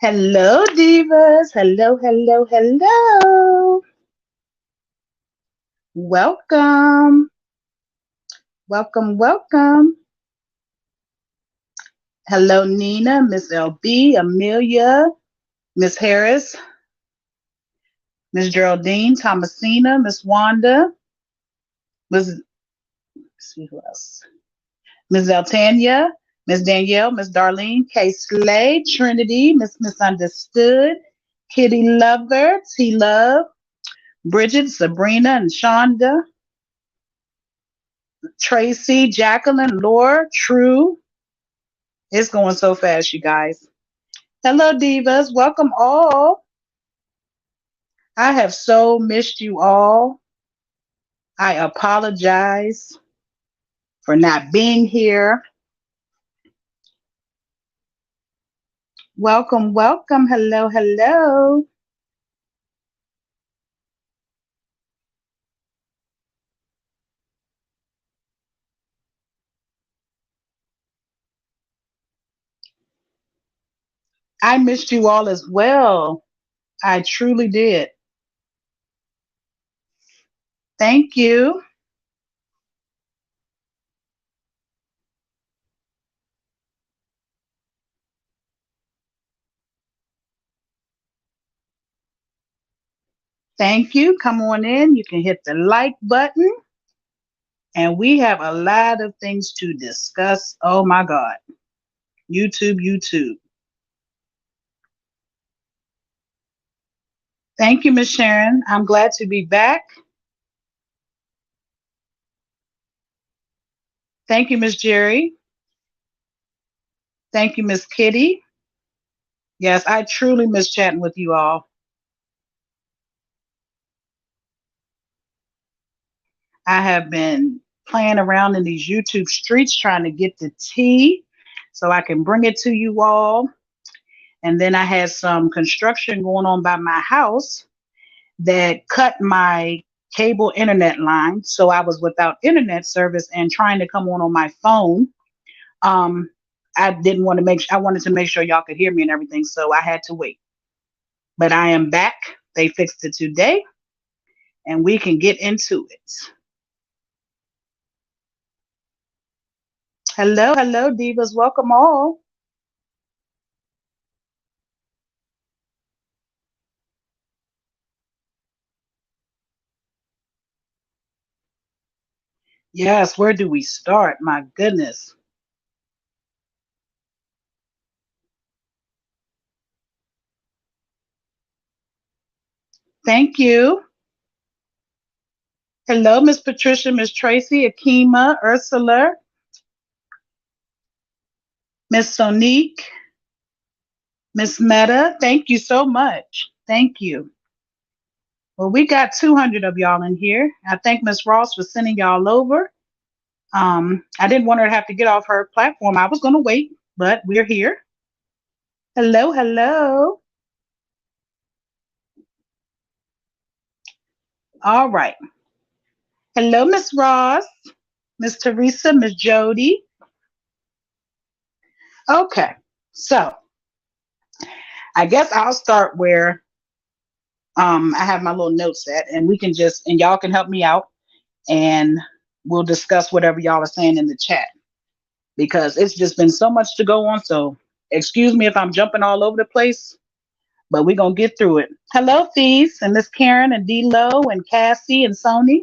Hello, divas. Hello, hello, hello. Welcome. Welcome, welcome. Hello, Nina, Miss LB, Amelia, Miss Harris, Miss Geraldine, Thomasina, Miss Wanda, Miss, let's see who else? Miss Eltania, Miss Danielle, Miss Darlene, Kay Slade, Trinity, Miss Misunderstood, Kitty Lover, T Love, Bridget, Sabrina, and Shonda, Tracy, Jacqueline, Laura, True. It's going so fast, you guys. Hello, divas. Welcome all. I have so missed you all. I apologize for not being here. Welcome, welcome. Hello, hello. I missed you all as well. I truly did. Thank you. Thank you. Come on in. You can hit the like button. And we have a lot of things to discuss. Oh my God. YouTube, YouTube. Thank you, Miss Sharon. I'm glad to be back. Thank you, Miss Jerry. Thank you, Miss Kitty. Yes, I truly miss chatting with you all. I have been playing around in these YouTube streets trying to get the tea so I can bring it to you all. And then I had some construction going on by my house that cut my cable internet line. So I was without internet service and trying to come on my phone. Um, I didn't want to I wanted to make sure y'all could hear me and everything. So I had to wait. But I am back. They fixed it today and we can get into it. Hello, hello, divas. Welcome all. Yes, where do we start? My goodness. Thank you. Hello, Miss Patricia, Miss Tracy, Akima, Ursula, Miss Sonique, Miss Meta. Thank you so much. Thank you. Well, we got 200 of y'all in here. I thank Miss Ross for sending y'all over. I didn't want her to have to get off her platform. I was going to wait, but we're here. Hello, hello. All right. Hello, Miss Ross, Miss Teresa, Miss Jody. Okay. So I guess I'll start where I have my little notes at, and we can just, and y'all can help me out, and we'll discuss whatever y'all are saying in the chat because it's just been so much to go on. So excuse me if I'm jumping all over the place, but we're gonna get through it. Hello, Thies and Miss Karen and D Lo and Cassie and Sony.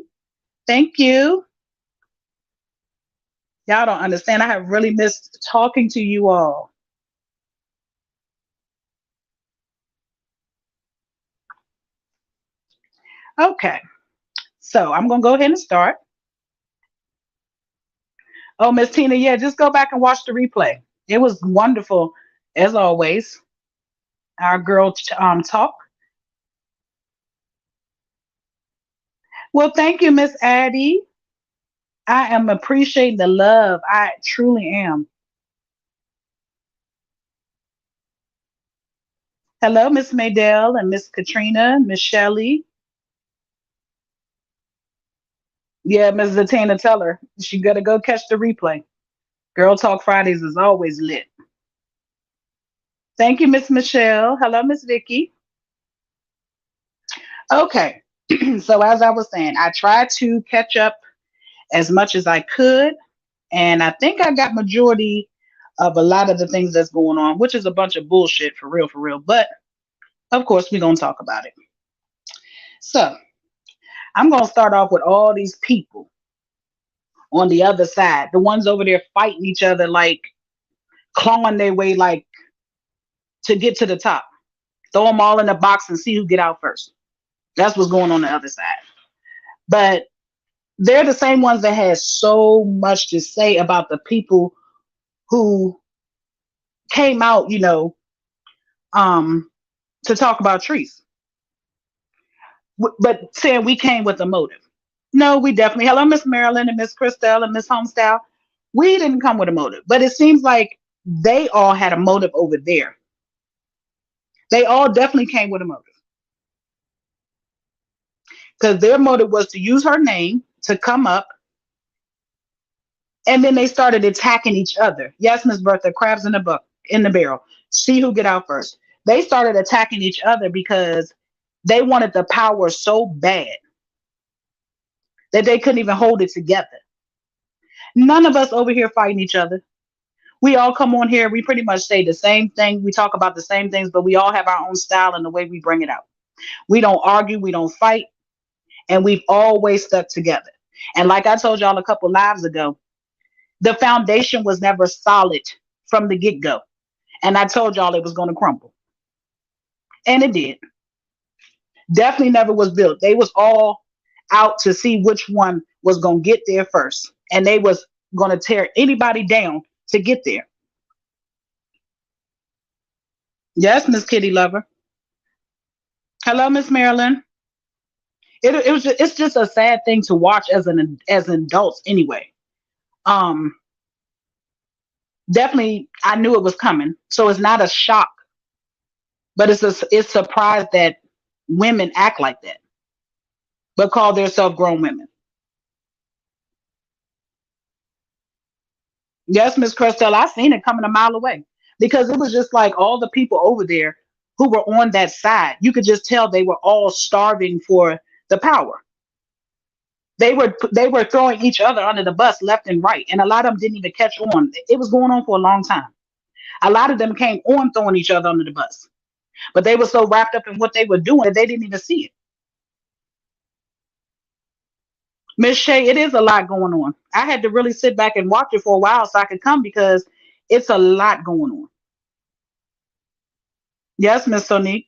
Thank you. Y'all don't understand. I have really missed talking to you all. Okay, so I'm gonna go ahead and start. Oh, Miss Tina, yeah, just go back and watch the replay. It was wonderful, as always. Our girl talk. Well, thank you, Miss Addie. I am appreciating the love. I truly am. Hello, Miss Maydell and Miss Katrina, Miss Shelley. Yeah, Miss Zatina, tell her she gotta go catch the replay. Girl Talk Fridays is always lit. Thank you, Miss Michelle. Hello, Miss Vicky. Okay. So as I was saying, I tried to catch up as much as I could, and I think I got majority of a lot of the things that's going on, which is a bunch of bullshit for real, for real. But of course, we're gonna talk about it. So I'm gonna start off with all these people on the other side, the ones over there fighting each other, like clawing their way, like to get to the top. Throw them all in a box and see who get out first. That's what's going on the other side. But they're the same ones that had so much to say about the people who came out, um, to talk about trees, but saying we came with a motive. No, we definitely. Hello, Miss Marilyn and Miss Christelle and Miss Homestyle. We didn't come with a motive, but it seems like they all had a motive over there. They all definitely came with a motive because their motive was to use her name to come up, and then they started attacking each other. Yes, Miss Bertha, crabs in the barrel. See who get out first. They started attacking each other because they wanted the power so bad that they couldn't even hold it together. None of us over here fighting each other. We all come on here. We pretty much say the same thing. We talk about the same things, but we all have our own style and the way we bring it out. We don't argue. We don't fight. And we've always stuck together. And like I told y'all a couple lives ago, the foundation was never solid from the get go. And I told y'all it was going to crumble. And it did. Definitely never was built. They was all out to see which one was going to get there first. And they was going to tear anybody down to get there. Yes, Miss Kitty Lover. Hello, Miss Marilyn. It's just a sad thing to watch as an adults anyway. Um, Definitely I knew it was coming, so it's not a shock, but it's surprised that women act like that, but call themselves grown women. Yes, Miss Christelle, I seen it coming a mile away because it was just like all the people over there who were on that side. You could just tell they were all starving for the power. They were throwing each other under the bus left and right, and a lot of them didn't even catch on. It was going on for a long time. A lot of them came on throwing each other under the bus, but they were so wrapped up in what they were doing that they didn't even see it. Miss Shay, it is a lot going on. I had to really sit back and watch it for a while so I could come because it's a lot going on. Yes, Miss Sonique.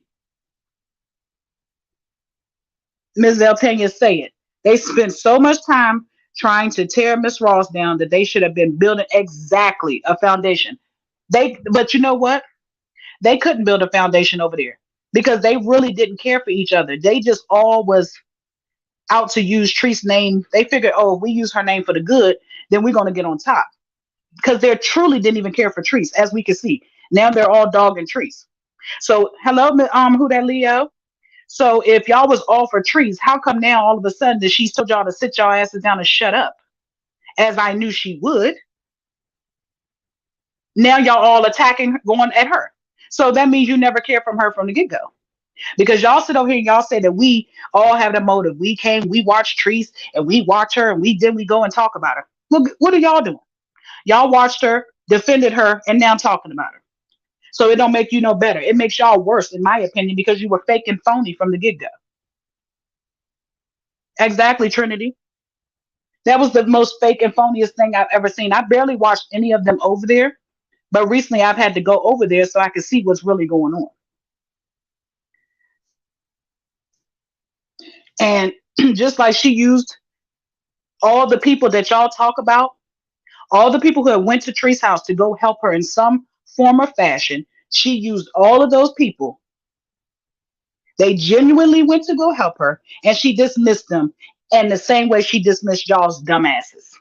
Ms. Eltania say it. They spent so much time trying to tear Miss Ross down that they should have been building exactly a foundation. But you know what? They couldn't build a foundation over there because they really didn't care for each other. They just all was out to use Tree's name. They figured, oh, if we use her name for the good, then we're going to get on top because they truly didn't even care for Trees, as we can see. Now they're all dogging Trees. So hello, who that Leo? So if y'all was all for Trees, how come now all of a sudden that she told y'all to sit y'all asses down and shut up, as I knew she would? Now y'all all attacking, going at her. So that means you never cared from her from the get go. Because y'all sit over here and y'all say that we all have the motive. We came, we watched Trees, and we watch her, and we go and talk about her. Look, what are y'all doing? Y'all watched her, defended her, and now talking about her. So it don't make you no better. It makes y'all worse, in my opinion, because you were fake and phony from the get go. Exactly, Trinity. That was the most fake and phoniest thing I've ever seen. I barely watched any of them over there, but recently I've had to go over there so I can see what's really going on. And just like she used all the people that y'all talk about, all the people who have went to Tree's house to go help her in some form or fashion, she used all of those people. They genuinely went to go help her, and she dismissed them in the same way she dismissed y'all's dumbasses.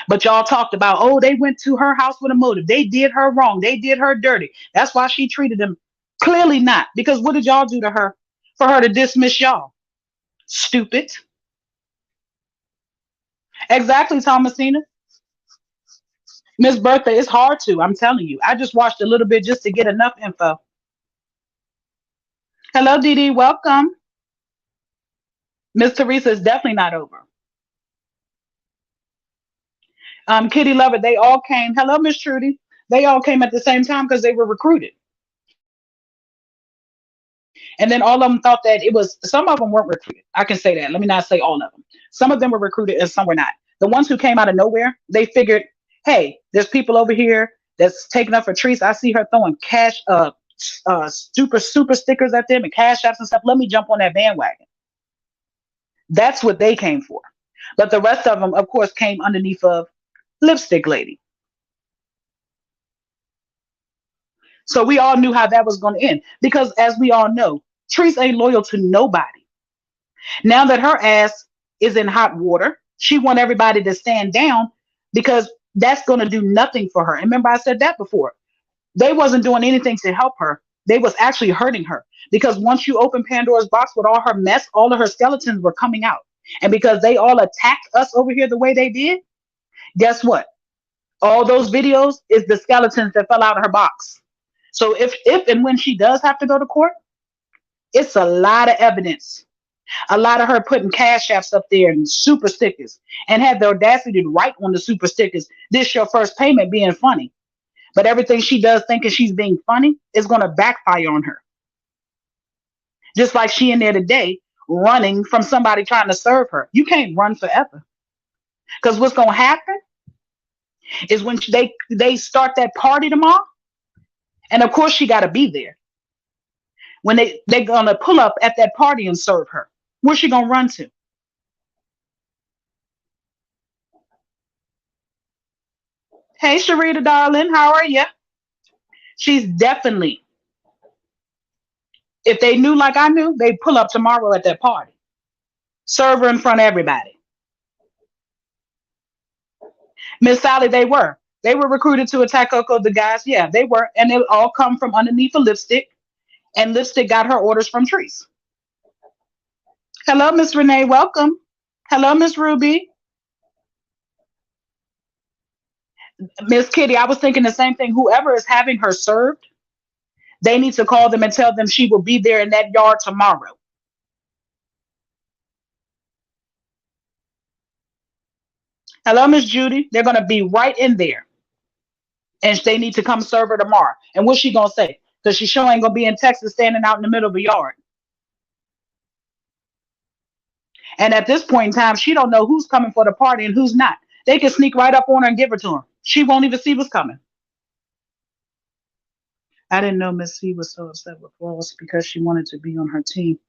But y'all talked about, oh, they went to her house with a motive. They did her wrong. They did her dirty. That's why she treated them. Clearly not. Because what did y'all do to her for her to dismiss y'all? Stupid. Exactly, Thomasina. Miss Bertha, it's hard to. I'm telling you. I just watched a little bit just to get enough info. Hello, Dee Dee. Welcome. Miss Teresa is definitely not over. Kitty Lover, they all came. Hello, Miss Trudy. They all came at the same time because they were recruited. And then all of them thought that it was, some of them weren't recruited. I can say that. Let me not say all of them. Some of them were recruited and some were not. The ones who came out of nowhere, they figured, hey, there's people over here that's taking up for treats. I see her throwing cash, super stickers at them and cash apps and stuff. Let me jump on that bandwagon. That's what they came for. But the rest of them, of course, came underneath of Lipstick Lady. So we all knew how that was going to end because, as we all know, Treese ain't loyal to nobody. Now that her ass is in hot water, she want everybody to stand down because that's going to do nothing for her. And remember, I said that before. They wasn't doing anything to help her. They was actually hurting her because once you open Pandora's box with all her mess, all of her skeletons were coming out. And because they all attacked us over here the way they did, guess what? All those videos is the skeletons that fell out of her box. So if and when she does have to go to court, it's a lot of evidence. A lot of her putting cash apps up there and super stickers and had the audacity to write on the super stickers, this your first payment being funny. But everything she does thinking she's being funny is going to backfire on her. Just like she in there today running from somebody trying to serve her. You can't run forever. Because what's going to happen is when they start that party tomorrow, and of course she got to be there. When they're going to pull up at that party and serve her, where's she going to run to? Hey, Sharita, darling, how are you? She's definitely, if they knew like I knew, they'd pull up tomorrow at that party, serve her in front of everybody. Miss Sally, they were. They were recruited to attack Coco, the guys. Yeah, they were. And they all come from underneath a lipstick. And lipstick got her orders from Trees. Hello, Miss Renee. Welcome. Hello, Miss Ruby. Miss Kitty, I was thinking the same thing. Whoever is having her served, they need to call them and tell them she will be there in that yard tomorrow. Hello, Miss Judy. They're going to be right in there. And they need to come serve her tomorrow. And what's she going to say? Because she sure ain't going to be in Texas standing out in the middle of a yard. And at this point in time, she don't know who's coming for the party and who's not. They can sneak right up on her and give her to her. She won't even see what's coming. I didn't know Miss C was so upset with Ross because she wanted to be on her team.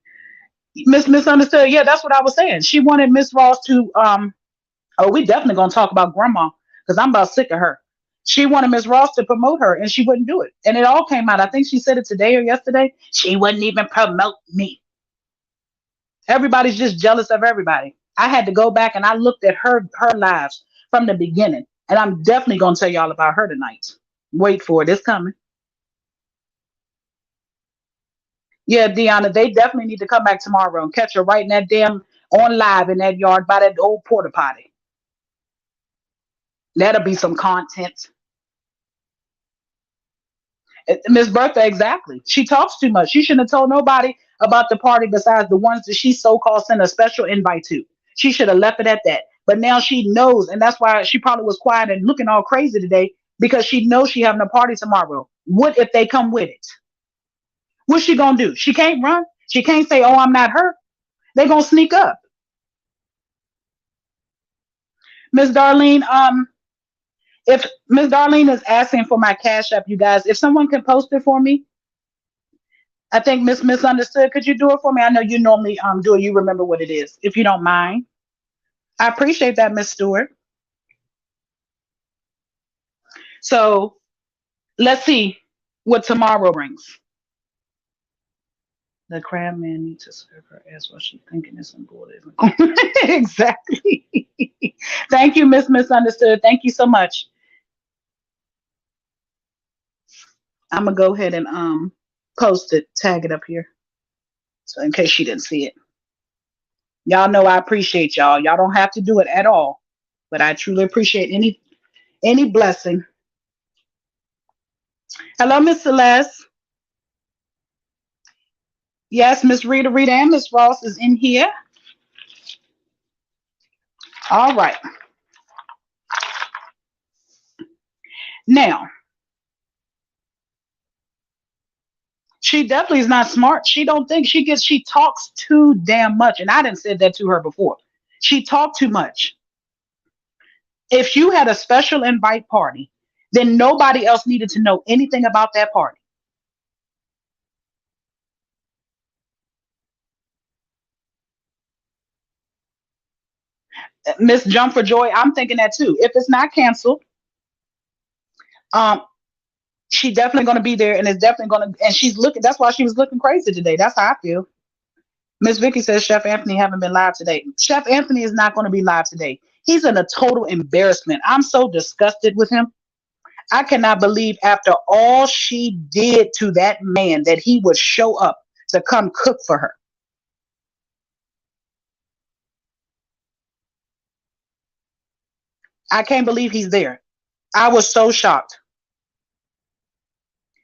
Miss Misunderstood. Yeah, that's what I was saying. She wanted Miss Ross to oh, we definitely gonna talk about grandma because I'm about sick of her. She wanted Miss Ross to promote her and she wouldn't do it. And it all came out. I think she said it today or yesterday. She wouldn't even promote me. Everybody's just jealous of everybody. I had to go back and I looked at her lives from the beginning. And I'm definitely gonna tell y'all about her tonight. Wait for it, it's coming. Yeah, Deanna, they definitely need to come back tomorrow and catch her right in that damn on live in that yard by that old porta potty. That'll be some content. Miss Bertha, exactly. She talks too much. She shouldn't have told nobody about the party besides the ones that she so-called sent a special invite to. She should have left it at that. But now she knows, and that's why she probably was quiet and looking all crazy today because she knows she having a party tomorrow. What if they come with it? What's she gonna do? She can't run. She can't say, "Oh, I'm not her." They gonna sneak up. Miss Darlene, if Miss Darlene is asking for my cash app, you guys, if someone can post it for me, I think Miss Misunderstood. Could you do it for me? I know you normally do it. You remember what it is, if you don't mind. I appreciate that, Miss Stewart. So let's see what tomorrow brings. The crab man needs to serve her ass while she's thinking it's some bull. Exactly. Thank you, Miss Misunderstood. Thank you so much. I'm gonna go ahead and post it, tag it up here, so in case she didn't see it. Y'all know I appreciate y'all. Y'all don't have to do it at all, but I truly appreciate Any blessing. Hello, Miss Celeste. Yes, Miss Rita, and Miss Ross is in here. All right. Now, she definitely is not smart. She don't think she talks too damn much. And I didn't say that to her before. She talked too much. If you had a special invite party, then nobody else needed to know anything about that party. Miss Jump for Joy, I'm thinking that too. If it's not canceled, um, she definitely going to be there, and it's definitely going to. And she's looking. That's why she was looking crazy today. That's how I feel. Miss Vicky says Chef Anthony haven't been live today. Chef Anthony is not going to be live today. He's in a total embarrassment. I'm so disgusted with him. I cannot believe after all she did to that man that he would show up to come cook for her. I can't believe he's there. I was so shocked.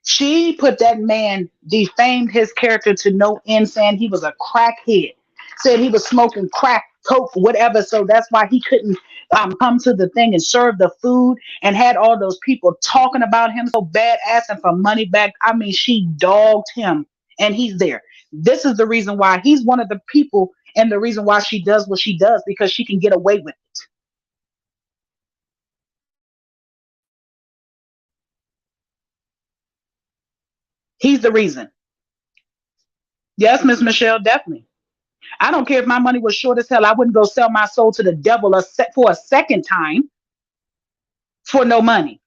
She put that man, defamed his character to no end, saying he was a crackhead, said he was smoking crack, coke, whatever. So that's why he couldn't come to the thing and serve the food, and had all those people talking about him so bad, asking for money back. I mean, she dogged him, and he's there. This is the reason why he's one of the people, and the reason why she does what she does, because she can get away with it. He's the reason. Yes, Miss Michelle, definitely. I don't care if my money was short as hell. I wouldn't go sell my soul to the devil for a second time for no money.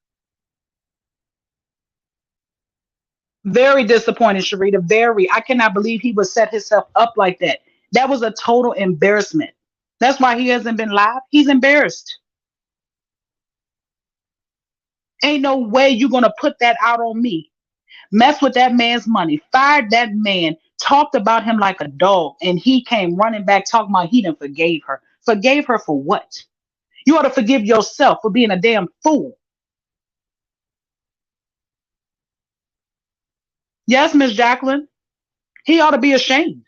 Very disappointed, Sharita. Very. I cannot believe he would set himself up like that. That was a total embarrassment. That's why he hasn't been live. He's embarrassed. Ain't no way you're going to put that out on me. Mess with that man's money. Fired that man. Talked about him like a dog. And he came running back talking about he didn't forgave her. Forgave her for what? You ought to forgive yourself for being a damn fool. Yes, Miss Jacqueline. He ought to be ashamed.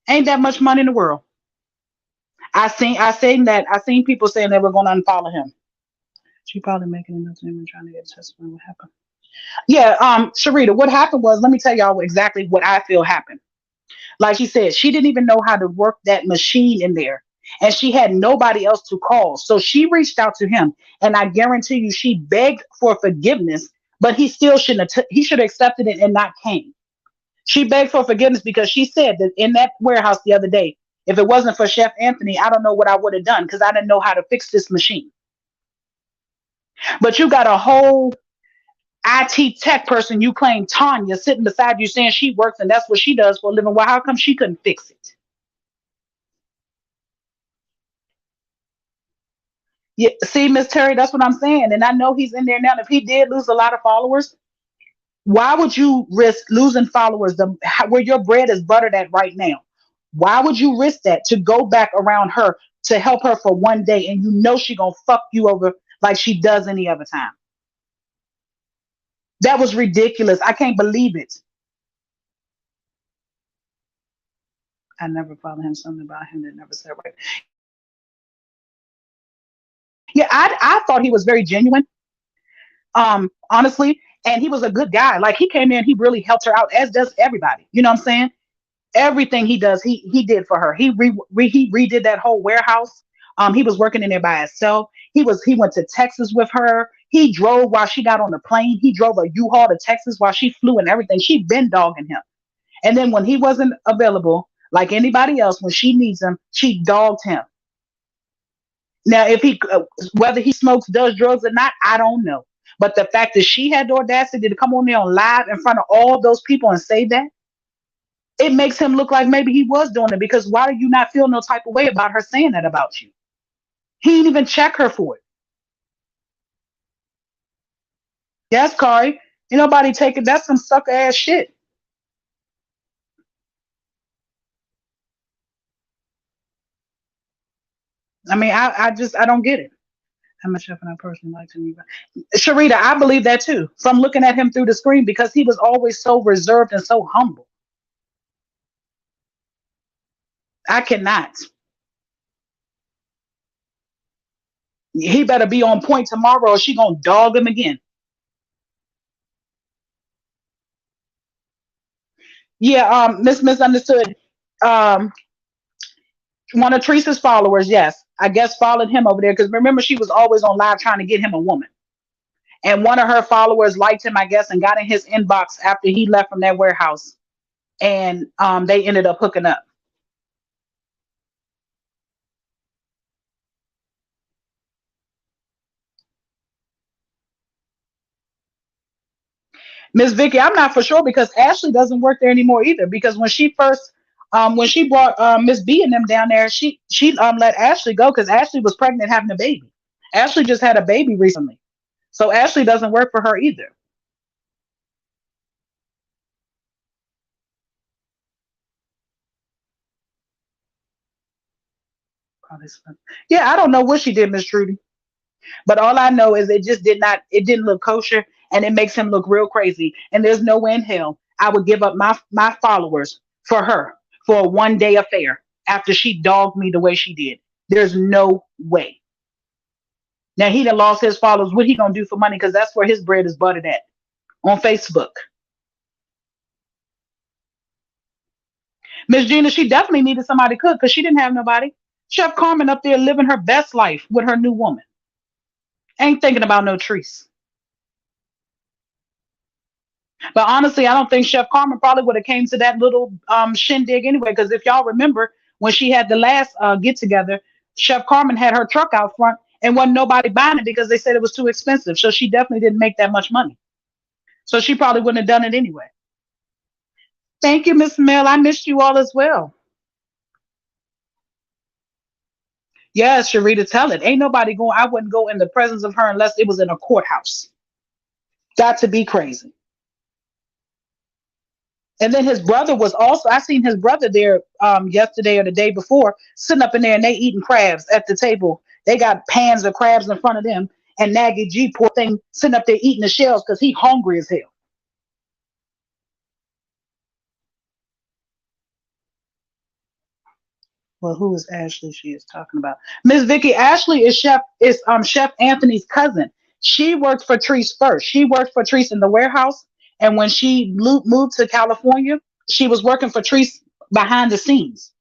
Ain't that much money in the world. I seen people saying they were gonna unfollow him. She probably making enough time and trying to get a testimony. What happened? Yeah, Sharita, what happened was, let me tell y'all exactly what I feel happened. Like she said, she didn't even know how to work that machine in there. And she had nobody else to call. So she reached out to him. And I guarantee you she begged for forgiveness, but he still shouldn't have he should have accepted it and not came. She begged for forgiveness because she said that in that warehouse the other day, if it wasn't for Chef Anthony, I don't know what I would have done because I didn't know how to fix this machine. But you got a whole IT tech person you claim Tanya sitting beside you saying she works and that's what she does for a living. Well, how come she couldn't fix it? Yeah, see, Miss Terry, that's what I'm saying. And I know he's in there now. If he did lose a lot of followers, why would you risk losing followers where your bread is buttered at right now? Why would you risk that to go back around her to help her for one day and you know she gonna fuck you over like she does any other time? That was ridiculous. I can't believe it. I never followed him. Something about him that never said right. Yeah, I thought he was very genuine. Honestly, and he was a good guy. Like he came in, he really helped her out, as does everybody. You know what I'm saying? Everything he does, he did for her. He redid that whole warehouse. He was working in there by himself. He went to Texas with her. He drove while she got on the plane. He drove a U-Haul to Texas while she flew and everything. She been dogging him. And then when he wasn't available, like anybody else, when she needs him, she dogged him. Now, if he whether he smokes, does drugs or not, I don't know. But the fact that she had the audacity to come on there on live in front of all those people and say that, it makes him look like maybe he was doing it. Because why do you not feel no type of way about her saying that about you? He didn't even check her for it. Yes, Kari. Ain't nobody taking that's some sucker ass shit. I mean, I don't get it. How much of I personally like to me. Sharita, I believe that too. From looking at him through the screen because he was always so reserved and so humble. I cannot. He better be on point tomorrow or she gonna dog him again. Yeah, misunderstood. Um, one of Teresa's followers, yes, I guess followed him over there because remember she was always on live trying to get him a woman. And one of her followers liked him, I guess, and got in his inbox after he left from that warehouse, and they ended up hooking up. Miss Vicky, I'm not for sure because Ashley doesn't work there anymore either. Because when she brought Miss B and them down there, she let Ashley go because Ashley was pregnant having a baby. Ashley just had a baby recently, so Ashley doesn't work for her either. Probably so. Yeah, I don't know what she did, Miss Trudy, but all I know is it didn't look kosher, and it makes him look real crazy. And there's no way in hell I would give up my followers for her for a 1 day affair after she dogged me the way she did. There's no way. Now he done lost his followers. What he gonna do for money? Because that's where his bread is buttered at on Facebook. Miss Gina, she definitely needed somebody to cook because she didn't have nobody. Chef Carmen up there living her best life with her new woman. Ain't thinking about no trees. But honestly, I don't think Chef Carmen probably would have came to that little shindig anyway. Because if y'all remember when she had the last get together, Chef Carmen had her truck out front and wasn't nobody buying it because they said it was too expensive. So she definitely didn't make that much money. So she probably wouldn't have done it anyway. Thank you, Miss Mel. I missed you all as well. Yes, Sharita, tell it. Ain't nobody going. I wouldn't go in the presence of her unless it was in a courthouse. Got to be crazy. And then his brother was also. I seen his brother there yesterday or the day before, sitting up in there and they eating crabs at the table. They got pans of crabs in front of them, and Nagy G, poor thing, sitting up there eating the shells because he hungry as hell. Well, who is Ashley? She is talking about Miss Vicky. Ashley is Chef Anthony's cousin. She worked for Treese first. She worked for Treese in the warehouse, and when she moved to California, she was working for Treese behind the scenes.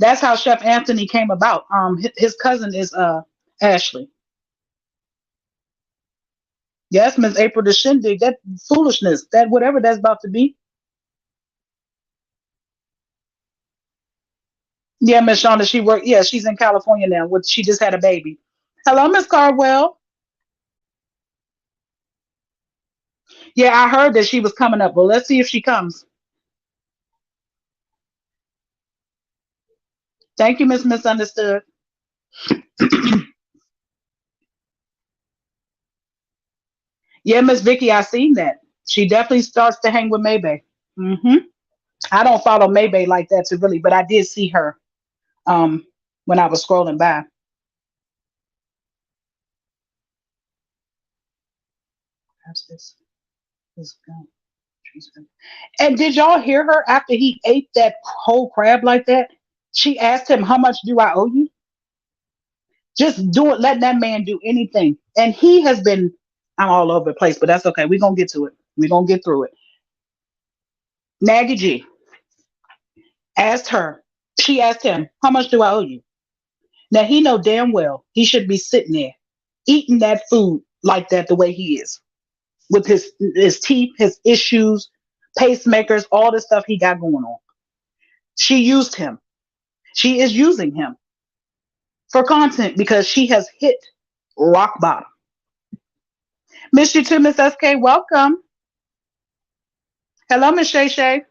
That's how Chef Anthony came about. His cousin is Ashley. Yes, Miss April the Shindig. That foolishness. That whatever that's about to be. Yeah, Miss Shonda. She worked. Yeah, she's in California now. She just had a baby. Hello, Miss Cardwell. Yeah, I heard that she was coming up. Well, let's see if she comes. Thank you, Miss Misunderstood. Yeah, Miss Vicky, I seen that. She definitely starts to hang with Maybay. Hmm. I don't follow Maybay like that to really, but I did see her um when I was scrolling by. How's this? This gum. And did y'all hear her after he ate that whole crab like that? She asked him, "How much do I owe you?" Just do it, letting that man do anything. And he has been, I'm all over the place, but that's okay. We're gonna get to it. We're gonna get through it. Maggie G asked her, she asked him, "How much do I owe you?" Now he know damn well he should be sitting there eating that food like that the way he is. With his teeth, his issues, pacemakers, all the stuff he got going on. She used him. She is using him for content because she has hit rock bottom. Miss you too, Miss SK. Welcome. Hello, Miss Shay Shay.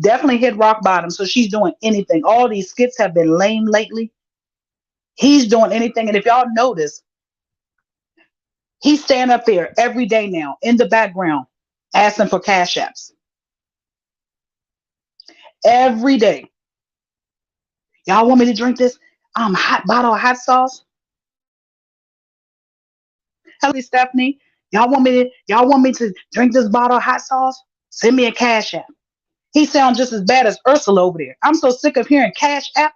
Definitely hit rock bottom. So she's doing anything. All these skits have been lame lately. He's doing anything. And if y'all notice, he's standing up there every day now in the background asking for cash apps. Every day. Y'all want me to drink this? hot bottle of hot sauce. Hello, Stephanie. Y'all want me to drink this bottle of hot sauce? Send me a cash app. He sounds just as bad as Ursula over there. I'm so sick of hearing cash app.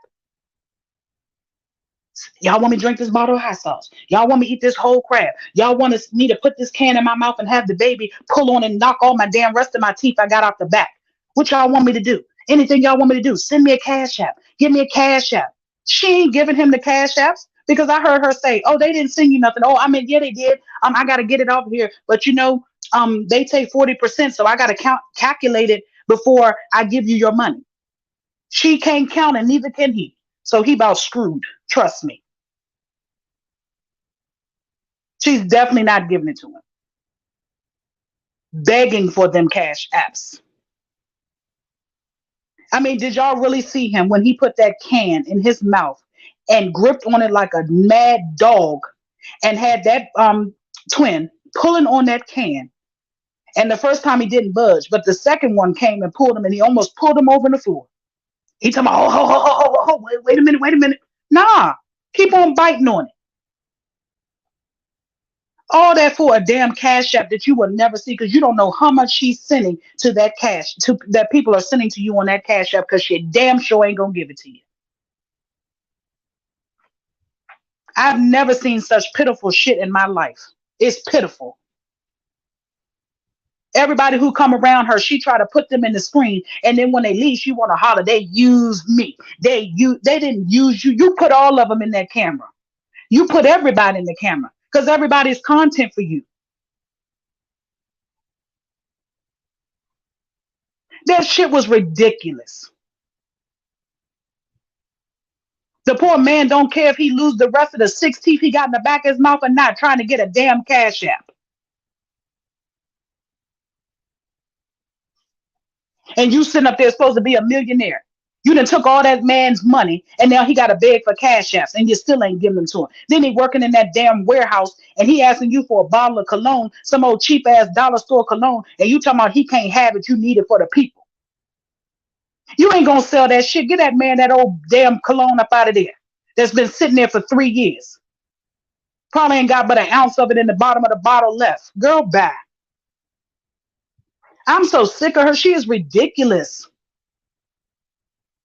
Y'all want me to drink this bottle of hot sauce? Y'all want me to eat this whole crab? Y'all want me to put this can in my mouth and have the baby pull on and knock all my damn rest of my teeth I got off the back? What y'all want me to do? Anything y'all want me to do? Send me a cash app. Give me a cash app. She ain't giving him the cash apps because I heard her say, "Oh, they didn't send you nothing." Oh, I mean, yeah, they did. I got to get it off here, but they take 40%, so I got to calculate it before I give you your money. She can't count, and neither can he. So he about screwed. Trust me. She's definitely not giving it to him. Begging for them cash apps. I mean, did y'all really see him when he put that can in his mouth and gripped on it like a mad dog and had that twin pulling on that can? And the first time he didn't budge, but the second one came and pulled him and he almost pulled him over the floor. He talking about, wait a minute, wait a minute. Nah, keep on biting on it. All that for a damn cash app that you will never see because you don't know how much she's sending to that cash to that people are sending to you on that cash app because she damn sure ain't gonna give it to you. I've never seen such pitiful shit in my life. It's pitiful. Everybody who come around her, she try to put them in the screen, and then when they leave, she want to holler. They use me. They didn't use you. You put all of them in that camera. You put everybody in the camera because everybody's content for you. That shit was ridiculous. The poor man don't care if he lose the rest of the 6 teeth he got in the back of his mouth or not, trying to get a damn cash app. And you sitting up there supposed to be a millionaire. You done took all that man's money and now he got to beg for cash apps and you still ain't giving them to him. Then he working in that damn warehouse and he asking you for a bottle of cologne, some old cheap ass dollar store cologne, and you talking about he can't have it, you need it for the people. You ain't gonna sell that shit. Get that man that old damn cologne up out of there. That's been sitting there for 3 years. Probably ain't got but an ounce of it in the bottom of the bottle left. Girl, bye. I'm so sick of her. She is ridiculous.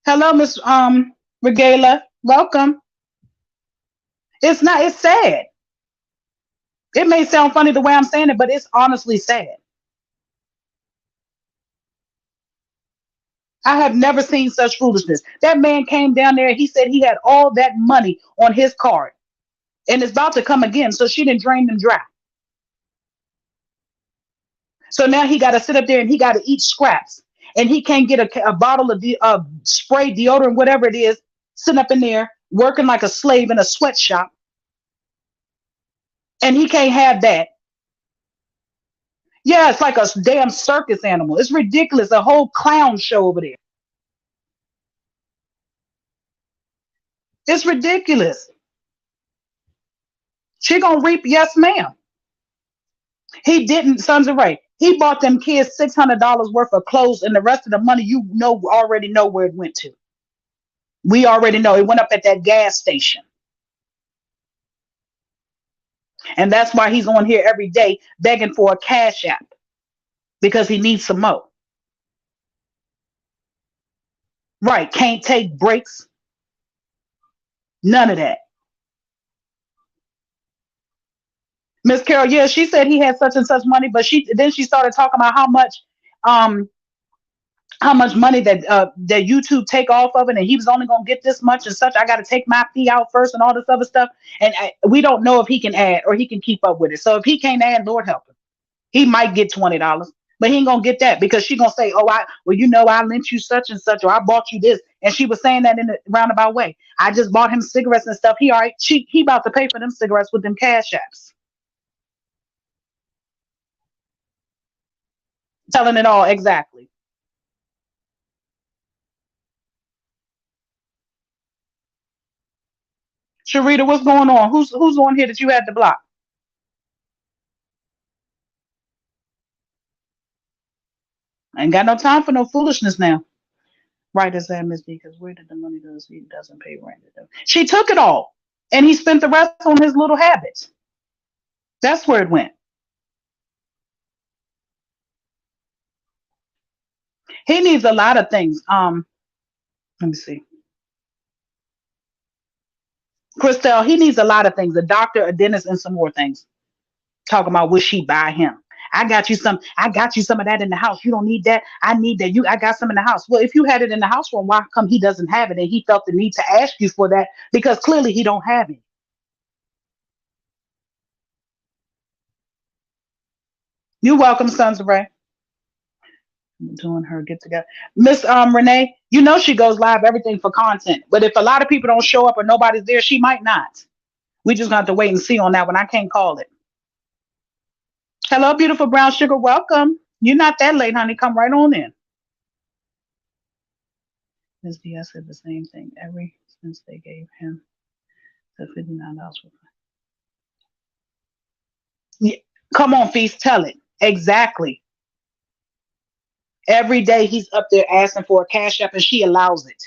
Hello, Miss Regala. Welcome. It's not, it's sad. It may sound funny the way I'm saying it, but it's honestly sad. I have never seen such foolishness. That man came down there, he said he had all that money on his card. And it's about to come again. So she didn't drain them dry. So now he got to sit up there and he got to eat scraps. And he can't get a bottle of spray deodorant, whatever it is, sitting up in there working like a slave in a sweatshop. And he can't have that. Yeah, it's like a damn circus animal. It's ridiculous. A whole clown show over there. It's ridiculous. She gonna reap, yes, ma'am. He didn't, Sons of Ray. He bought them kids $600 worth of clothes, and the rest of the money already know where it went to. We already know it went up at that gas station. And that's why he's on here every day begging for a cash app because he needs some more. Right. Can't take breaks. None of that. Miss Carol, yeah, she said he had such and such money, but she started talking about um how much money that YouTube take off of it, and he was only gonna get this much and such. I got to take my fee out first and all this other stuff, and we don't know if he can add or he can keep up with it. So if he can't add, Lord help him. He might get $20, but he ain't gonna get that because she gonna say, "Oh, I lent you such and such, or I bought you this," and she was saying that in a roundabout way. I just bought him cigarettes and stuff. He all right. He about to pay for them cigarettes with them cash apps. Telling it all exactly. Sharita, what's going on? Who's on here that you had to block? I ain't got no time for no foolishness now. Right as that, Miss D, because where did the money go? He doesn't pay rent. She took it all, and he spent the rest on his little habits. That's where it went. He needs a lot of things. Let me see. Christelle, he needs a lot of things. A doctor, a dentist, and some more things. Talking about will she buy him? I got you some of that in the house. You don't need that. I need that. I got some in the house. Well, if you had it in the house, well, why come he doesn't have it? And he felt the need to ask you for that because clearly he don't have it. You're welcome, Sons of Ray. I'm doing her get together. Miss Renee, you know she goes live everything for content. But if a lot of people don't show up or nobody's there, she might not. We just got to wait and see on that one. I can't call it. Hello, beautiful brown sugar. Welcome. You're not that late, honey. Come right on in. Ms. Diaz said the same thing. Every since they gave him the $59 for yeah. Come on, Feast, tell it. Exactly. Every day he's up there asking for a cash app and she allows it.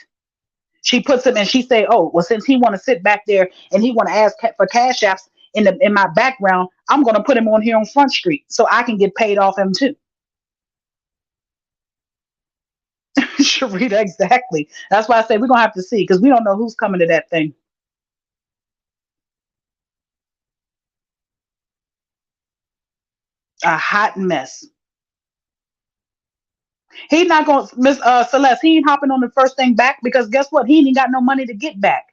She puts him and she say, "Oh, well, since he want to sit back there and he want to ask for cash apps in my background, I'm gonna put him on here on Front Street so I can get paid off him too." Sharita, exactly. That's why I say we're gonna have to see because we don't know who's coming to that thing. A hot mess. He not gonna Miss Celeste. He ain't hopping on the first thing back because guess what? He ain't got no money to get back.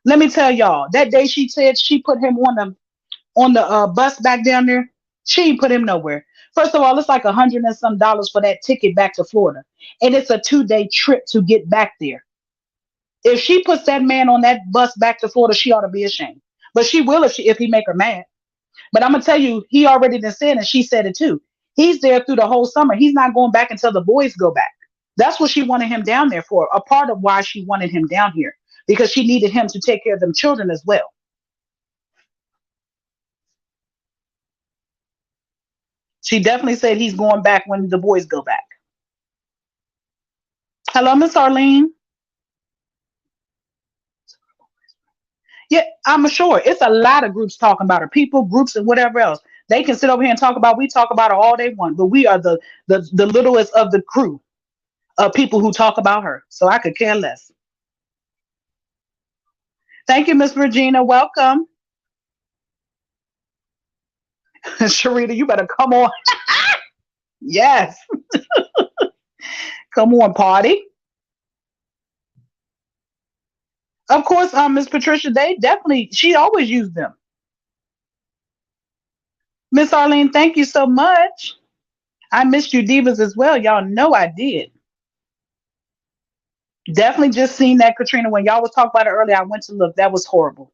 Let me tell y'all. That day she said she put him on the bus back down there. She ain't put him nowhere. First of all, it's like $100 and some for that ticket back to Florida, and it's a 2 day trip to get back there. If she puts that man on that bus back to Florida, she ought to be ashamed. But she will if he make her mad. But I'm gonna tell you, he already done said, and she said it too. He's there through the whole summer. He's not going back until the boys go back. That's what she wanted him down there for. A part of why she wanted him down here because she needed him to take care of them children as well. She definitely said he's going back when the boys go back. Hello, Miss Arlene. Yeah, I'm sure it's a lot of groups talking about her. People, groups, and whatever else. They can sit over here and talk about. We talk about her all they want, but we are the littlest of the crew of people who talk about her. So I could care less. Thank you, Miss Regina. Welcome, Sharita. You better come on. Yes, come on, party. Of course, Miss Patricia. They definitely. She always used them. Miss Arlene, thank you so much. I missed you divas as well. Y'all know I did. Definitely just seen that Katrina when y'all was talking about it earlier. I went to look. That was horrible.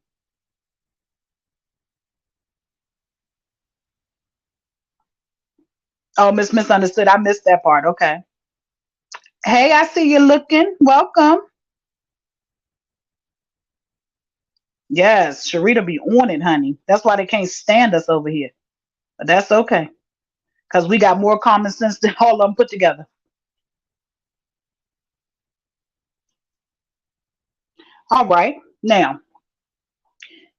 Oh, Miss Misunderstood. I missed that part. Okay. Hey, I see you looking. Welcome. Yes, Sharita be on it, honey. That's why they can't stand us over here. But that's okay. Because we got more common sense than all of them put together. All right. Now,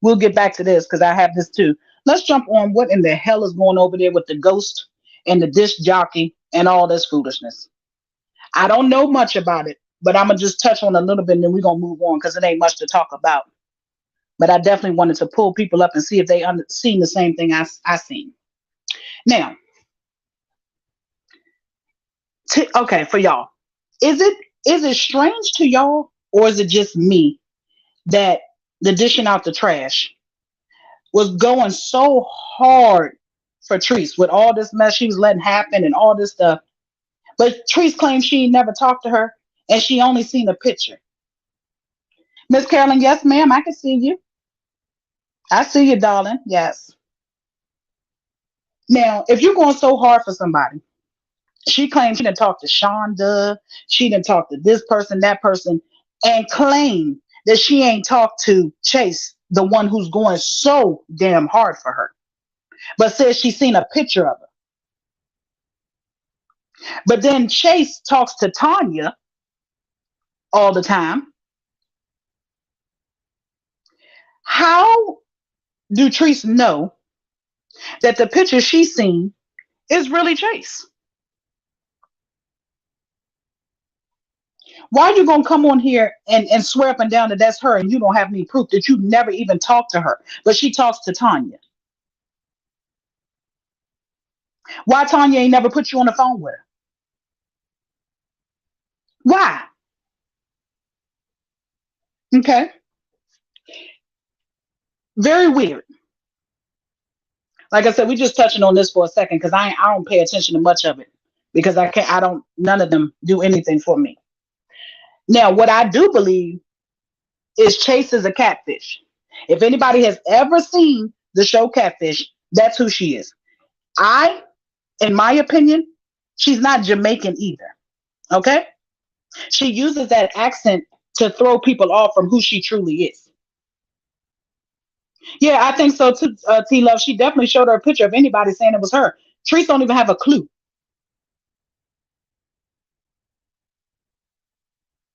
we'll get back to this because I have this too. Let's jump on what in the hell is going over there with the ghost and the disc jockey and all this foolishness. I don't know much about it, but I'm gonna just touch on a little bit and then we're gonna move on because it ain't much to talk about. But I definitely wanted to pull people up and see if they seen the same thing I seen. Now, okay, for y'all, is it strange to y'all or is it just me that the dishing out the trash was going so hard for Treese with all this mess she was letting happen and all this stuff? But Treese claims she never talked to her and she only seen a picture. Miss Carolyn, yes, ma'am, I can see you. I see you, darling. Yes. Now, if you're going so hard for somebody, she claims she didn't talk to Shonda, she didn't talk to this person, that person, and claim that she ain't talked to Chase, the one who's going so damn hard for her, but says she's seen a picture of her. But then Chase talks to Tanya all the time. How do Treese know that the picture she's seen is really Chase? Why are you gonna come on here and swear up and down that that's her and you don't have any proof that you never even talked to her, but she talks to Tanya? Why Tanya ain't never put you on the phone with her? Why? Okay. Very weird. Like I said, we just touching on this for a second because I don't pay attention to much of it because I don't none of them do anything for me. Now, what I do believe is Chase is a catfish. If anybody has ever seen the show Catfish, that's who she is. I, in my opinion, she's not Jamaican either. Okay? She uses that accent to throw people off from who she truly is. Yeah, I think so too, T Love. She definitely showed her a picture of anybody saying it was her. Trees don't even have a clue.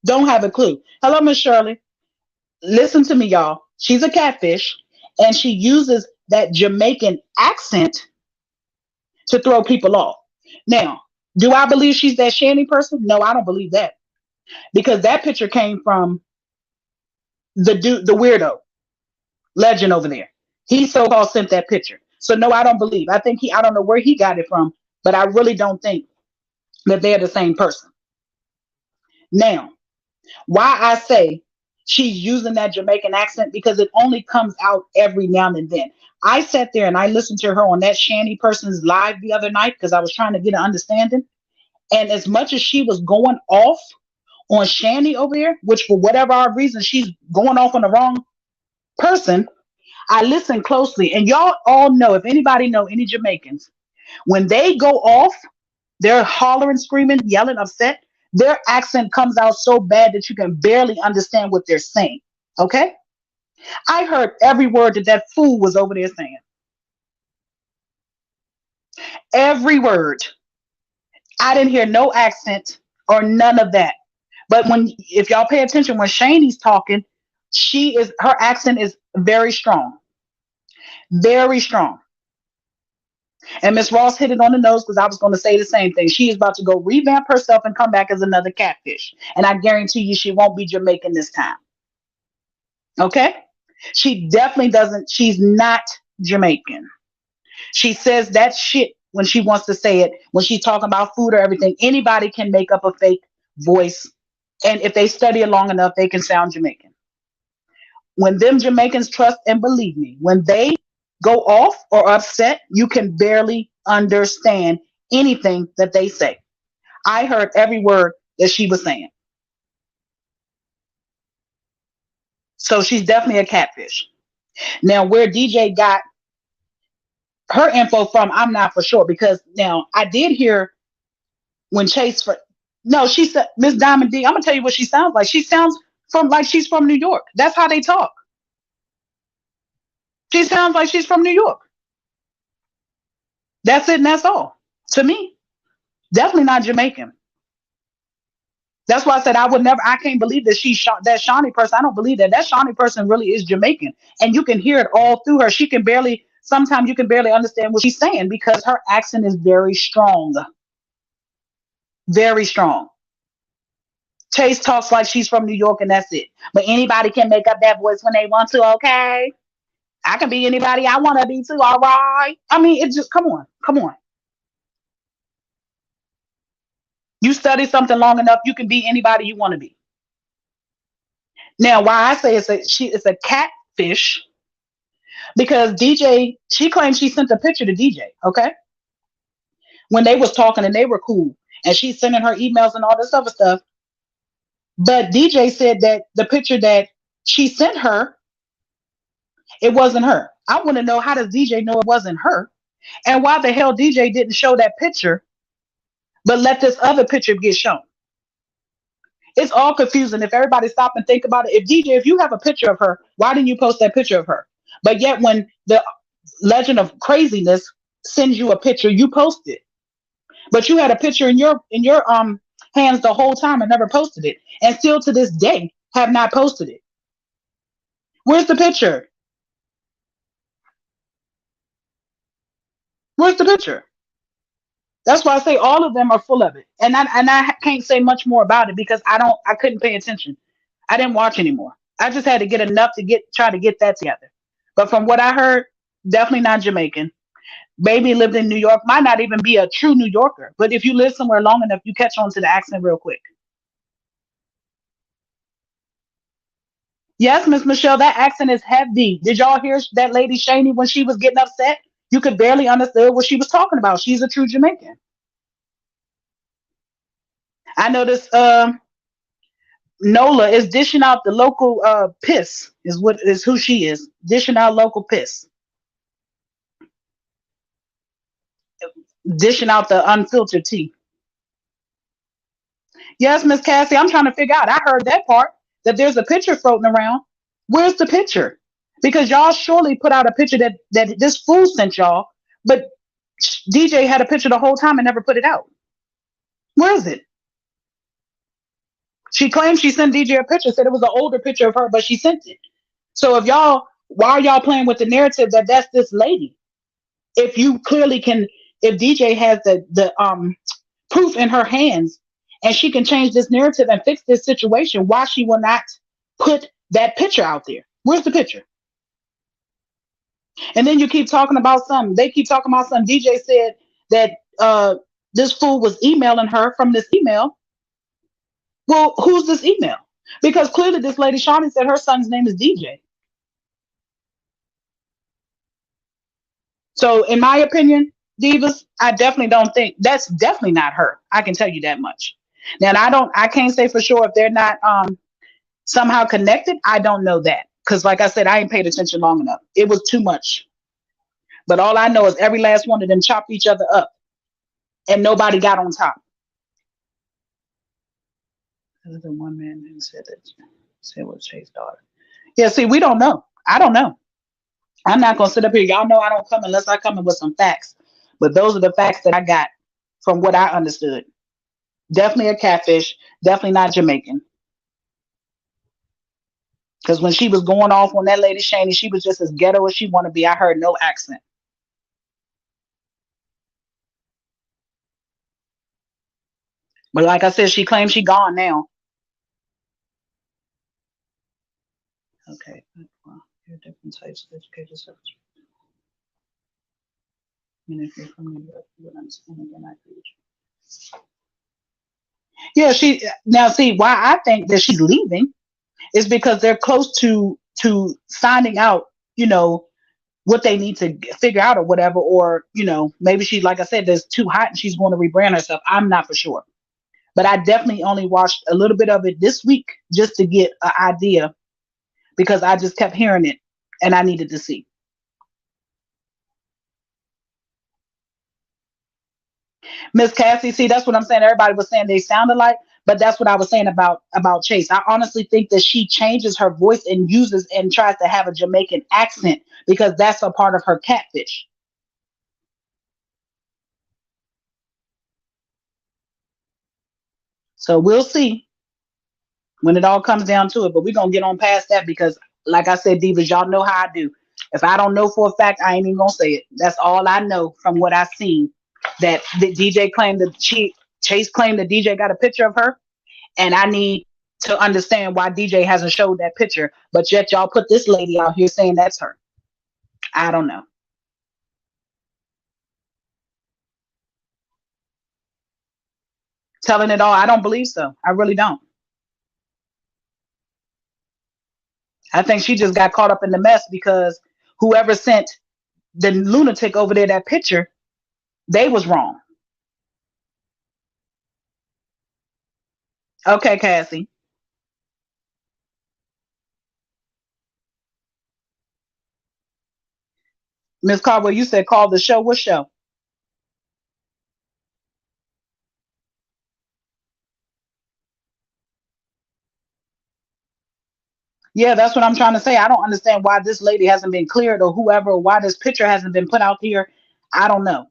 Don't have a clue. Hello, Miss Shirley. Listen to me, y'all. She's a catfish, and she uses that Jamaican accent to throw people off. Now, do I believe she's that Shanny person? No, I don't believe that because that picture came from the dude, the weirdo legend over there. He so-called sent that picture. So no, I don't believe. I think I don't know where he got it from, but I really don't think that they're the same person. Now, why I say she's using that Jamaican accent because it only comes out every now and then. I sat there and I listened to her on that Shanny person's live the other night because I was trying to get an understanding. And as much as she was going off on Shanny over there, which for whatever our reason she's going off on the wrong person, I listened closely. And y'all all know, if anybody know any Jamaicans, when they go off, they're hollering, screaming, yelling, upset. Their accent comes out so bad that you can barely understand what they're saying. Okay? I heard every word that that fool was over there saying. Every word. I didn't hear no accent or none of that. But if y'all pay attention, when Shane's talking, her accent is very strong. Very strong. And Miss Ross hit it on the nose because I was going to say the same thing. She is about to go revamp herself and come back as another catfish. And I guarantee you she won't be Jamaican this time. Okay? She definitely doesn't. She's not Jamaican. She says that shit when she wants to say it, when she's talking about food or everything. Anybody can make up a fake voice. And if they study it long enough, they can sound Jamaican. When them Jamaicans trust and believe me, when they go off or upset, you can barely understand anything that they say. I heard every word that she was saying. So she's definitely a catfish. Now, where DJ got her info from, I'm not for sure because now I did hear when Chase for no, she said Miss Diamond D. I'm gonna tell you what she sounds like. She sounds from like she's from New York. That's how they talk. She sounds like she's from New York. That's it, and that's all. To me, definitely not Jamaican. That's why I said I would never. I can't believe that she shot that Shawnee person. I don't believe that Shawnee person really is Jamaican, and you can hear it all through her. She can barely. Sometimes you can barely understand what she's saying because her accent is very strong, very strong. Chase talks like she's from New York, and that's it. But anybody can make up that voice when they want to. Okay, I can be anybody I want to be too. All right. I mean, it just come on, come on. You study something long enough, you can be anybody you want to be. Now, why I say it's a catfish because DJ, she claims she sent a picture to DJ, okay? When they was talking and they were cool. And she's sending her emails and all this other stuff. But DJ said that the picture that she sent her, it wasn't her. I want to know, how does DJ know it wasn't her? And why the hell DJ didn't show that picture, but let this other picture get shown? It's all confusing. If everybody stop and think about it, if DJ, if you have a picture of her, why didn't you post that picture of her? But yet when the legend of craziness sends you a picture, you post it. But you had a picture in your hands the whole time and never posted it. And still to this day have not posted it. Where's the picture? Where's the picture? That's why I say all of them are full of it. And I can't say much more about it because I couldn't pay attention. I didn't watch anymore. I just had to get enough to try to get that together. But from what I heard, definitely not Jamaican. Baby lived in New York, might not even be a true New Yorker. But if you live somewhere long enough, you catch on to the accent real quick. Yes, Miss Michelle, that accent is heavy. Did y'all hear that lady Shani when she was getting upset? You could barely understand what she was talking about. She's a true Jamaican. I noticed Nola is dishing out the local piss is who she is. Dishing out local piss. Dishing out the unfiltered tea. Yes, Miss Cassie, I'm trying to figure out. I heard that part that there's a picture floating around. Where's the picture? Because y'all surely put out a picture that this fool sent y'all, but DJ had a picture the whole time and never put it out. Where is it? She claimed she sent DJ a picture, said it was an older picture of her, but she sent it. So if y'all, why are y'all playing with the narrative that that's this lady? If you clearly can, if DJ has the proof in her hands and she can change this narrative and fix this situation, why she will not put that picture out there? Where's the picture? And then you keep talking about something. They keep talking about something. DJ said that this fool was emailing her from this email. Well, who's this email? Because clearly this lady Shawnee said her son's name is DJ. So in my opinion, Divas, I definitely don't think that's definitely not her. I can tell you that much. Now I can't say for sure if they're not somehow connected. I don't know that. Because like I said, I ain't paid attention long enough. It was too much. But all I know is every last one of them chopped each other up and nobody got on top. The one man who said was Chase daughter. Yeah, see, we don't know. I don't know. I'm not gonna sit up here. Y'all know I don't come unless I come in with some facts. But those are the facts that I got from what I understood. Definitely a catfish. Definitely not Jamaican. Because when she was going off on that lady Shani, she was just as ghetto as she want to be. I heard no accent. But like I said, she claims she gone now. Okay. Well, there are different types of education service. And if you're from New York, you would understand again. I agree with you. Yeah, she now see why I think that she's leaving is because they're close to finding out, you know, what they need to figure out or whatever, or maybe she, like I said, there's too hot and she's going to rebrand herself. I'm not for sure, but I definitely only watched a little bit of it this week just to get an idea because I just kept hearing it and I needed to see. Miss Cassie, see, that's what I'm saying. Everybody was saying they sound alike, but that's what I was saying about Chase. I honestly think that she changes her voice and uses and tries to have a Jamaican accent because that's a part of her catfish. So we'll see when it all comes down to it. But we're gonna get on past that because, like I said, Divas, y'all know how I do. If I don't know for a fact, I ain't even gonna say it. That's all I know from what I've seen. That the DJ claimed that Chase claimed that DJ got a picture of her, and I need to understand why DJ hasn't showed that picture. But yet y'all put this lady out here saying that's her. I don't know. Telling it all, I don't believe so. I really don't. I think she just got caught up in the mess because whoever sent the lunatic over there that picture, they was wrong. Okay, Cassie. Miss Caldwell, you said call the show. What show? Yeah, that's what I'm trying to say. I don't understand why this lady hasn't been cleared or whoever, or why this picture hasn't been put out here. I don't know.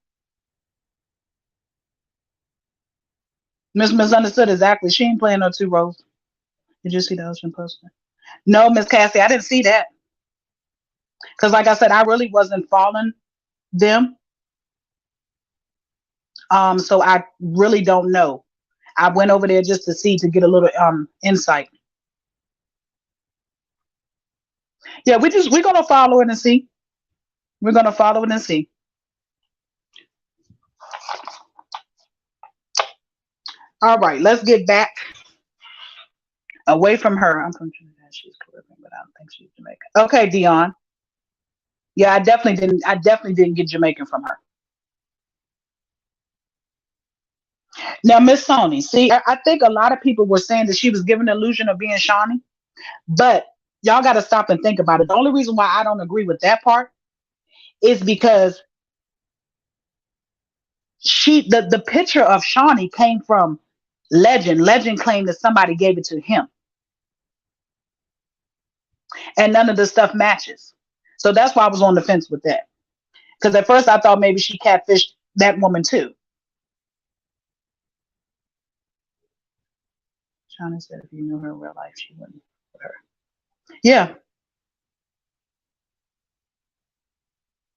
Miss Misunderstood, exactly. She ain't playing no two roles. Did you see the ocean poster? No, Miss Cassie, I didn't see that. Because like I said, I really wasn't following them. So I really don't know. I went over there just to see to get a little insight. Yeah, we're gonna follow it and see. We're gonna follow it and see. All right, let's get back away from her. I'm from Trinidad. She's Caribbean, but I don't think she's Jamaican. Okay, Dion. Yeah, I definitely didn't. I definitely didn't get Jamaican from her. Now, Miss Sony. See, I think a lot of people were saying that she was given the illusion of being Shawnee, but y'all got to stop and think about it. The only reason why I don't agree with that part is because the picture of Shawnee came from Legend. Legend claimed that somebody gave it to him, and none of the stuff matches. So that's why I was on the fence with that. Because at first I thought maybe she catfished that woman too. Shawnee said if you knew her in real life, she wouldn't with her. Yeah,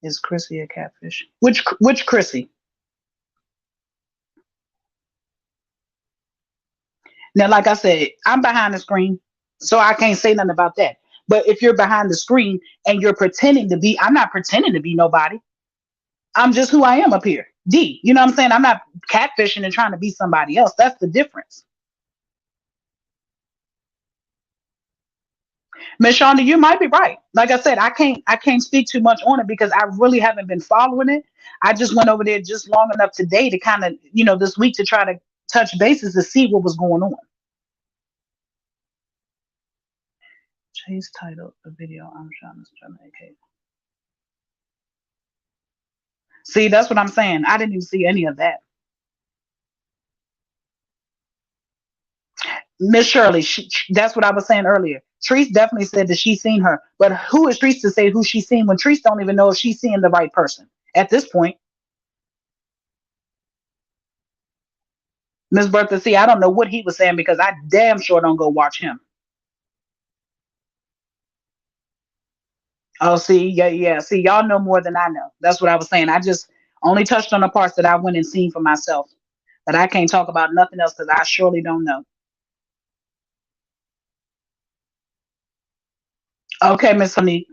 is Chrissy a catfish? Which Chrissy? Now, like I said, I'm behind the screen, so I can't say nothing about that. But if you're behind the screen and you're pretending to be, I'm not pretending to be nobody. I'm just who I am up here. D. You know what I'm saying? I'm not catfishing and trying to be somebody else. That's the difference. Miss Shonda, you might be right. Like I said, I can't speak too much on it because I really haven't been following it. I just went over there just long enough today to kind of, this week to try to touch bases to see what was going on. Chase titled the video I'm trying to Jamaica. See, that's what I'm saying. I didn't even see any of that. Miss Shirley, that's what I was saying earlier. Treese definitely said that she's seen her, but who is Treese to say who she's seen when Treese don't even know if she's seeing the right person at this point? Miss Bertha, see, I don't know what he was saying because I damn sure don't go watch him. Oh, see, yeah, yeah. See, y'all know more than I know. That's what I was saying. I just only touched on the parts that I went and seen for myself, but I can't talk about nothing else because I surely don't know. Okay, Miss Honey,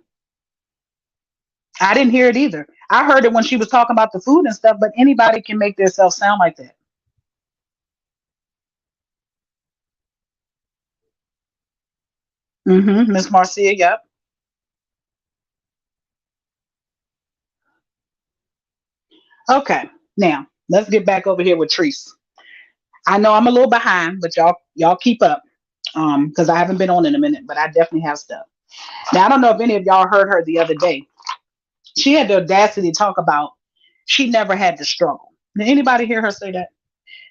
I didn't hear it either. I heard it when she was talking about the food and stuff, but anybody can make themselves sound like that. Miss Marcia, yep. Okay, now let's get back over here with Treese. I know I'm a little behind, but y'all keep up. Because I haven't been on in a minute, but I definitely have stuff. Now I don't know if any of y'all heard her the other day. She had the audacity to talk about she never had to struggle. Did anybody hear her say that?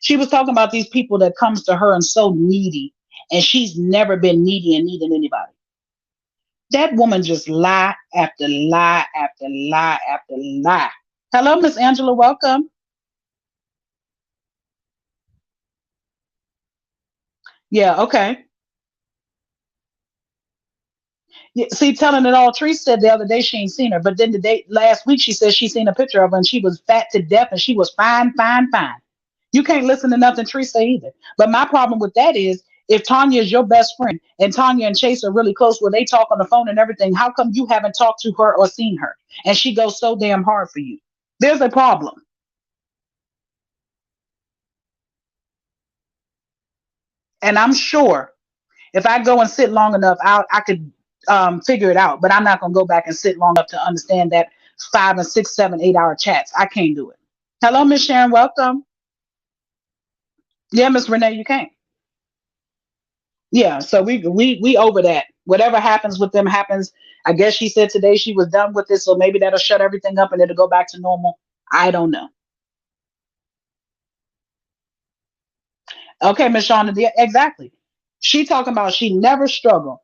She was talking about these people that comes to her and so needy, and she's never been needy and needing anybody. That woman just lie after lie after lie after lie. Hello, Miss Angela. Welcome. Yeah, okay. Yeah, see, telling it all, Tree said the other day she ain't seen her, but then the day last week she said she seen a picture of her and she was fat to death and she was fine, fine, fine. You can't listen to nothing Tree say either. But my problem with that is if Tanya is your best friend and Tanya and Chase are really close where they talk on the phone and everything, how come you haven't talked to her or seen her? And she goes so damn hard for you. There's a problem. And I'm sure if I go and sit long enough, I could figure it out. But I'm not gonna go back and sit long enough to understand that 5 and 6, 7, 8 hour chats. I can't do it. Hello, Miss Sharon. Welcome. Yeah, Miss Renee, you can't. Yeah, so we over that. Whatever happens with them happens. I guess she said today she was done with it, so maybe that'll shut everything up and it'll go back to normal. I don't know. Okay, Miss Shauna, yeah, exactly. She talking about she never struggled,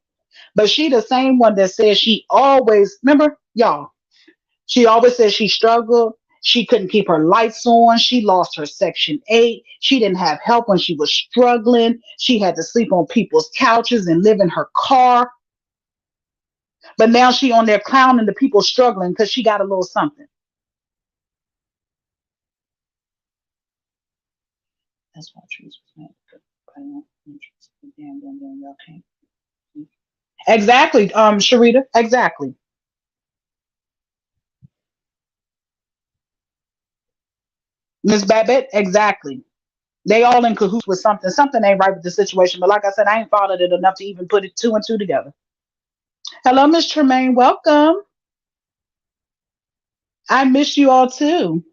but she the same one that says she always remember y'all. She always says she struggled She couldn't keep her lights on. She lost her Section 8. She didn't have help when she was struggling. She had to sleep on people's couches and live in her car. But now she on there clowning the people struggling because she got a little something. That's why trees was made. Exactly, Sharita. Exactly. Miss Babette, exactly. They all in cahoots with something. Something ain't right with the situation. But like I said, I ain't followed it enough to even put it two and two together. Hello, Miss Tremaine. Welcome. I miss you all too.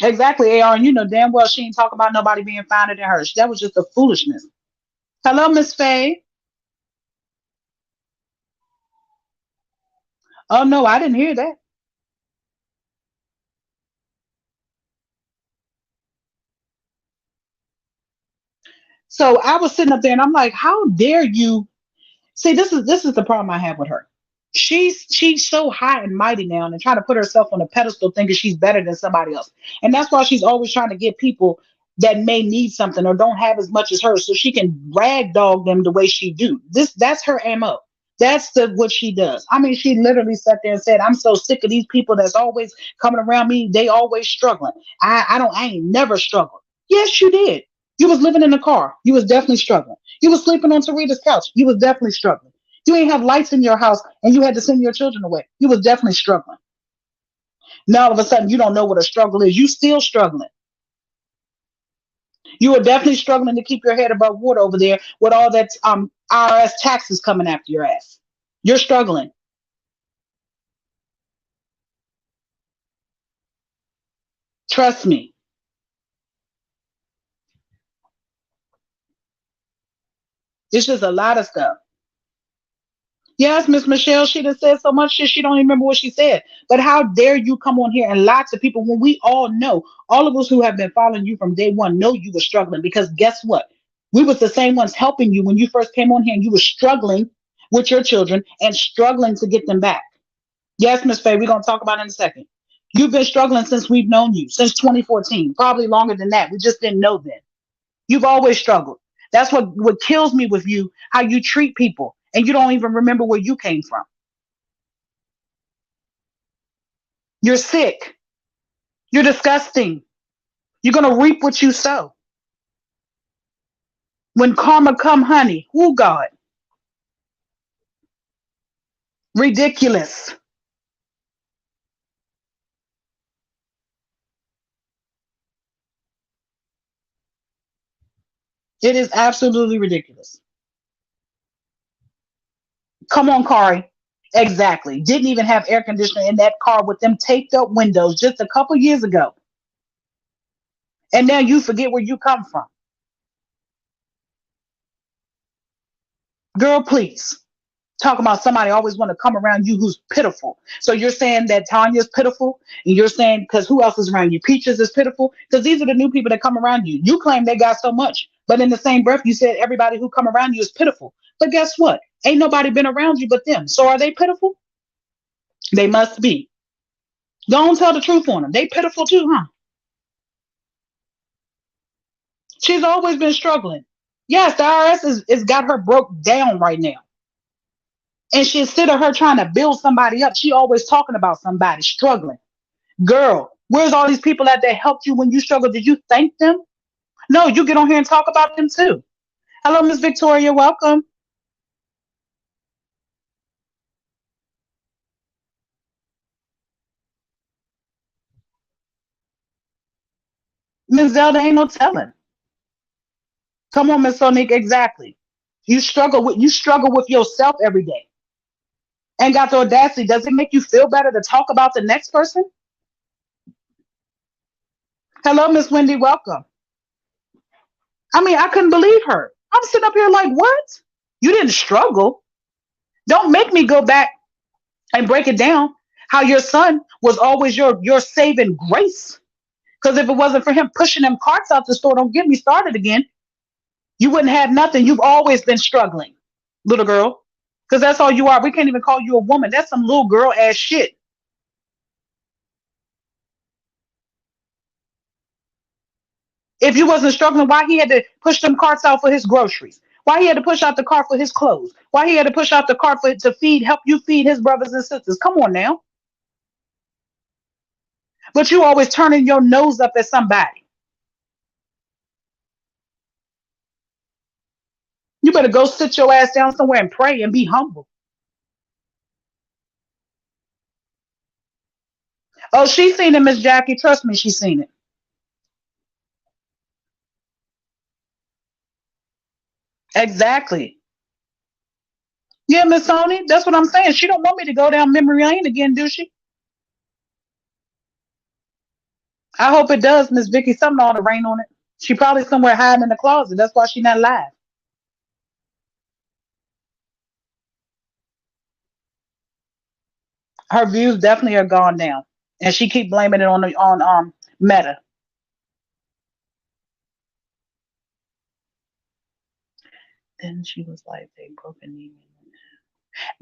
Exactly, AR. And you know damn well she ain't talking about nobody being finer than her. That was just a foolishness. Hello, Miss Faye. Oh no, I didn't hear that. So I was sitting up there and I'm like, how dare you? See, this is the problem I have with her. She's so high and mighty now and trying to put herself on a pedestal thinking she's better than somebody else. And that's why she's always trying to get people that may need something or don't have as much as her so she can ragdog them the way she do. That's her MO. That's the what she does. I mean, she literally sat there and said, I'm so sick of these people that's always coming around me. They always struggling. I ain't never struggled. Yes, you did. You was living in a car. You was definitely struggling. You was sleeping on Sarita's couch. You was definitely struggling. You ain't have lights in your house and you had to send your children away. You was definitely struggling. Now all of a sudden you don't know what a struggle is. You still struggling. You are definitely struggling to keep your head above water over there with all that IRS taxes coming after your ass. You're struggling. Trust me. It's just a lot of stuff. Yes, Miss Michelle, she done said so much shit she don't even remember what she said. But how dare you come on here and lie to people when we all know, all of us who have been following you from day one know you were struggling because guess what? We was the same ones helping you when you first came on here and you were struggling with your children and struggling to get them back. Yes, Miss Faye, we're gonna talk about it in a second. You've been struggling since we've known you, since 2014, probably longer than that. We just didn't know then. You've always struggled. That's what kills me with you, how you treat people, and you don't even remember where you came from. You're sick. You're disgusting. You're gonna reap what you sow. When karma come, honey, who God? Ridiculous. It is absolutely ridiculous. Come on, Kari. Exactly. Didn't even have air conditioning in that car with them taped up windows just a couple years ago. And now you forget where you come from. Girl, please. Talk about somebody always want to come around you who's pitiful. So you're saying that Tanya's pitiful, and you're saying because who else is around you? Peaches is pitiful because these are the new people that come around you. You claim they got so much, but in the same breath, you said everybody who come around you is pitiful. But guess what? Ain't nobody been around you but them. So are they pitiful? They must be. Don't tell the truth on them. They pitiful too, huh? She's always been struggling. Yes, the IRS is got her broke down right now. And she instead of her trying to build somebody up, she always talking about somebody struggling. Girl, where's all these people that helped you when you struggled? Did you thank them? No, you get on here and talk about them too. Hello, Miss Victoria. Welcome. Miss Zelda ain't no telling. Come on, Miss Sonique. Exactly. You struggle with yourself every day. And got the audacity. Does it make you feel better to talk about the next person? Hello, Miss Wendy. Welcome. I mean, I couldn't believe her. I'm sitting up here like, what? You didn't struggle. Don't make me go back and break it down how your son was always your saving grace. Because if it wasn't for him pushing them carts out the store, don't get me started again, you wouldn't have nothing. You've always been struggling, little girl. Because that's all you are. We can't even call you a woman. That's some little girl ass shit. If you wasn't struggling, why he had to push them carts out for his groceries? Why he had to push out the cart for his clothes? Why he had to push out the cart for to feed, help you feed his brothers and sisters? Come on now. But you always turning your nose up at somebody. You better go sit your ass down somewhere and pray and be humble. Oh, she seen it, Miss Jackie. Trust me, she seen it. Exactly. Yeah, Miss Sony, that's what I'm saying. She don't want me to go down memory lane again, do she? I hope it does, Miss Vicky. Something ought to rain on it. She probably somewhere hiding in the closet. That's why she not live. Her views definitely are gone down, and she keep blaming it on the on Meta. Then she was like, "They broke a knee."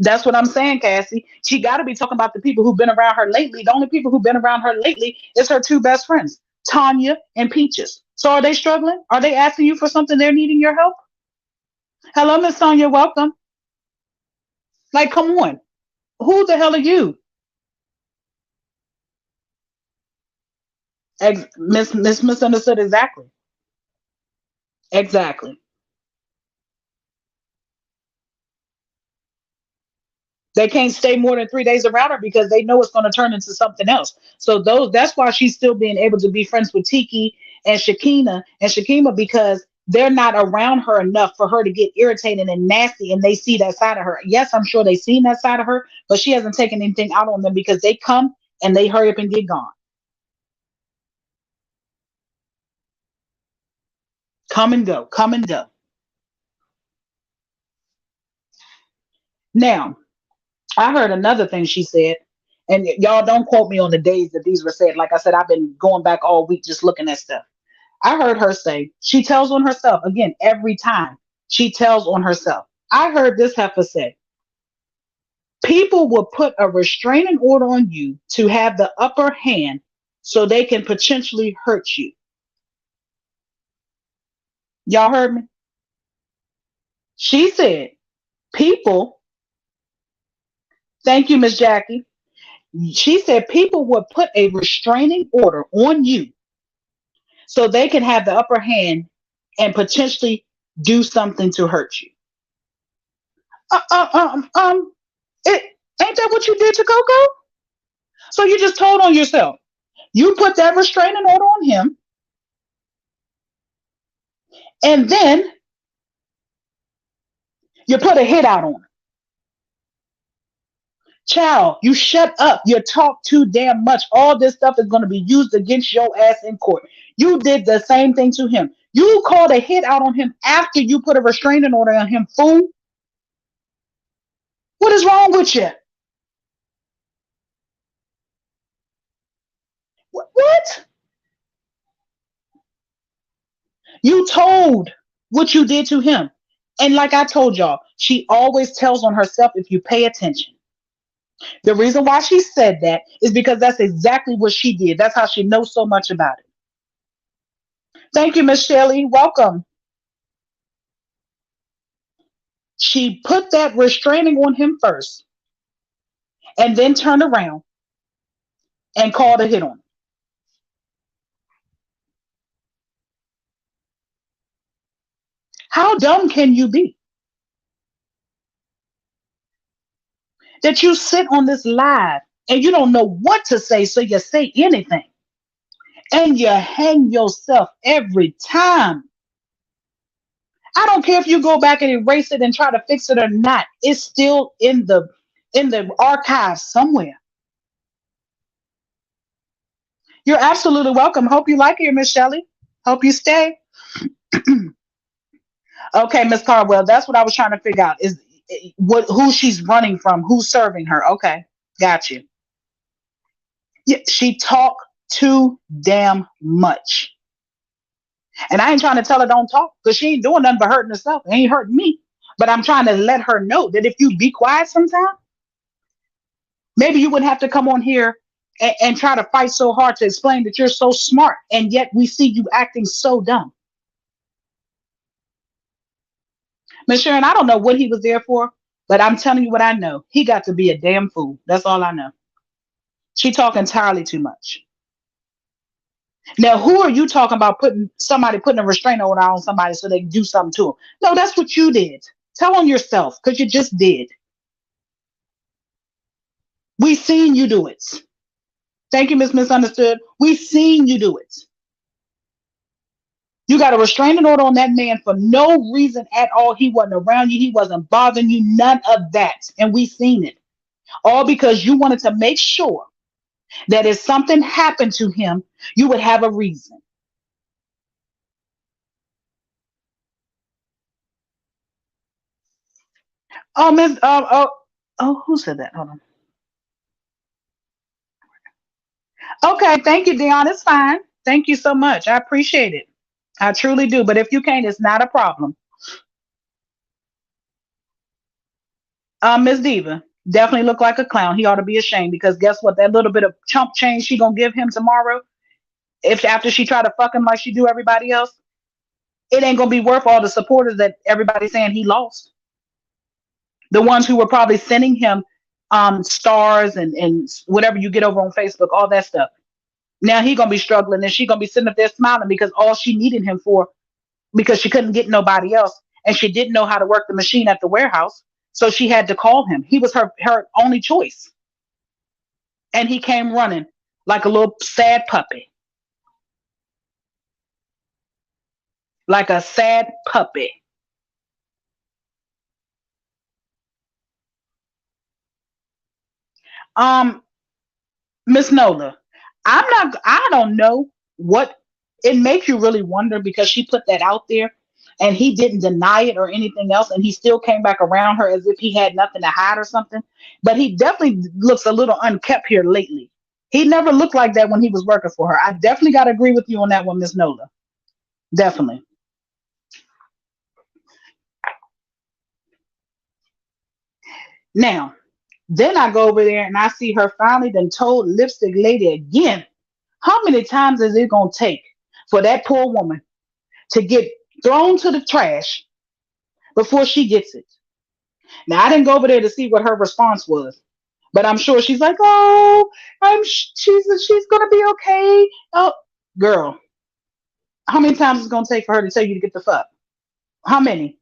That's what I'm saying, Cassie. She got to be talking about the people who've been around her lately. The only people who've been around her lately is her two best friends, Tanya and Peaches. So are they struggling? Are they asking you for something? They're needing your help. Hello, Miss Sonia. Welcome. Like, come on. Who the hell are you? Miss misunderstood exactly. Exactly. They can't stay more than 3 days around her because they know it's going to turn into something else. So that's why she's still being able to be friends with Tiki and Shakima because they're not around her enough for her to get irritated and nasty and they see that side of her. Yes, I'm sure they've seen that side of her, but she hasn't taken anything out on them because they come and they hurry up and get gone. Come and go, come and go. Now, I heard another thing she said, and y'all don't quote me on the days that these were said. Like I said, I've been going back all week just looking at stuff. I heard her say, she tells on herself again every time she tells on herself. I heard this heifer say, people will put a restraining order on you to have the upper hand so they can potentially hurt you. Y'all heard me? She said, people, thank you, Miss Jackie. She said, people will put a restraining order on you so they can have the upper hand and potentially do something to hurt you. Uh, uh, um, um, it ain't that what you did to Coco? So you just told on yourself. You put that restraining order on him, and then you put a hit out on him. Child, you shut up. You talk too damn much. All this stuff is going to be used against your ass in court. You did the same thing to him. You called a hit out on him after you put a restraining order on him, fool. What is wrong with you? What? You told what you did to him. And like I told y'all, she always tells on herself if you pay attention. The reason why she said that is because that's exactly what she did. That's how she knows so much about it. Thank you, Miss Shelley. Welcome. She put that restraining on him first and then turned around and called a hit on him. How dumb can you be that you sit on this live and you don't know what to say, so you say anything and you hang yourself every time? I don't care if you go back and erase it and try to fix it or not. It's still in the archive somewhere. You're absolutely welcome. Hope you like it, Miss Shelley. Hope you stay. Okay, Miss Cardwell, that's what I was trying to figure out is what who she's running from, who's serving her. Okay, got you. Yeah, she talk too damn much, and I ain't trying to tell her don't talk because she ain't doing nothing but hurting herself. It ain't hurting me. But I'm trying to let her know that if you be quiet sometime, maybe you wouldn't have to come on here and try to fight so hard to explain that you're so smart, and yet we see you acting so dumb. Miss Sharon, I don't know what he was there for, but I'm telling you what I know. He got to be a damn fool. That's all I know. She talk entirely too much. Now, who are you talking about putting a restraining order on somebody so they can do something to them? No, that's what you did. Tell on yourself, because you just did. We seen you do it. Thank you, Miss Misunderstood. We seen you do it. You got a restraining order on that man for no reason at all. He wasn't around you. He wasn't bothering you. None of that. And we seen it. All because you wanted to make sure that if something happened to him, you would have a reason. Oh, who said that? Hold on. Okay, thank you, Dion. It's fine. Thank you so much. I appreciate it. I truly do. But if you can't, it's not a problem. Miss Diva definitely look like a clown. He ought to be ashamed because guess what? That little bit of chump change she gonna give him tomorrow, if after she try to fuck him like she do everybody else, it ain't gonna be worth all the supporters that everybody's saying he lost. The ones who were probably sending him stars and whatever you get over on Facebook, all that stuff. Now he gonna be struggling and she gonna be sitting up there smiling because all she needed him for, because she couldn't get nobody else and she didn't know how to work the machine at the warehouse. So she had to call him. He was her only choice. And he came running like a little sad puppy. Like a sad puppy. Um, Miss Nola, I don't know what it makes you really wonder because she put that out there and he didn't deny it or anything else, and he still came back around her as if he had nothing to hide or something. But he definitely looks a little unkept here lately. He never looked like that when he was working for her. I definitely got to agree with you on that one, Miss Nola. Definitely. Now, then I go over there and I see her finally done told lipstick lady again. How many times is it gonna take for that poor woman to get thrown to the trash before she gets it? Now I didn't go over there to see what her response was, but I'm sure she's like, "Oh, she's gonna be okay." Oh, girl, how many times is it gonna take for her to tell you to get the fuck? How many?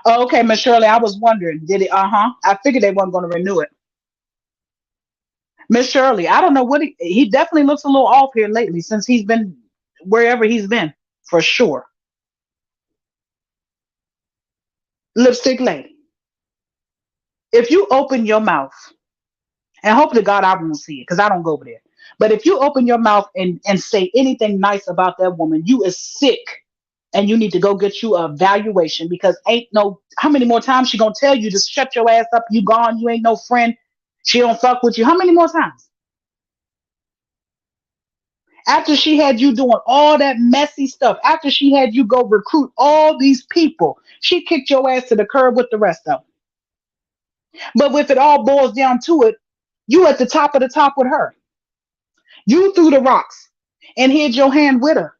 Oh, okay, Miss Shirley, I was wondering, did it? Uh huh. I figured they weren't gonna renew it. Miss Shirley, I don't know what he definitely looks a little off here lately since he's been wherever he's been for sure. Lipstick lady, if you open your mouth, and hope to God I won't see it because I don't go over there. But if you open your mouth and say anything nice about that woman, you is sick and you need to go get you a evaluation because ain't no how many more times she gonna tell you to shut your ass up, you gone, you ain't no friend, she don't fuck with you. How many more times? After she had you doing all that messy stuff, after she had you go recruit all these people, she kicked your ass to the curb with the rest of them. But if it all boils down to it, you at the top of the top with her. You threw the rocks and hid your hand with her.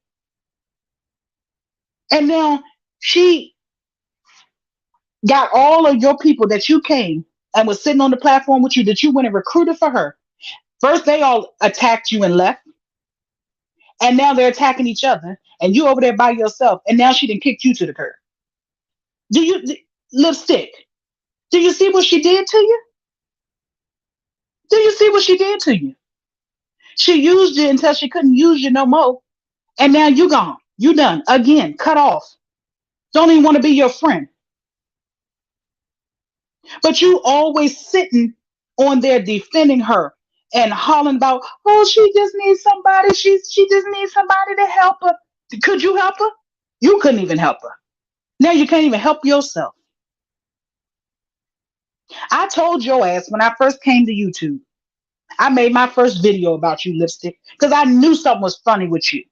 And now she got all of your people that you came and was sitting on the platform with you that you went and recruited for her. First, they all attacked you and left. And now they're attacking each other. And you over there by yourself. And now she done kicked you to the curb. Do you, lipstick, do you see what she did to you? Do you see what she did to you? She used you until she couldn't use you no more. And now you gone. You done. Again, cut off. Don't even want to be your friend. But you always sitting on there defending her and hollering about, oh, she just needs somebody. She just needs somebody to help her. Could you help her? You couldn't even help her. Now you can't even help yourself. I told your ass when I first came to YouTube, I made my first video about you, lipstick, because I knew something was funny with you.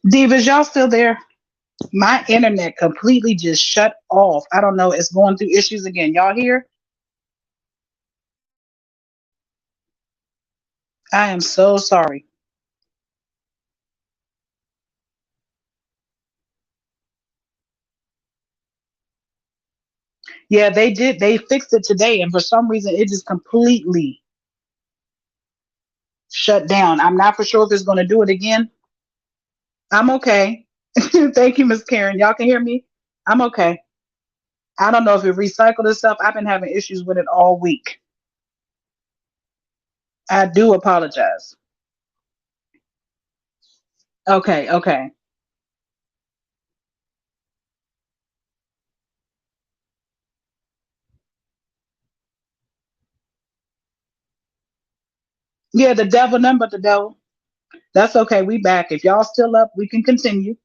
Divas, y'all still there? My internet completely just shut off. I don't know. It's going through issues again. Y'all here? I am so sorry. Yeah, they did. They fixed it today, and for some reason, it just completely shut down. I'm not for sure if it's going to do it again. I'm okay. Thank you, Miss Karen. Y'all can hear me? I'm okay. I don't know if it recycled itself. I've been having issues with it all week. I do apologize. Okay, okay. Yeah, the devil, none but the devil. That's okay. We back. If y'all still up, we can continue.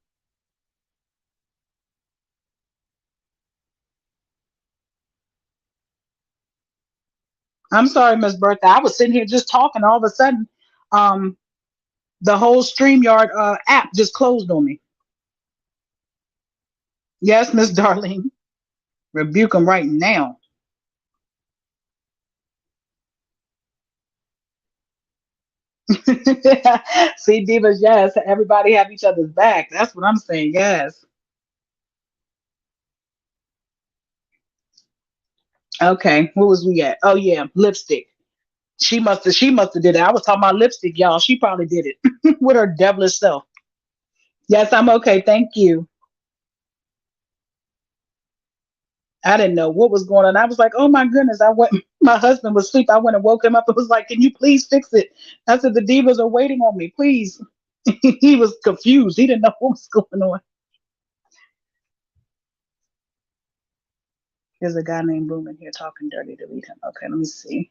I'm sorry, Miss Bertha. I was sitting here just talking. All of a sudden, um, the whole StreamYard app just closed on me. Yes, Miss Darlene. Rebuke them right now. See, divas, yes. Everybody have each other's back. That's what I'm saying. Yes. Okay. What was we at? Oh yeah, lipstick. She must have did it. I was talking about lipstick, y'all. She probably did it with her devilish self. Yes, I'm okay. Thank you. I didn't know what was going on. I was like, oh my goodness. I went my husband was asleep. I went and woke him up and was like, can you please fix it? I said, the divas are waiting on me, please. He was confused. He didn't know what was going on. There's a guy named Boom in here talking dirty. Delete him. Okay, let me see.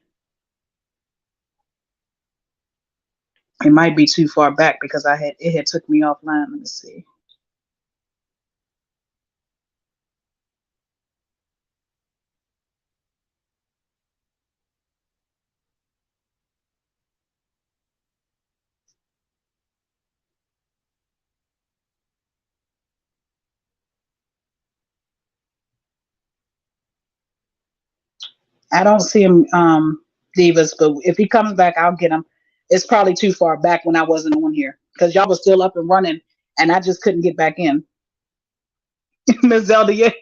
It might be too far back because it had took me offline. Let me see. I don't see him, divas, but if he comes back, I'll get him. It's probably too far back when I wasn't on here because y'all was still up and running, and I just couldn't get back in. Miss Zelda, yeah,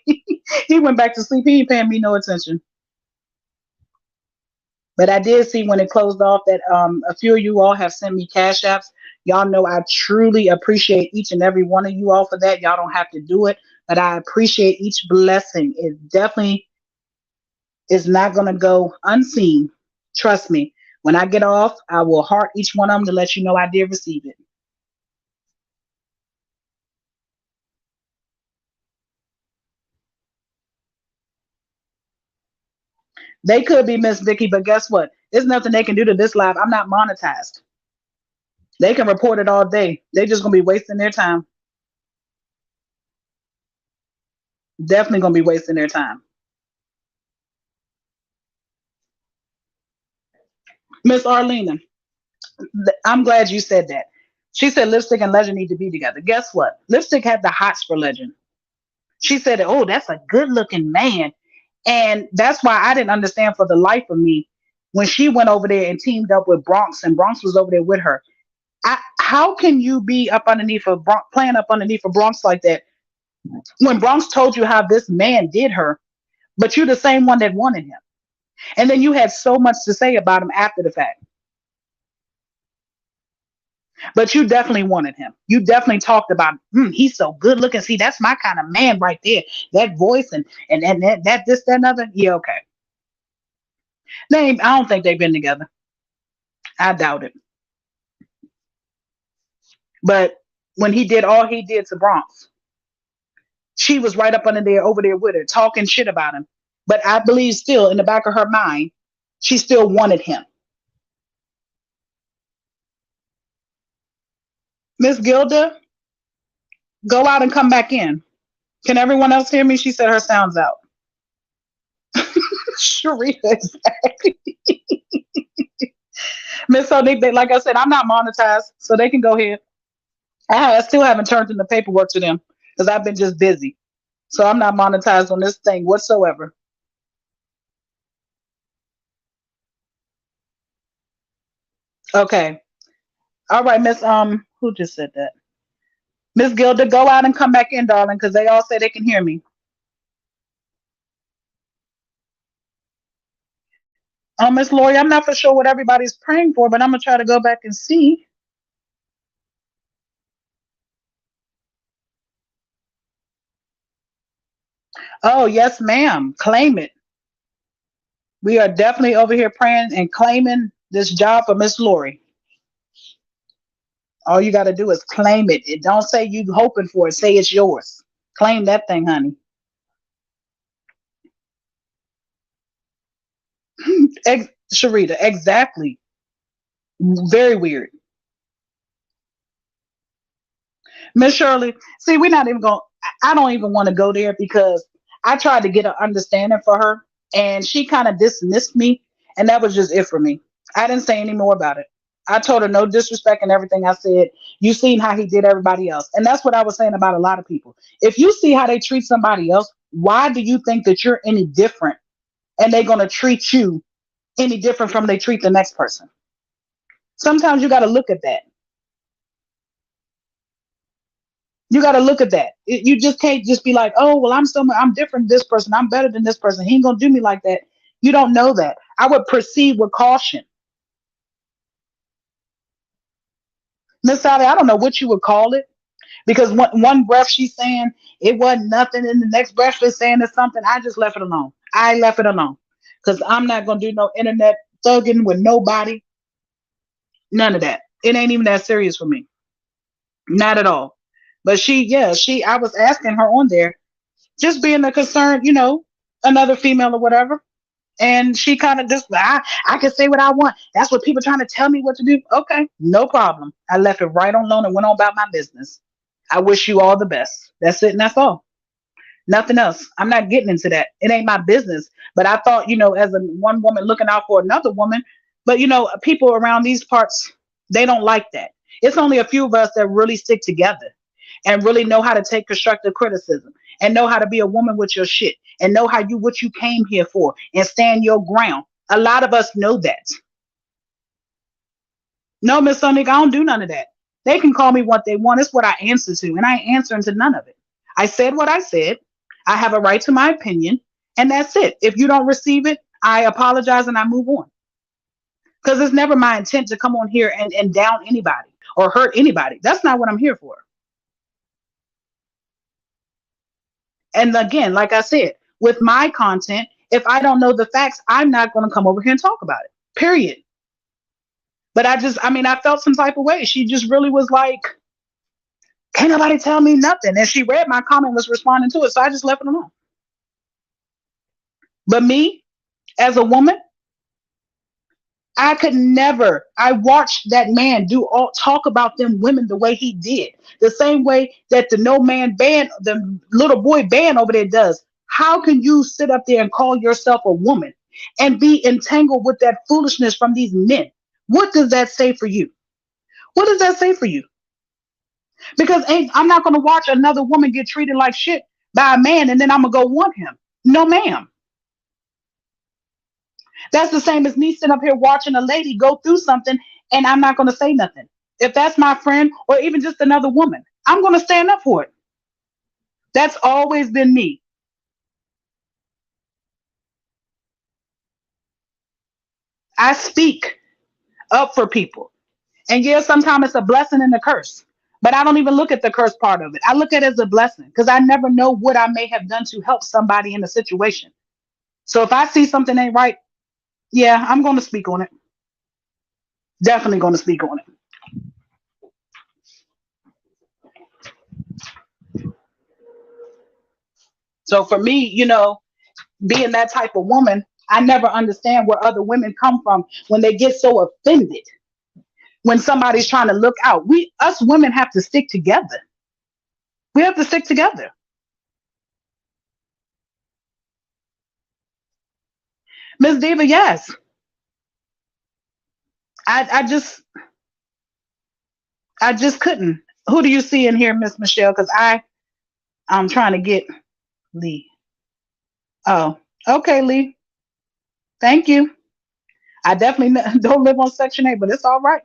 he went back to sleep. He ain't paying me no attention. But I did see when it closed off that a few of you all have sent me cash apps. Y'all know I truly appreciate each and every one of you all for that. Y'all don't have to do it, but I appreciate each blessing. It definitely is not going to go unseen. Trust me. When I get off, I will heart each one of them to let you know I did receive it. They could be Miss Vicky, but guess what? There's nothing they can do to this live. I'm not monetized. They can report it all day. They just gonna be wasting their time. Definitely gonna be wasting their time. Miss Arlena, I'm glad you said that. She said Lipstick and Legend need to be together. Guess what? Lipstick had the hots for Legend. She said, oh, that's a good looking man. And that's why I didn't understand for the life of me when she went over there and teamed up with Bronx and Bronx was over there with her. How can you be up underneath a playing up underneath a Bronx like that when Bronx told you how this man did her, but you're the same one that wanted him? And then you had so much to say about him after the fact. But you definitely wanted him. You definitely talked about, he's so good looking. See, that's my kind of man right there. That voice and that this, that, and other. Yeah, okay. I don't think they've been together. I doubt it. But when he did all he did to Bronx, she was right up under there, over there with her, talking shit about him. But I believe still in the back of her mind, she still wanted him. Miss Gilda, go out and come back in. Can everyone else hear me? She said her sound's out. Sharita, exactly. Miss Sonique, like I said, I'm not monetized, so they can go ahead. I still haven't turned in the paperwork to them because I've been just busy. So I'm not monetized on this thing whatsoever. Okay. All right, Miss who just said that? Miss Gilda, go out and come back in, darling, because they all say they can hear me. Miss Lori, I'm not for sure what everybody's praying for, but I'm gonna try to go back and see. Oh, yes, ma'am. Claim it. We are definitely over here praying and claiming this job for Miss Lori. All you got to do is claim it. It don't say you hoping for it. Say it's yours. Claim that thing, honey. Sharita, exactly. Very weird. Miss Shirley, see, we're not even going. I don't even want to go there because I tried to get an understanding for her, and she kind of dismissed me, and that was just it for me. I didn't say any more about it. I told her no disrespect and everything. I said, you seen how he did everybody else. And that's what I was saying about a lot of people. If you see how they treat somebody else, why do you think that you're any different and they're going to treat you any different from they treat the next person? Sometimes you got to look at that. You got to look at that. You just can't just be like, oh, well, I'm different than this person. I'm better than this person. He ain't going to do me like that. You don't know that. I would proceed with caution. Miss Sally, I don't know what you would call it. Because one breath she's saying it wasn't nothing, and the next breath she's saying it's something. I just left it alone. I left it alone because I'm not gonna do no internet thugging with nobody. None of that. It ain't even that serious for me. Not at all. But I was asking her on there, just being a concern, another female or whatever. And she kind of just, I can say what I want. That's what people trying to tell me what to do. Okay, no problem. I left it right on alone and went on about my business. I wish you all the best. That's it, and that's all. Nothing else. I'm not getting into that. It ain't my business. But I thought, as a one woman looking out for another woman, but people around these parts, they don't like that. It's only a few of us that really stick together and really know how to take constructive criticism and know how to be a woman with your shit and know how you what you came here for and stand your ground. A lot of us know that. No, Miss Sonic, I don't do none of that. They can call me what they want. It's what I answer to, and I ain't answering to none of it. I said what I said. I have a right to my opinion, and that's it. If you don't receive it, I apologize and I move on. Because it's never my intent to come on here and down anybody or hurt anybody. That's not what I'm here for. And again, like I said, with my content, if I don't know the facts, I'm not going to come over here and talk about it. Period. But I felt some type of way. She just really was like, can't nobody tell me nothing. And she read my comment, was responding to it. So I just left it alone. But me, as a woman, I could never. I watched that man do all talk about them women the way he did, the same way that the no man band, the little boy band over there does. How can you sit up there and call yourself a woman and be entangled with that foolishness from these men? What does that say for you? What does that say for you? Because I'm not going to watch another woman get treated like shit by a man and then I'm going to go want him. No, ma'am. That's the same as me sitting up here watching a lady go through something and I'm not going to say nothing. If that's my friend or even just another woman, I'm going to stand up for it. That's always been me. I speak up for people. And yeah, sometimes it's a blessing and a curse. But I don't even look at the curse part of it. I look at it as a blessing because I never know what I may have done to help somebody in a situation. So if I see something ain't right, yeah, I'm going to speak on it. Definitely going to speak on it. So for me, being that type of woman, I never understand where other women come from when they get so offended when somebody's trying to look out. Us women have to stick together. We have to stick together. Miss Diva, yes. I just couldn't. Who do you see in here, Miss Michelle? Because I'm trying to get Lee. Oh, okay, Lee. Thank you. I definitely don't live on Section 8, but it's all right.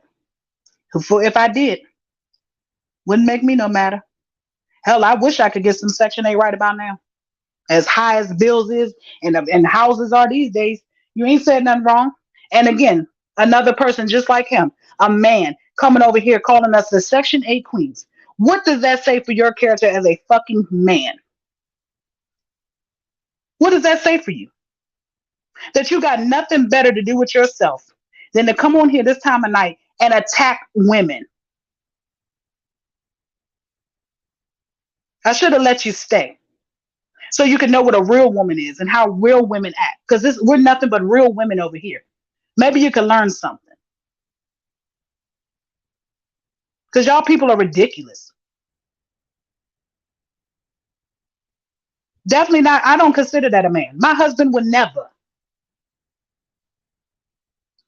If I did, wouldn't make me no matter. Hell, I wish I could get some Section 8 right about now. As high as bills is and houses are these days, you ain't said nothing wrong. And again, another person just like him, a man coming over here calling us the Section 8 queens. What does that say for your character as a fucking man? What does that say for you? That you got nothing better to do with yourself than to come on here this time of night and attack women. I should have let you stay so you can know what a real woman is and how real women act. Because we're nothing but real women over here. Maybe you can learn something. Because y'all people are ridiculous. Definitely not. I don't consider that a man. My husband would never.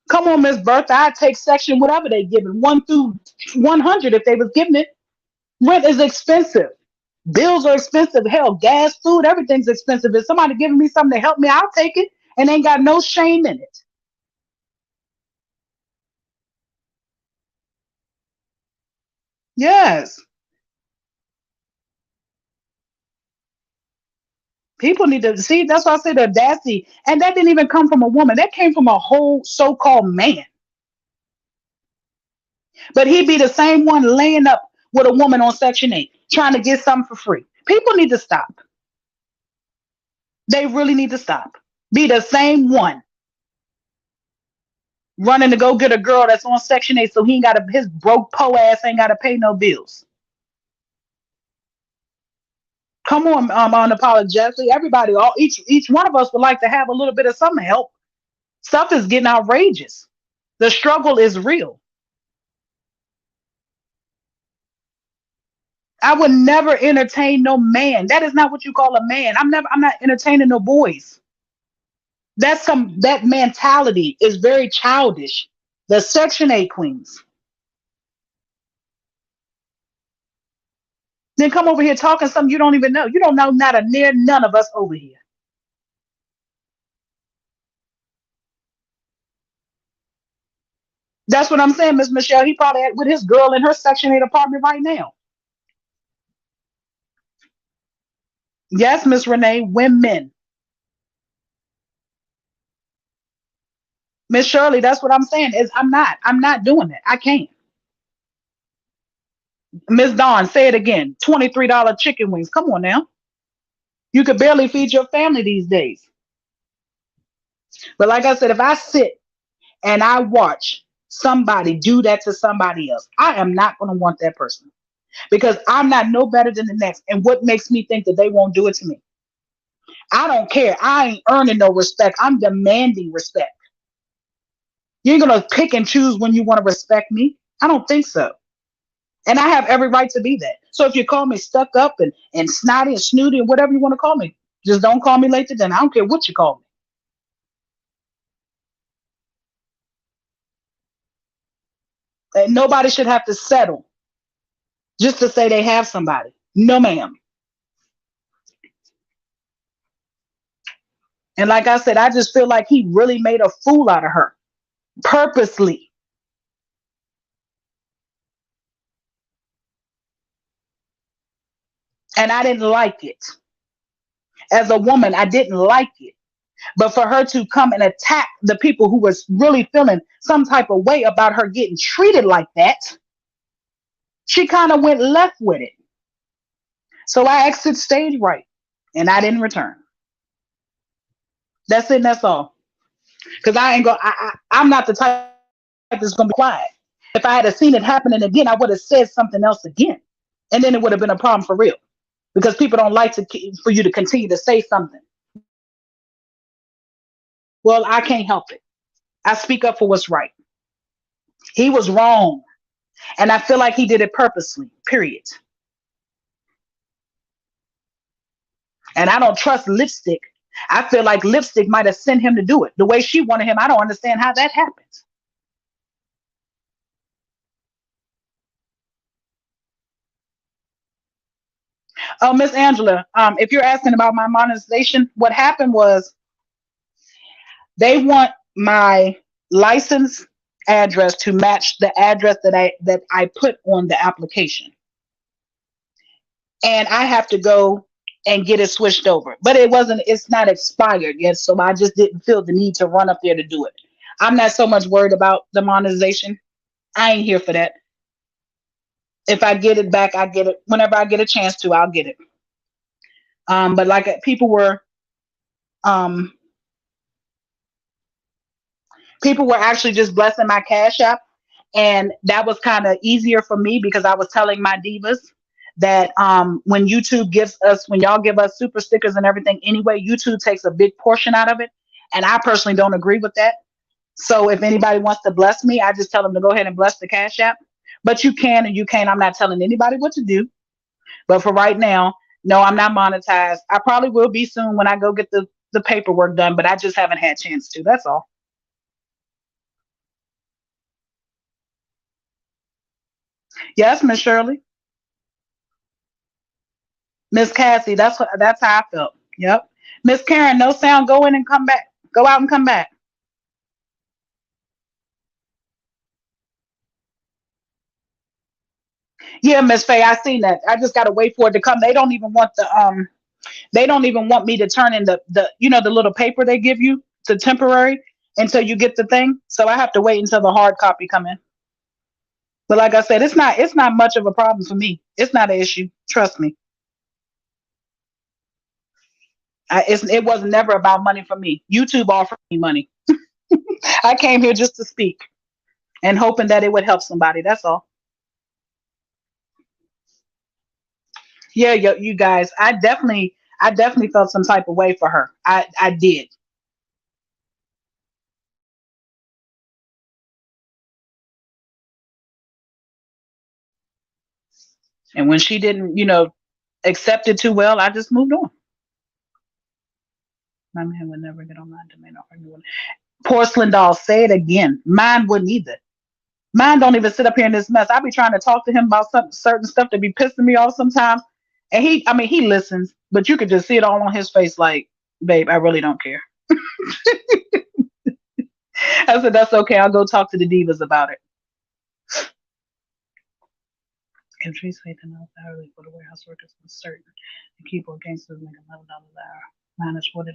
Come on, Miss Bertha. I'd take section whatever they giving, 1 through 100 if they was giving it. Rent is expensive. Bills are expensive. Hell, gas, food, everything's expensive. If somebody giving me something to help me, I'll take it and ain't got no shame in it. Yes. People need to see. That's why I say the audacity. And that didn't even come from a woman. That came from a whole so-called man. But he'd be the same one laying up with a woman on Section 8, trying to get something for free. People need to stop. They really need to stop. Be the same one running to go get a girl that's on Section 8 so he ain't got his broke po ass ain't got to pay no bills. Come on, unapologetically. Everybody, each one of us would like to have a little bit of some help. Stuff is getting outrageous. The struggle is real. I would never entertain no man. That is not what you call a man. I'm not entertaining no boys. That mentality is very childish. The Section 8 queens. Then come over here talking something you don't even know. You don't know not a near none of us over here. That's what I'm saying, Miss Michelle. He probably with his girl in her Section 8 apartment right now. Yes, Miss Renee, women. Miss Shirley, that's what I'm saying. Is I'm not doing it. I can't. Miss Dawn, say it again. $23 chicken wings. Come on now. You could barely feed your family these days. But like I said, if I sit and I watch somebody do that to somebody else, I am not going to want that person because I'm not no better than the next. And what makes me think that they won't do it to me? I don't care. I ain't earning no respect. I'm demanding respect. You ain't going to pick and choose when you want to respect me. I don't think so. And I have every right to be that. So if you call me stuck up and snotty and snooty and whatever you want to call me, just don't call me late to dinner. I don't care what you call me. And nobody should have to settle just to say they have somebody. No, ma'am. And like I said, I just feel like he really made a fool out of her purposely. And I didn't like it. As a woman, I didn't like it. But for her to come and attack the people who was really feeling some type of way about her getting treated like that, she kind of went left with it. So I exit stage right and I didn't return. That's it. And that's all. Because I ain't go. I'm not the type that's gonna be quiet. If I had seen it happening again, I would have said something else again, and then it would have been a problem for real. Because people don't like for you to continue to say something. Well, I can't help it. I speak up for what's right. He was wrong, and I feel like he did it purposely. Period. And I don't trust lipstick. I feel like lipstick might have sent him to do it the way she wanted him. I don't understand how that happens. Oh, Miss Angela, if you're asking about my monetization, what happened was they want my license address to match the address that I put on the application, and I have to go and get it switched over. But it's not expired yet, so I just didn't feel the need to run up there to do it. I'm not so much worried about the monetization. I ain't here for that. If I get it back, I get it whenever I get a chance to. I'll get it. But like um, people were actually just blessing my Cash App, and that was kind of easier for me because I was telling my divas that when y'all give us super stickers and everything anyway, YouTube takes a big portion out of it, and I personally don't agree with that. So if anybody wants to bless me, I just tell them to go ahead and bless the Cash App. But you can and you can't. I'm not telling anybody what to do. But for right now, no, I'm not monetized. I probably will be soon when I go get the paperwork done, but I just haven't had a chance to. That's all. Yes, Miss Shirley. Miss Cassie, that's how I felt. Yep. Miss Karen, no sound, go in and come back. Go out and come back. Yeah, Miss Faye, I seen that. I just gotta wait for it to come. They don't even want me to turn in the little paper they give you, the temporary, until you get the thing. So I have to wait until the hard copy come in. But like I said, it's not much of a problem for me. It's not an issue. Trust me. It was never about money for me. YouTube offered me money. I came here just to speak and hoping that it would help somebody. That's all. Yeah, you guys, I definitely felt some type of way for her. I did. And when she didn't, accept it too well, I just moved on. My man would never get online to me. No argue with Porcelain doll, say it again. Mine wouldn't either. Mine don't even sit up here in this mess. I be trying to talk to him about some certain stuff that be pissing me off sometimes. And he listens, but you could just see it all on his face like, babe, I really don't care. I said, that's okay. I'll go talk to the divas about it. Can Trace say $10 hourly for the warehouse workers was certain the keyboard gangsters make $11 an hour minus $40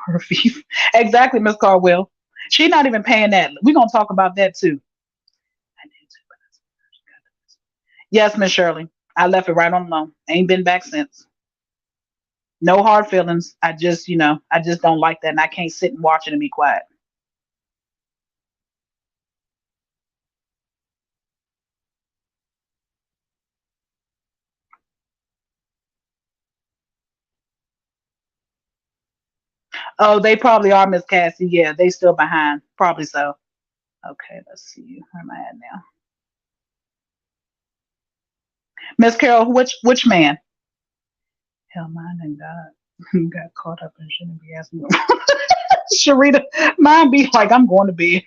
for a fee. Exactly, Miss Carwell. She's not even paying that. We're gonna talk about that too. I did too, but yes, Miss Shirley. I left it right on loan. Ain't been back since. No hard feelings. I just don't like that and I can't sit and watch it and be quiet. Oh, they probably are, Miss Cassie. Yeah, they still behind. Probably so. Okay, let's see. Where am I at now? Miss Carol, which man? Hell, mine and God got caught up and shouldn't be asking. Sharita, mine be like, I'm going to bed.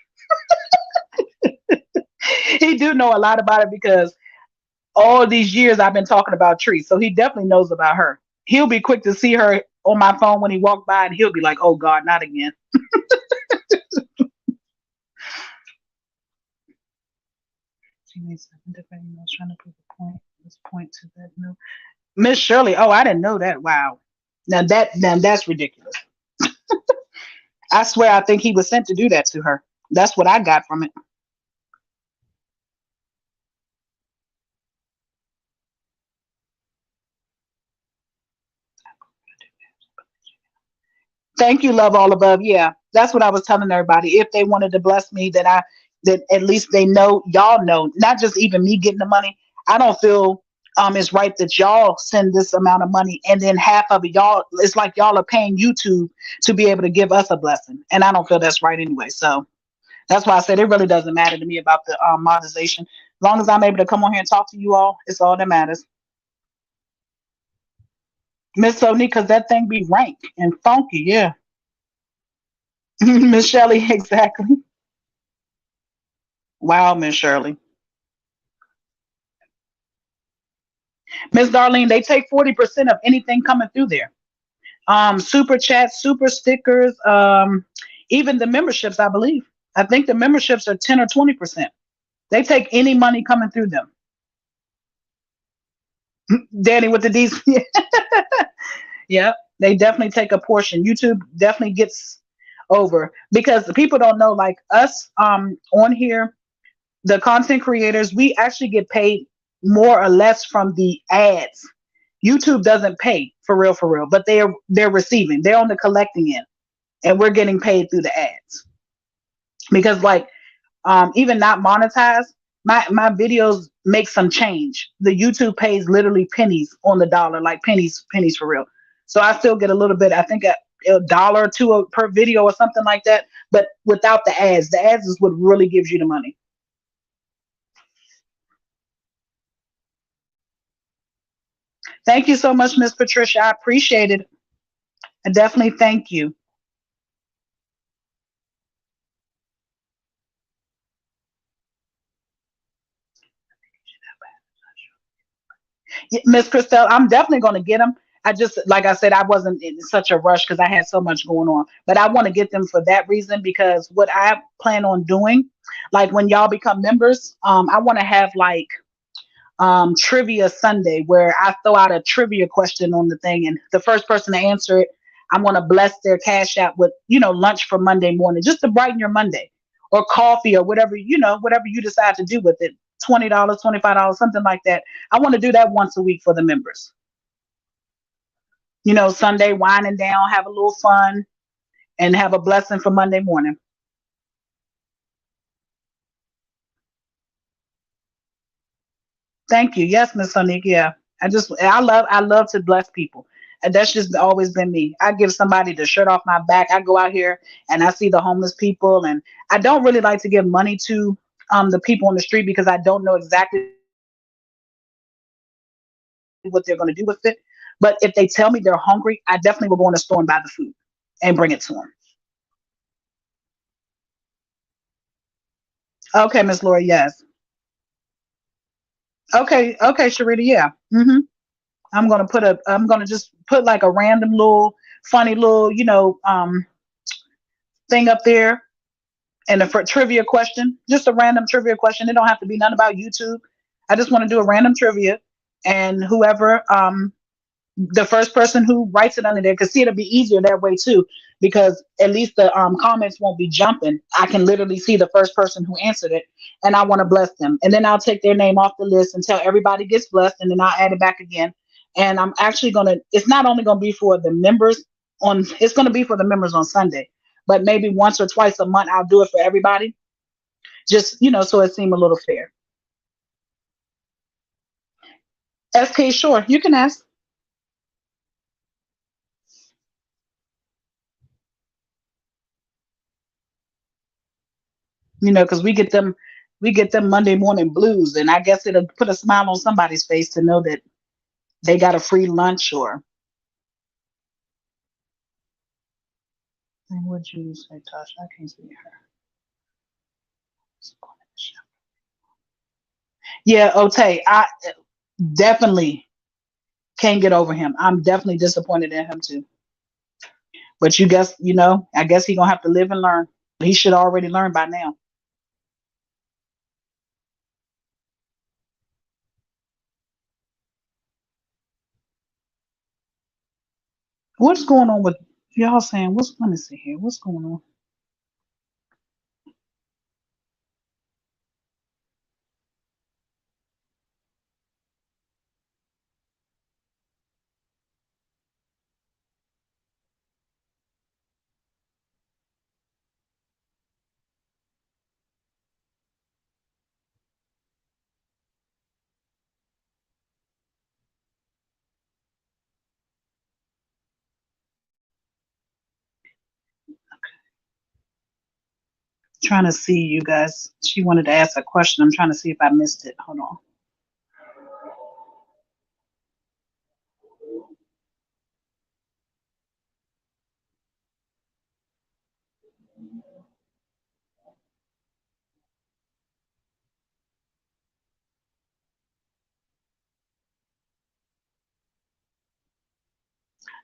He do know a lot about it because all these years I've been talking about Tree, so he definitely knows about her. He'll be quick to see her on my phone when he walked by, and he'll be like, "Oh God, not again." She made seven different emails trying to prove a point. Let's point to that. No, Miss Shirley. Oh, I didn't know that. Wow. Now that's ridiculous. I swear, I think he was sent to do that to her. That's what I got from it. Thank you, love all above. Yeah, that's what I was telling everybody. If they wanted to bless me, that at least they know, y'all know, not just even me getting the money. I don't feel it's right that y'all send this amount of money and then half of it y'all. It's like y'all are paying YouTube to be able to give us a blessing, and I don't feel that's right anyway. So that's why I said it really doesn't matter to me about the monetization. As long as I'm able to come on here and talk to you all, it's all that matters. Miss Sony, because that thing be rank and funky, yeah. Miss Shelley, exactly. Wow, Miss Shirley. Miss Darlene, they take 40% of anything coming through there. Super chats, super stickers, even the memberships, I believe. I think the memberships are 10 or 20%. They take any money coming through them. Danny with the D's. Yeah, they definitely take a portion. YouTube definitely gets over because the people don't know, like us on here, the content creators, we actually get paid more or less from the ads. YouTube doesn't pay for real, but they're receiving. They're on the collecting end, and we're getting paid through the ads because like even not monetized, my videos make some change. The YouTube pays literally pennies on the dollar, like pennies for real. So I still get a little bit. I think a dollar or two per video or something like that. But without the ads is what really gives you the money. Thank you so much, Miss Patricia. I appreciate it. I definitely thank you. Miss Christelle, I'm definitely going to get them. I just, like I said, I wasn't in such a rush because I had so much going on. But I want to get them for that reason because what I plan on doing, like when y'all become members, I want to have like trivia Sunday where I throw out a trivia question on the thing, and the first person to answer it, I'm going to bless their cash out with lunch for Monday morning, just to brighten your Monday, or coffee or whatever whatever you decide to do with it. $20, $25, something like that. I want to do that once a week for the members. Sunday winding down, have a little fun, and have a blessing for Monday morning. Thank you. Yes, Miss Sonique. Yeah. I love to bless people. And that's just always been me. I give somebody the shirt off my back. I go out here and I see the homeless people, and I don't really like to give money to the people on the street because I don't know exactly what they're going to do with it. But if they tell me they're hungry, I definitely will go in the store and buy the food and bring it to them. Okay, Miss Laura. Yes. Okay. Okay, Sharita. Yeah. I'm gonna just put like a random little funny little, thing up there, and a for trivia question, just a random trivia question. It don't have to be none about YouTube. I just want to do a random trivia, and whoever the first person who writes it under there, because see, it'll be easier that way too, because at least the comments won't be jumping. I can literally see the first person who answered it, and I want to bless them, and then I'll take their name off the list until everybody gets blessed, and then I'll add it back again. And I'm actually gonna. It's not only gonna be for the members on. It's gonna be for the members on Sunday, but maybe once or twice a month I'll do it for everybody, just so it seems a little fair. SK, sure, you can ask. Because we get them Monday morning blues, and I guess it'll put a smile on somebody's face to know that they got a free lunch. Or what'd you say, Tasha? I can't see her. Yeah, Ote, I definitely can't get over him. I'm definitely disappointed in him too. But I guess he gonna have to live and learn. He should already learn by now. What's going on with y'all saying? Let me see here. What's going on? Trying to see you guys. She wanted to ask a question. I'm trying to see if I missed it. Hold on.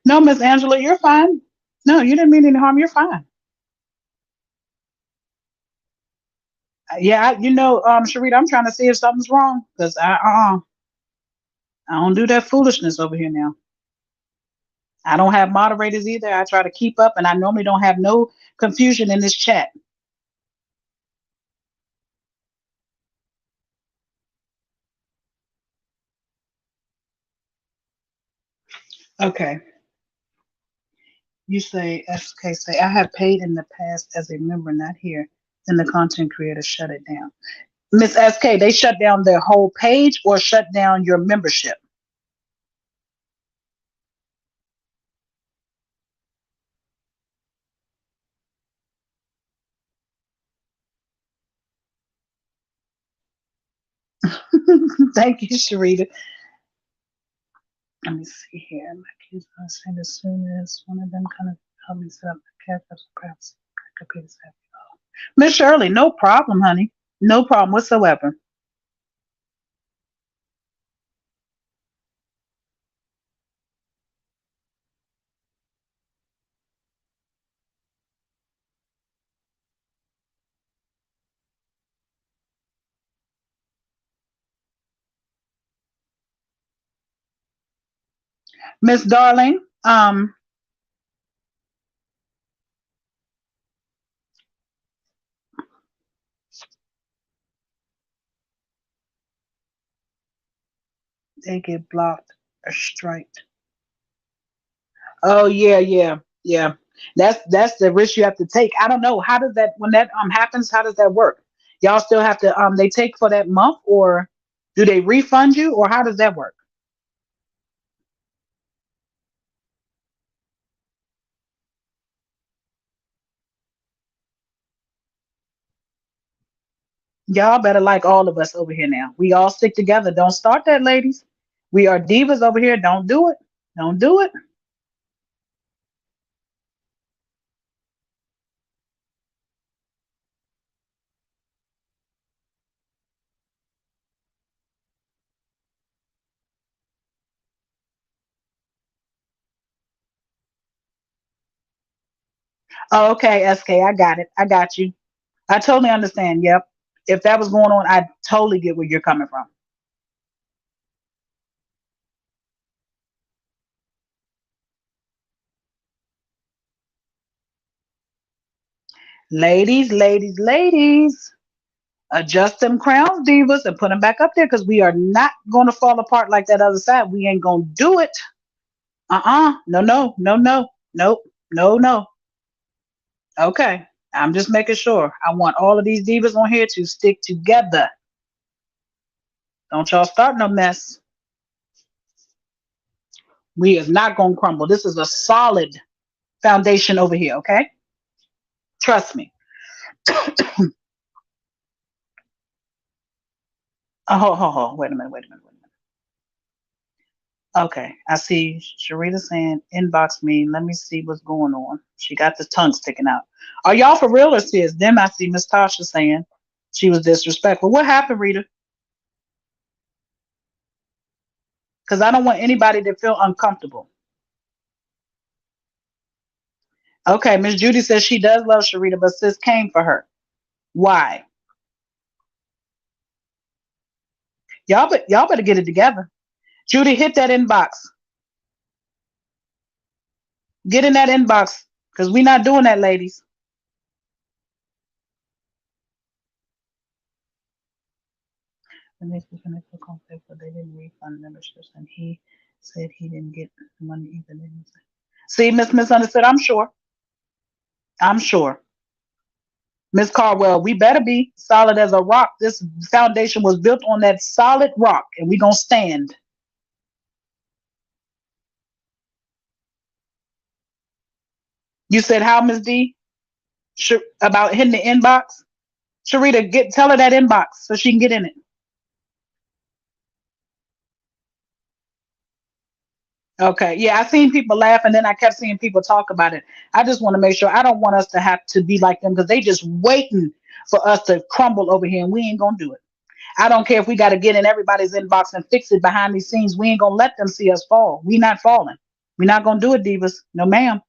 No, Miss Angela, you're fine. No, you didn't mean any harm. You're fine. Yeah, Sharita, I'm trying to see if something's wrong because I don't do that foolishness over here now. I don't have moderators either. I try to keep up, and I normally don't have no confusion in this chat. Okay. You say, SK say, I have paid in the past as a member, not here. Then the content creator shut it down. Miss SK, they shut down their whole page or shut down your membership. Thank you, Sharita. Let me see here. My kids are saying as soon as one of them kind of help me set up the cat, perhaps I could pay this. Miss Shirley, no problem, honey. No problem whatsoever. Miss Darling, they get blocked or striked. Oh yeah, yeah, yeah. That's the risk you have to take. I don't know. How does that when that happens, how does that work? Y'all still have to they take for that month or do they refund you or how does that work? Y'all better like all of us over here now. We all stick together. Don't start that, ladies. We are divas over here. Don't do it. Don't do it. Oh, okay, SK, I got it. I got you. I totally understand. Yep. If that was going on, I totally get where you're coming from. Ladies, ladies, ladies, adjust them crowns, divas, and put them back up there because we are not going to fall apart like that other side. We ain't going to do it. No, no, no, no, nope, no, no. Okay. I'm just making sure. I want all of these divas on here to stick together. Don't y'all start no mess. We is not going to crumble. This is a solid foundation over here, okay? Trust me. Wait a minute, wait a minute, wait a minute. Okay, I see Sharita saying inbox me. Let me see what's going on. She got the tongue sticking out. Are y'all for real or serious? Then I see Miss Tasha saying she was disrespectful. What happened, Rita? Because I don't want anybody to feel uncomfortable. Okay, Miss Judy says she does love Sharita, but sis came for her. Why? Y'all better get it together. Judy, hit that inbox. Get in that inbox because we not doing that, ladies. The next weekend for conflict, but they didn't refund memberships, and he said he didn't get the money either. See, Miss Misunderstood, I'm sure. I'm sure. Miss Caldwell, we better be solid as a rock. This foundation was built on that solid rock, and we gonna stand. You said how, Miss D? About hitting the inbox? Sharita, tell her that inbox so she can get in it. Okay. Yeah, I seen people laugh and then I kept seeing people talk about it. I just want to make sure I don't want us to have to be like them because they just waiting for us to crumble over here and we ain't gonna do it. I don't care if we got to get in everybody's inbox and fix it behind these scenes. We ain't gonna let them see us fall. We not falling. We're not gonna do it, divas. No, ma'am.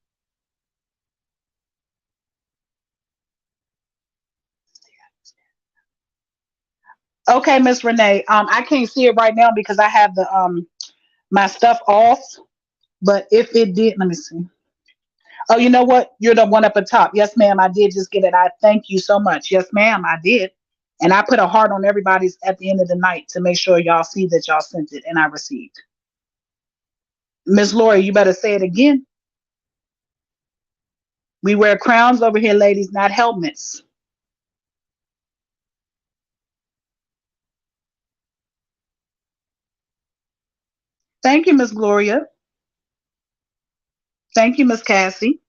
Okay, Miss Renee. I can't see it right now because I have the my stuff off. But if it did, let me see. Oh, you know what? You're the one up at top. Yes, ma'am. I did just get it. I thank you so much. Yes, ma'am. I did. And I put a heart on everybody's at the end of the night to make sure y'all see that y'all sent it and I received. Miss Lori, you better say it again. We wear crowns over here, ladies, not helmets. Thank you, Miss Gloria. Thank you, Miss Cassie.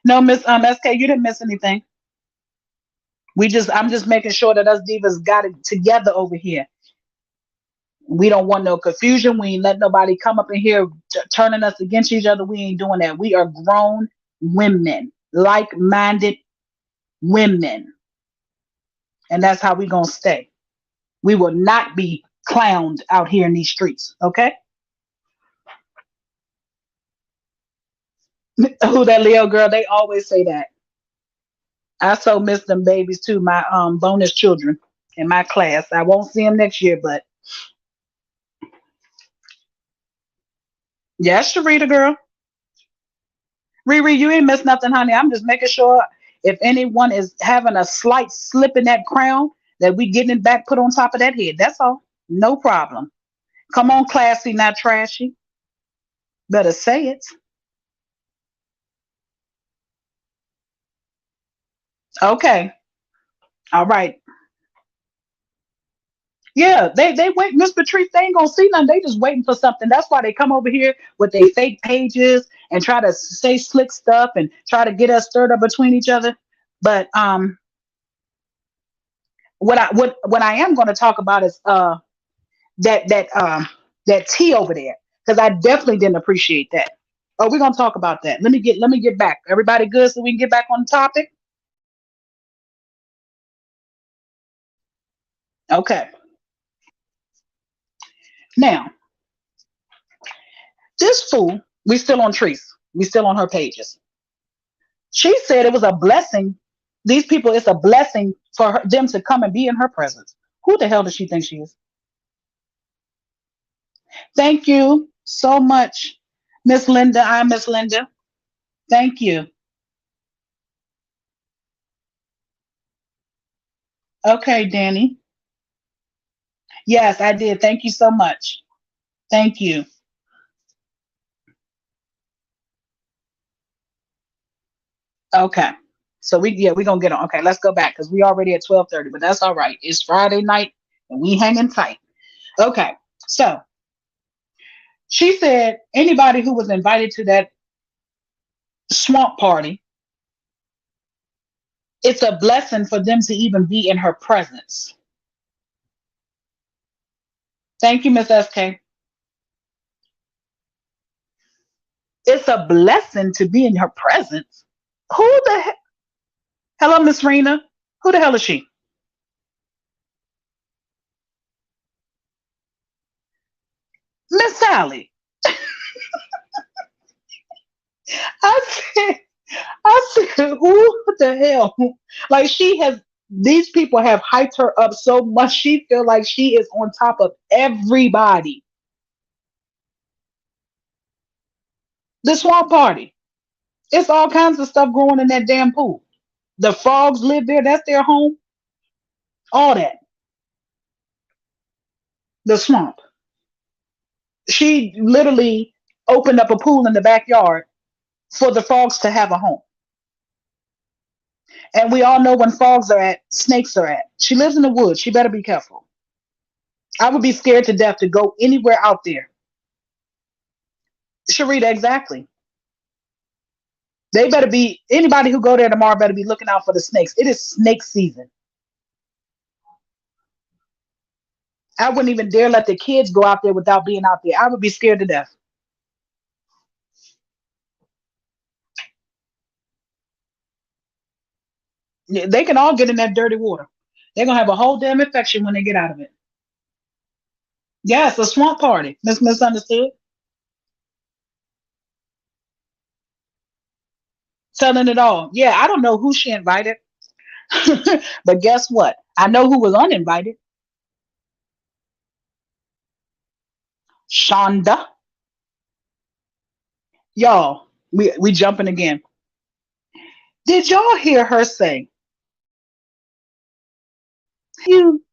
No, Miss SK, you didn't miss anything. I'm just making sure that us divas got it together over here. We don't want no confusion. We ain't let nobody come up in here turning us against each other. We ain't doing that. We are grown women, like-minded women, and that's how we gonna stay. We will not be clowned out here in these streets. Okay? Who that Leo girl? They always say that. I so miss them babies too. My bonus children in my class. I won't see them next year, but yeah, Sharita girl. Riri, you ain't missed nothing, honey. I'm just making sure if anyone is having a slight slip in that crown, that we getting it back put on top of that head. That's all. No problem. Come on, classy, not trashy. Better say it. Okay. All right. Yeah, they wait, Miss Patrice, they ain't gonna see nothing. They just waiting for something. That's why they come over here with their fake pages and try to say slick stuff and try to get us stirred up between each other. But what I am gonna talk about is that that tea over there because I definitely didn't appreciate that. Oh, we're gonna talk about that. Let me get back. Everybody good so we can get back on the topic. Okay. Now this fool, we still on Treese. We still on her pages. She said it was a blessing. These people, it's a blessing for them to come and be in her presence. Who the hell does she think she is? Thank you so much, Miss Linda. I'm Miss Linda. Thank you. Okay, Danny. Yes, I did. Thank you so much. Thank you. Okay. So we're gonna get on. Okay, let's go back because we already at 12:30, but that's all right. It's Friday night and we hanging tight. Okay. So she said anybody who was invited to that swamp party, it's a blessing for them to even be in her presence. Thank you, Miss SK. It's a blessing to be in her presence. Who the hell? Hello, Miss Rena. Who the hell is she? Miss Sally. I said, I said, who the hell? Like she has, these people have hyped her up so much. She feel like she is on top of everybody. The swamp party. It's all kinds of stuff growing in that damn pool. The frogs live there. That's their home. All that. The swamp. She literally opened up a pool in the backyard for the frogs to have a home. And we all know when frogs are at, snakes are at. She lives in the woods. She better be careful. I would be scared to death to go anywhere out there. Sharita, exactly. They better be, anybody who go there tomorrow better be looking out for the snakes. It is snake season. I wouldn't even dare let the kids go out there without being out there. I would be scared to death. Yeah, they can all get in that dirty water. They're gonna have a whole damn infection when they get out of it. Yes, a swamp party. Misunderstood. Telling it all. Yeah, I don't know who she invited, but guess what? I know who was uninvited. Shonda. Y'all, we jumping again. Did y'all hear her say, "You,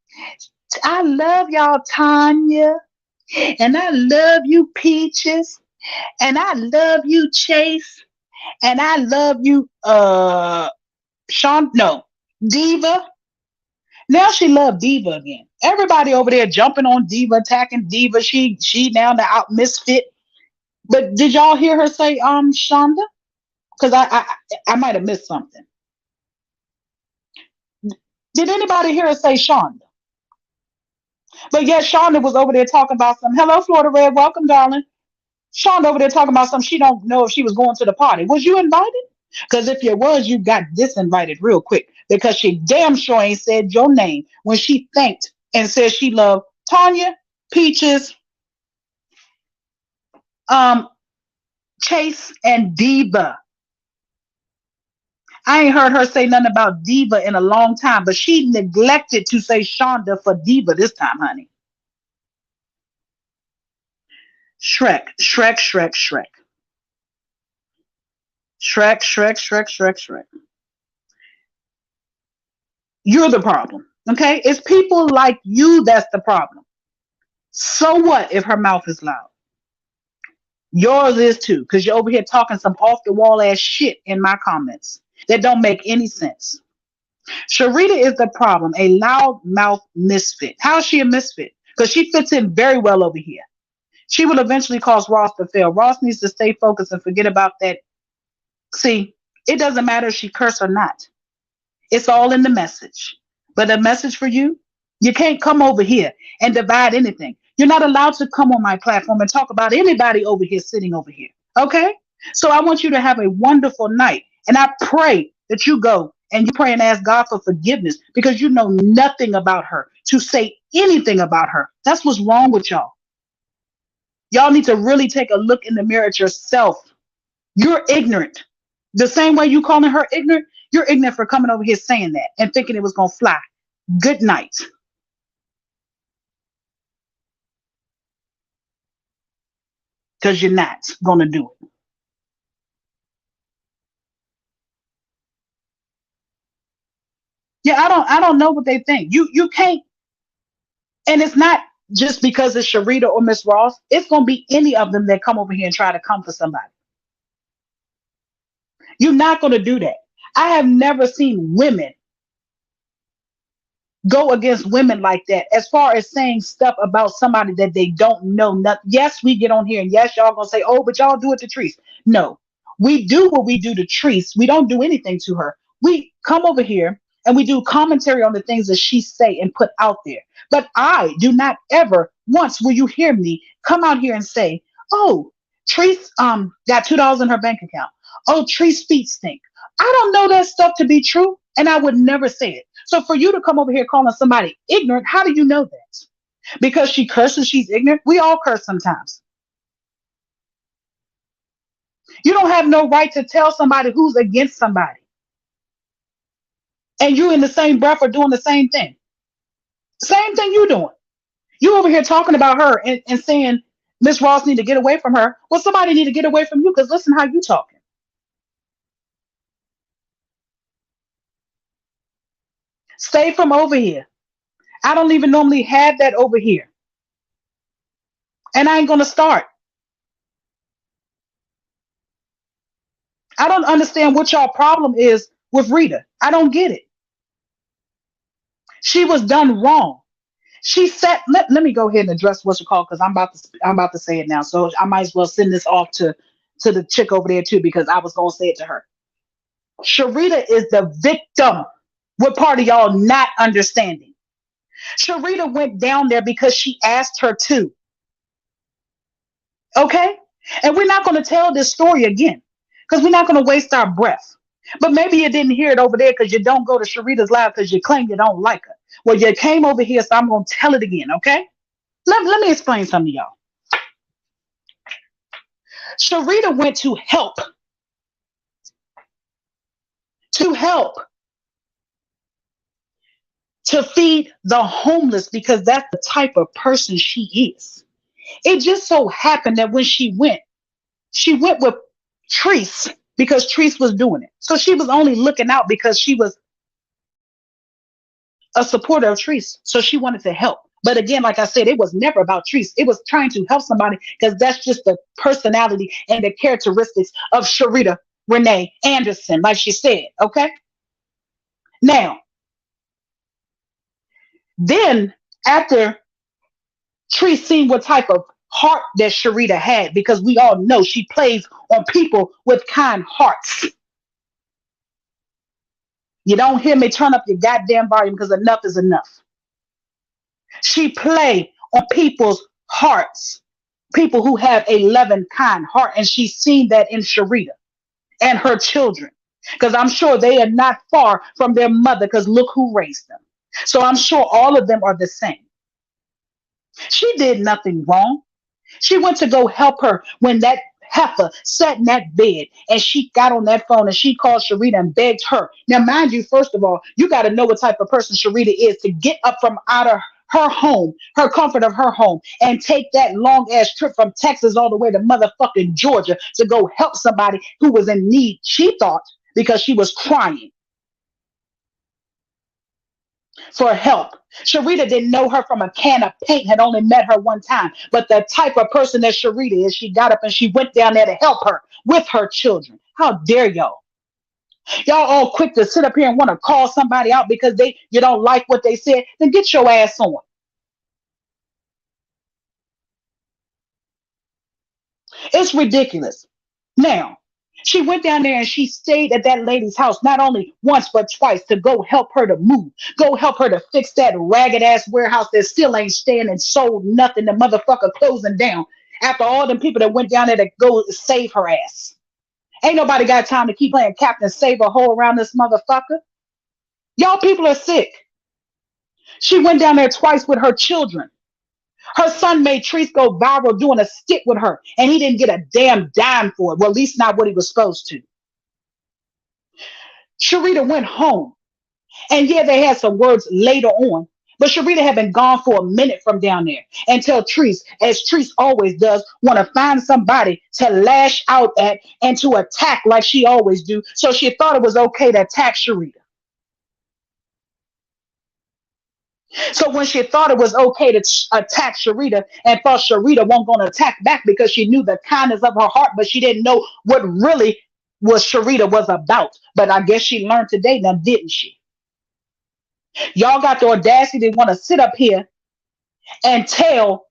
I love y'all, Tanya, and I love you, Peaches, and I love you, Chase, and I love you, Sean, no, Diva." Now she loved Diva again. Everybody over there jumping on Diva, attacking Diva. She now the out misfit. But did y'all hear her say Shonda? Because I might have missed something. Did anybody hear her say Shonda? But yet Shonda was over there talking about some hello Florida Red, welcome, darling. Shonda over there talking about some she don't know if she was going to the party. Was you invited? Because if you was, you got disinvited real quick. Because she damn sure ain't said your name when she thanked and said she loved Tanya, Peaches, um, Chase, and Diva. I ain't heard her say nothing about Diva in a long time, but she neglected to say Shonda for Diva this time, honey. Shrek, Shrek, Shrek, Shrek. Shrek, Shrek, Shrek, Shrek, Shrek. You're the problem. Okay? It's people like you that's the problem. So what if her mouth is loud? Yours is too, because you're over here talking some off the wall ass shit in my comments that don't make any sense. Sharita is the problem, a loud mouth misfit. How is she a misfit? Because she fits in very well over here. She will eventually cause Ross to fail. Ross needs to stay focused and forget about that. See, it doesn't matter if she cursed or not. It's all in the message. But the message for you, you can't come over here and divide anything. You're not allowed to come on my platform and talk about anybody over here sitting over here. Okay? So I want you to have a wonderful night. And I pray that you go and you pray and ask God for forgiveness because you know nothing about her to say anything about her. That's what's wrong with y'all. Y'all need to really take a look in the mirror at yourself. You're ignorant. The same way you calling her ignorant, you're ignorant for coming over here saying that and thinking it was gonna fly. Good night. Because you're not gonna do it. Yeah, I don't know what they think. You can't, and it's not just because it's Sharita or Miss Ross, it's gonna be any of them that come over here and try to come for somebody. You're not gonna do that. I have never seen women go against women like that as far as saying stuff about somebody that they don't know nothing. Yes, we get on here and yes, y'all gonna say, oh, but y'all do it to Treese. No, we do what we do to Treese. We don't do anything to her. We come over here and we do commentary on the things that she say and put out there. But I do not ever once will you hear me come out here and say, oh, Treese got $2 in her bank account. Oh, Treese feet stink. I don't know that stuff to be true, and I would never say it. So for you to come over here calling somebody ignorant, how do you know that? Because she curses, she's ignorant. We all curse sometimes. You don't have no right to tell somebody who's against somebody, and you in the same breath are doing the same thing. Same thing you doing. You over here talking about her and saying Miss Ross need to get away from her. Well, somebody need to get away from you because listen how you talking. Stay from over here. I don't even normally have that over here, and I ain't gonna start. I don't understand what y'all problem is with Rita. I don't get it. She was done wrong. She said, let me go ahead and address what's it called because I'm about to say it now. So I might as well send this off to the chick over there too because I was gonna say it to her. Sharita is the victim. What part of y'all not understanding? Sharita went down there because she asked her to. Okay? And we're not going to tell this story again because we're not going to waste our breath. But maybe you didn't hear it over there because you don't go to Sharita's live because you claim you don't like her. Well, you came over here, so I'm going to tell it again, okay? Let me explain something to y'all. Sharita went to help to help to feed the homeless because that's the type of person she is. It just so happened that when she went with Treese because Treese was doing it. So she was only looking out because she was a supporter of Treese. So she wanted to help. But again, like I said, it was never about Treese. It was trying to help somebody because that's just the personality and the characteristics of Sharita Renee Anderson, like she said. Okay. Now, then after Treese seen what type of heart that Sharita had, because we all know she plays on people with kind hearts. You don't hear me turn up your goddamn volume because enough is enough. She play on people's hearts, people who have a loving, kind heart, and she's seen that in Sharita and her children, because I'm sure they are not far from their mother. Because look who raised them. So I'm sure all of them are the same. She did nothing wrong. She went to go help her when that heifer sat in that bed and she got on that phone and she called Sharita and begged her. Now, mind you, first of all, you got to know what type of person Sharita is to get up from out of her home, her comfort of her home, and take that long ass trip from Texas all the way to motherfucking Georgia to go help somebody who was in need, she thought, because she was crying for help. Sharita didn't know her from a can of paint, had only met her one time. But the type of person that Sharita is, she got up and she went down there to help her with her children. How dare y'all? Y'all all quick to sit up here and want to call somebody out because you don't like what they said. Then get your ass on. It's ridiculous. Now, she went down there and she stayed at that lady's house not only once but twice to go help her to move, go help her to fix that ragged ass warehouse that still ain't staying and sold nothing. The motherfucker closing down after all them people that went down there to go save her ass. Ain't nobody got time to keep playing Captain Save a hole around this motherfucker. Y'all people are sick. She went down there twice with her children. Her son made Treese go viral doing a skit with her, and he didn't get a damn dime for it. Well, at least not what he was supposed to. Sharita went home, and yeah, they had some words later on, but Sharita had been gone for a minute from down there until Treese, as Treese always does, want to find somebody to lash out at and to attack like she always do. So she thought it was okay to attack Sharita. So when she thought it was okay to attack Sharita and thought Sharita wasn't going to attack back because she knew the kindness of her heart, but she didn't know what really was Sharita was about. But I guess she learned today now, didn't she? Y'all got the audacity to want to sit up here and tell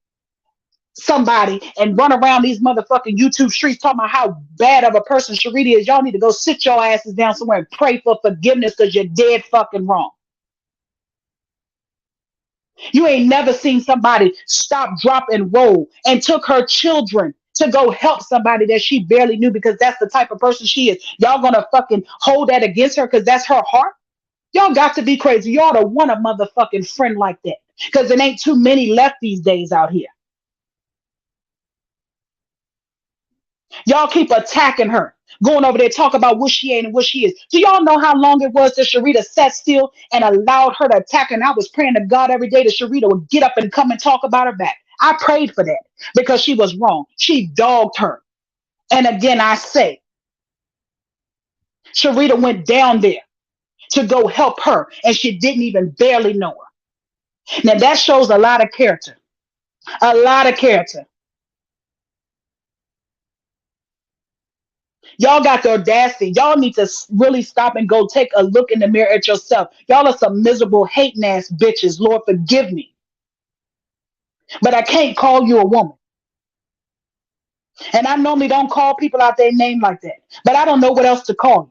somebody and run around these motherfucking YouTube streets talking about how bad of a person Sharita is. Y'all need to go sit your asses down somewhere and pray for forgiveness because you're dead fucking wrong. You ain't never seen somebody stop, drop, and roll and took her children to go help somebody that she barely knew because that's the type of person she is. Y'all gonna fucking hold that against her because that's her heart? Y'all got to be crazy. You ought to want a motherfucking friend like that because it ain't too many left these days out here. Y'all keep attacking her, going over there talk about what she ain't and what she is. Do y'all know how long it was that Sharita sat still and allowed her to attack her? And I was praying to God every day that Sharita would get up and come and talk about her back. I prayed for that because she was wrong. She dogged her. And again, I say, Sharita went down there to go help her, and she didn't even barely know her. Now that shows a lot of character. A lot of character. Y'all got the audacity. Y'all need to really stop and go take a look in the mirror at yourself. Y'all are some miserable, hating ass bitches. Lord, forgive me. But I can't call you a woman. And I normally don't call people out their name like that. But I don't know what else to call you.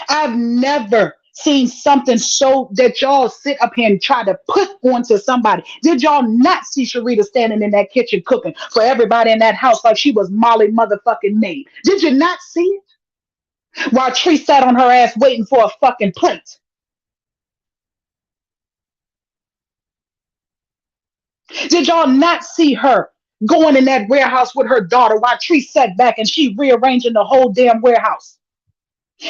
I've never seen something so that y'all sit up here and try to put onto somebody. Did y'all not see Sharita standing in that kitchen cooking for everybody in that house like she was Molly motherfucking maid? Did you not see it? While Tree sat on her ass waiting for a fucking plate. Did y'all not see her going in that warehouse with her daughter while Tree sat back and she rearranging the whole damn warehouse.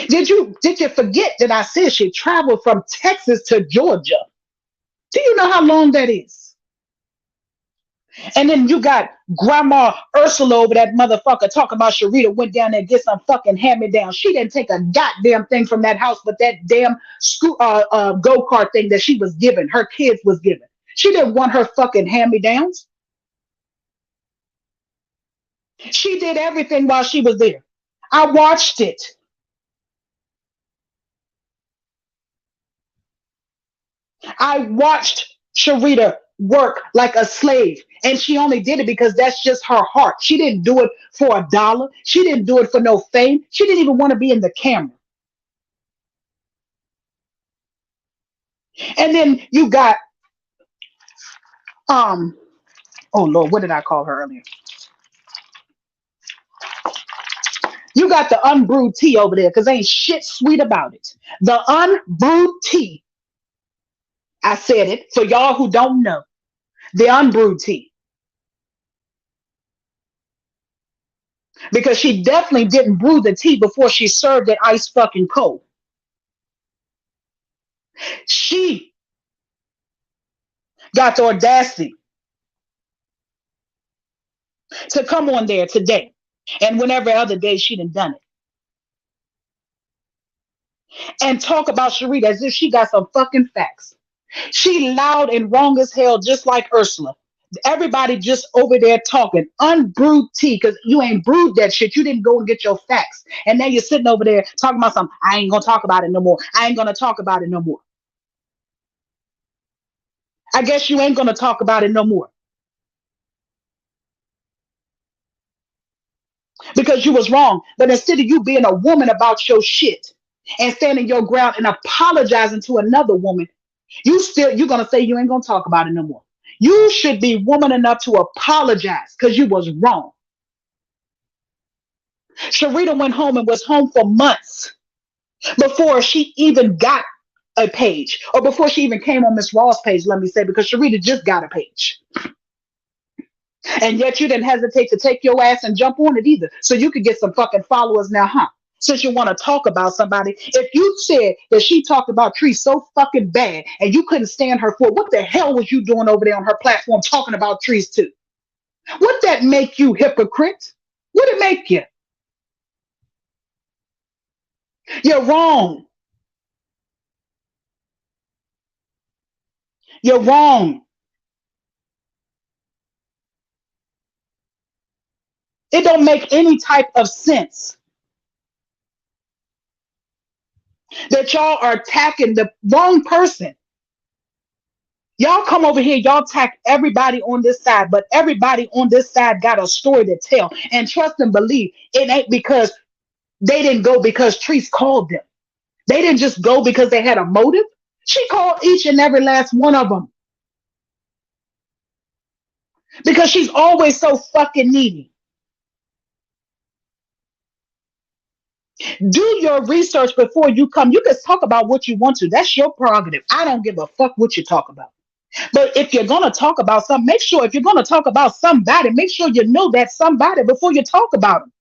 Did you forget that I said she traveled from Texas to Georgia? Do you know how long that is? And then you got Grandma Ursula over that motherfucker talking about Sharita went down there and get some fucking hand me down. She didn't take a goddamn thing from that house, but that damn go kart thing that she was given, her kids was given. She didn't want her fucking hand me downs. She did everything while she was there. I watched it. I watched Sharita work like a slave. And she only did it because that's just her heart. She didn't do it for a dollar. She didn't do it for no fame. She didn't even want to be in the camera. And then you got um oh Lord, what did I call her earlier? You got the unbrewed tea over there because ain't shit sweet about it. The unbrewed tea. I said it for y'all who don't know. The unbrewed tea. Because she definitely didn't brew the tea before she served it ice fucking cold. She got the audacity to come on there today and whenever other day she done it and talk about Sharita as if she got some fucking facts. She loud and wrong as hell, just like Ursula. Everybody just over there talking unbrewed tea because you ain't brewed that shit. You didn't go and get your facts. And now you're sitting over there talking about something. I ain't gonna talk about it no more. I ain't gonna talk about it no more. I guess you ain't gonna talk about it no more because you was wrong. But instead of you being a woman about your shit and standing your ground and apologizing to another woman, you're gonna say you ain't gonna talk about it no more. You should be woman enough to apologize because you was wrong. Sharita went home and was home for months before she even got a page or before she even came on Miss Raw's page, let me say, because Sharita just got a page. And yet you didn't hesitate to take your ass and jump on it either. So you could get some fucking followers now, huh? Since you want to talk about somebody. If you said that she talked about Tree so fucking bad and you couldn't stand her for, what the hell was you doing over there on her platform talking about trees too? Would that make you hypocrite? Would it make you? You're wrong. You're wrong. It don't make any type of sense that y'all are attacking the wrong person. Y'all come over here, y'all attack everybody on this side, but everybody on this side got a story to tell. And trust and believe, it ain't because they didn't go because Treese called them. They didn't just go because they had a motive. She called each and every last one of them because she's always so fucking needy. Do your research before you come. You can talk about what you want to. That's your prerogative. I don't give a fuck what you talk about. But if you're going to talk about something, make sure if you're going to talk about somebody, make sure you know that somebody before you talk about them.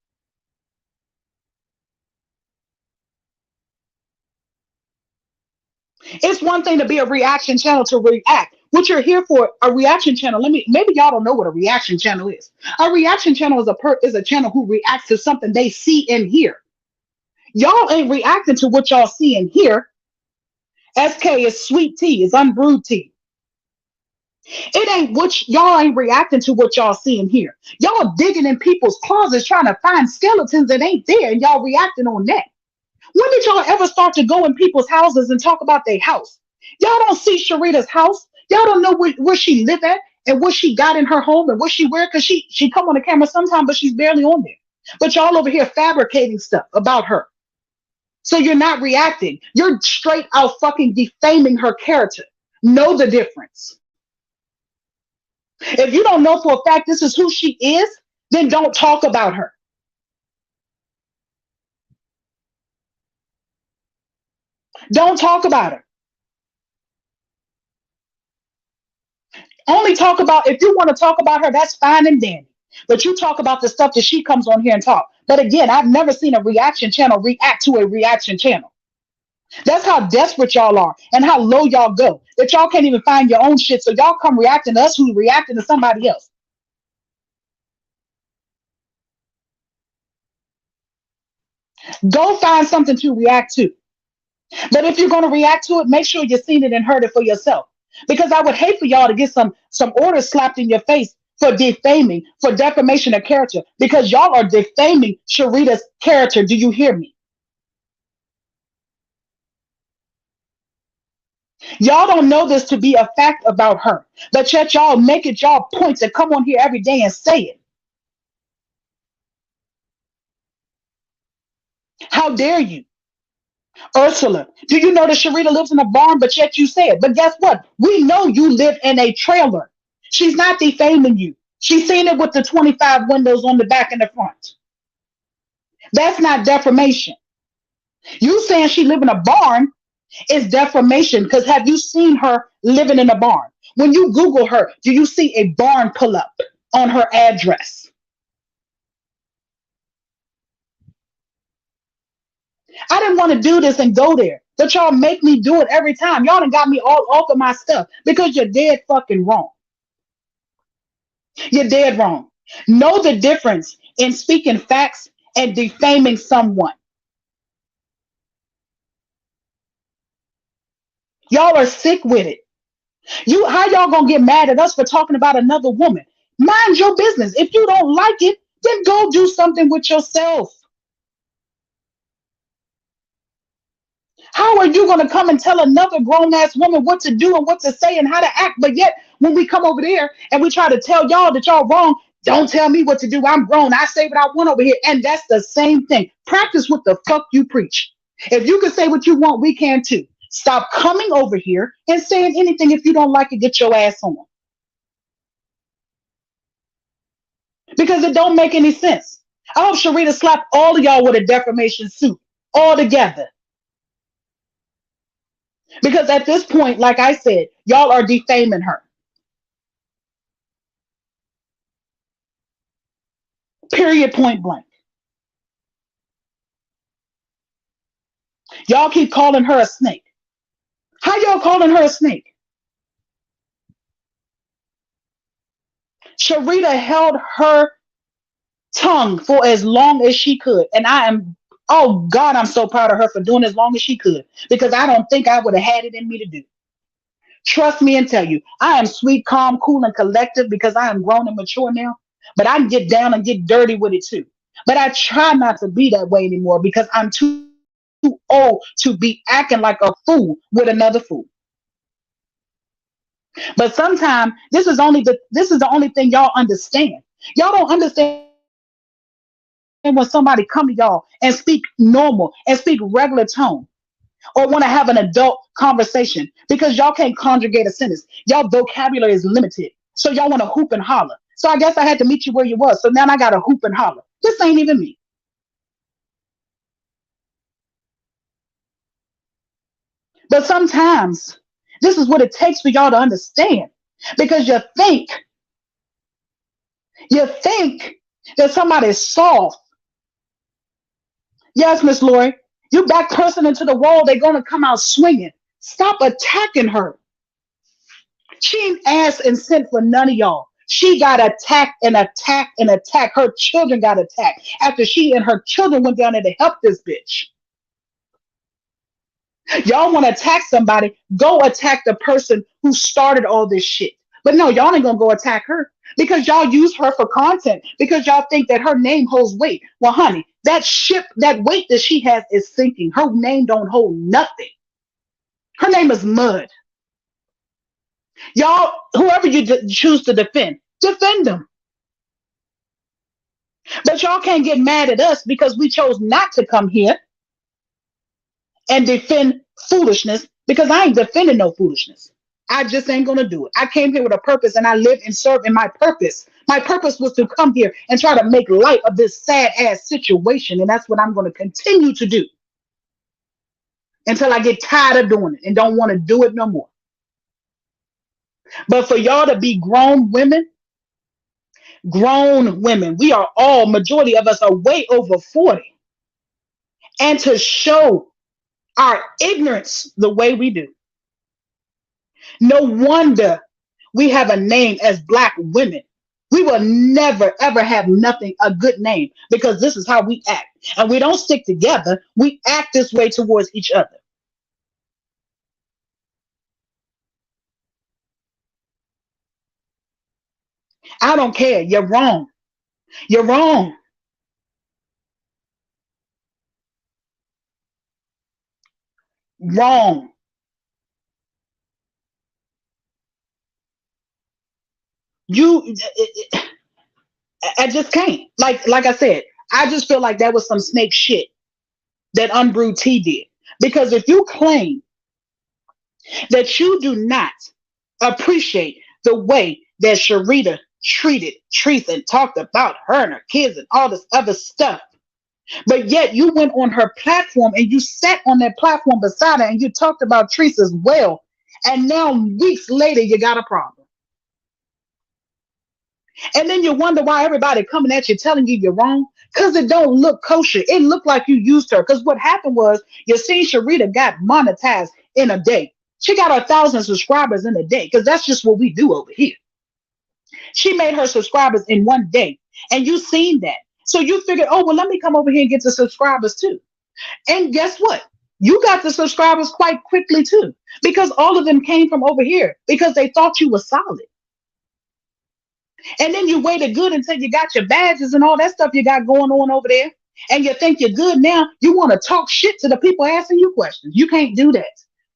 It's one thing to be a reaction channel to react. What you're here for, a reaction channel. Maybe y'all don't know what a reaction channel is. A reaction channel is a channel who reacts to something they see and hear. Y'all ain't reacting to what y'all see and hear. SK is sweet tea, is unbrewed tea. It ain't y'all ain't reacting to what y'all see and hear. Y'all digging in people's closets trying to find skeletons that ain't there, and y'all reacting on that. When did y'all ever start to go in people's houses and talk about their house? Y'all don't see Sharita's house. Y'all don't know where she live at and what she got in her home and what she wear because she come on the camera sometime, but she's barely on there. But y'all over here fabricating stuff about her. So you're not reacting. You're straight out fucking defaming her character. Know the difference. If you don't know for a fact this is who she is, then don't talk about her. Don't talk about her. Only only talk about, if you want to talk about her, that's fine and dandy. But you talk about the stuff that she comes on here and talk. But again, I've never seen a reaction channel react to a reaction channel. That's how desperate y'all are and how low y'all go. That y'all can't even find your own shit. So y'all come reacting to us who reacting to somebody else. Go find something to react to. But if you're going to react to it, make sure you've seen it and heard it for yourself. Because I would hate for y'all to get some orders slapped in your face for defaming, for defamation of character, because y'all are defaming Sharita's character. Do you hear me? Y'all don't know this to be a fact about her, but yet y'all make it y'all point to come on here every day and say it. How dare you? Ursula, do you know that Sharita lives in a barn, but yet you say it? But guess what? We know you live in a trailer. She's not defaming you. She's seen it with the 25 windows on the back and the front. That's not defamation. You saying she live in a barn is defamation because have you seen her living in a barn? When you Google her, do you see a barn pull up on her address? I didn't want to do this and go there, but y'all make me do it every time. Y'all done got me all off of my stuff because you're dead fucking wrong. You're dead wrong. Know the difference in speaking facts and defaming someone. Y'all are sick with it. How y'all gonna get mad at us for talking about another woman? Mind your business. If you don't like it, then go do something with yourself. How are you going to come and tell another grown ass woman what to do and what to say and how to act? But yet, when we come over there and we try to tell y'all that y'all wrong, don't tell me what to do. I'm grown. I say what I want over here. And that's the same thing. Practice what the fuck you preach. If you can say what you want, we can too. Stop coming over here and saying anything. If you don't like it, get your ass on. Because it don't make any sense. I hope Sharita slapped all of y'all with a defamation suit all together. Because at this point, like I said, y'all are defaming her. Period, point blank. Y'all keep calling her a snake. How y'all calling her a snake? Sharita held her tongue for as long as she could. And oh God, I'm so proud of her for doing as long as she could. Because I don't think I would have had it in me to do. Trust me and tell you, I am sweet, calm, cool, and collective because I am grown and mature now. But I can get down and get dirty with it too. But I try not to be that way anymore because I'm too old to be acting like a fool with another fool. But sometimes this is the only thing y'all understand. Y'all don't understand when somebody come to y'all and speak normal and speak regular tone or want to have an adult conversation because y'all can't conjugate a sentence. Y'all vocabulary is limited. So y'all want to hoop and holler. So I guess I had to meet you where you was. So now I got to hoop and holler. This ain't even me. But sometimes this is what it takes for y'all to understand because you think that somebody is soft. Yes, Miss Lori, you back person into the wall, they're going to come out swinging. Stop attacking her. She ain't asked and sent for none of y'all. She got attacked and attacked and attacked. Her children got attacked after she and her children went down there to help this bitch. Y'all want to attack somebody, go attack the person who started all this shit. But no, y'all ain't gonna go attack her because y'all use her for content because y'all think that her name holds weight. Well, honey, that ship, that weight that she has is sinking. Her name don't hold nothing. Her name is mud. Y'all, whoever you choose to defend them. But y'all can't get mad at us because we chose not to come here and defend foolishness because I ain't defending no foolishness. I just ain't gonna do it. I came here with a purpose and I live and serve in my purpose. My purpose was to come here and try to make light of this sad ass situation. And that's what I'm gonna continue to do until I get tired of doing it and don't want to do it no more. But for y'all to be grown women, we are all, majority of us are way over 40, and to show our ignorance the way we do. No wonder we have a name as Black women. We will never ever have nothing a good name because this is how we act. And we don't stick together. We act this way towards each other. I don't care. You're wrong. You're wrong. Wrong. You I just can't. Like I said, I just feel like that was some snake shit that Unbrewed Tea did. Because if you claim that you do not appreciate the way that Sharita treated Teresa and talked about her and her kids and all this other stuff, but yet you went on her platform and you sat on that platform beside her and you talked about Teresa as well, and now weeks later you got a problem. And then you wonder why everybody coming at you telling you you're wrong. Because it don't look kosher. It looked like you used her. Because what happened was you see Sharita got monetized in a day. She got 1,000 subscribers in a day. Because that's just what we do over here. She made her subscribers in one day. And you seen that. So you figured, oh, well, let me come over here and get the subscribers too. And guess what? You got the subscribers quite quickly too. Because all of them came from over here. Because they thought you were solid. And then you waited good until you got your badges and all that stuff you got going on over there. And you think you're good now. You want to talk shit to the people asking you questions. You can't do that.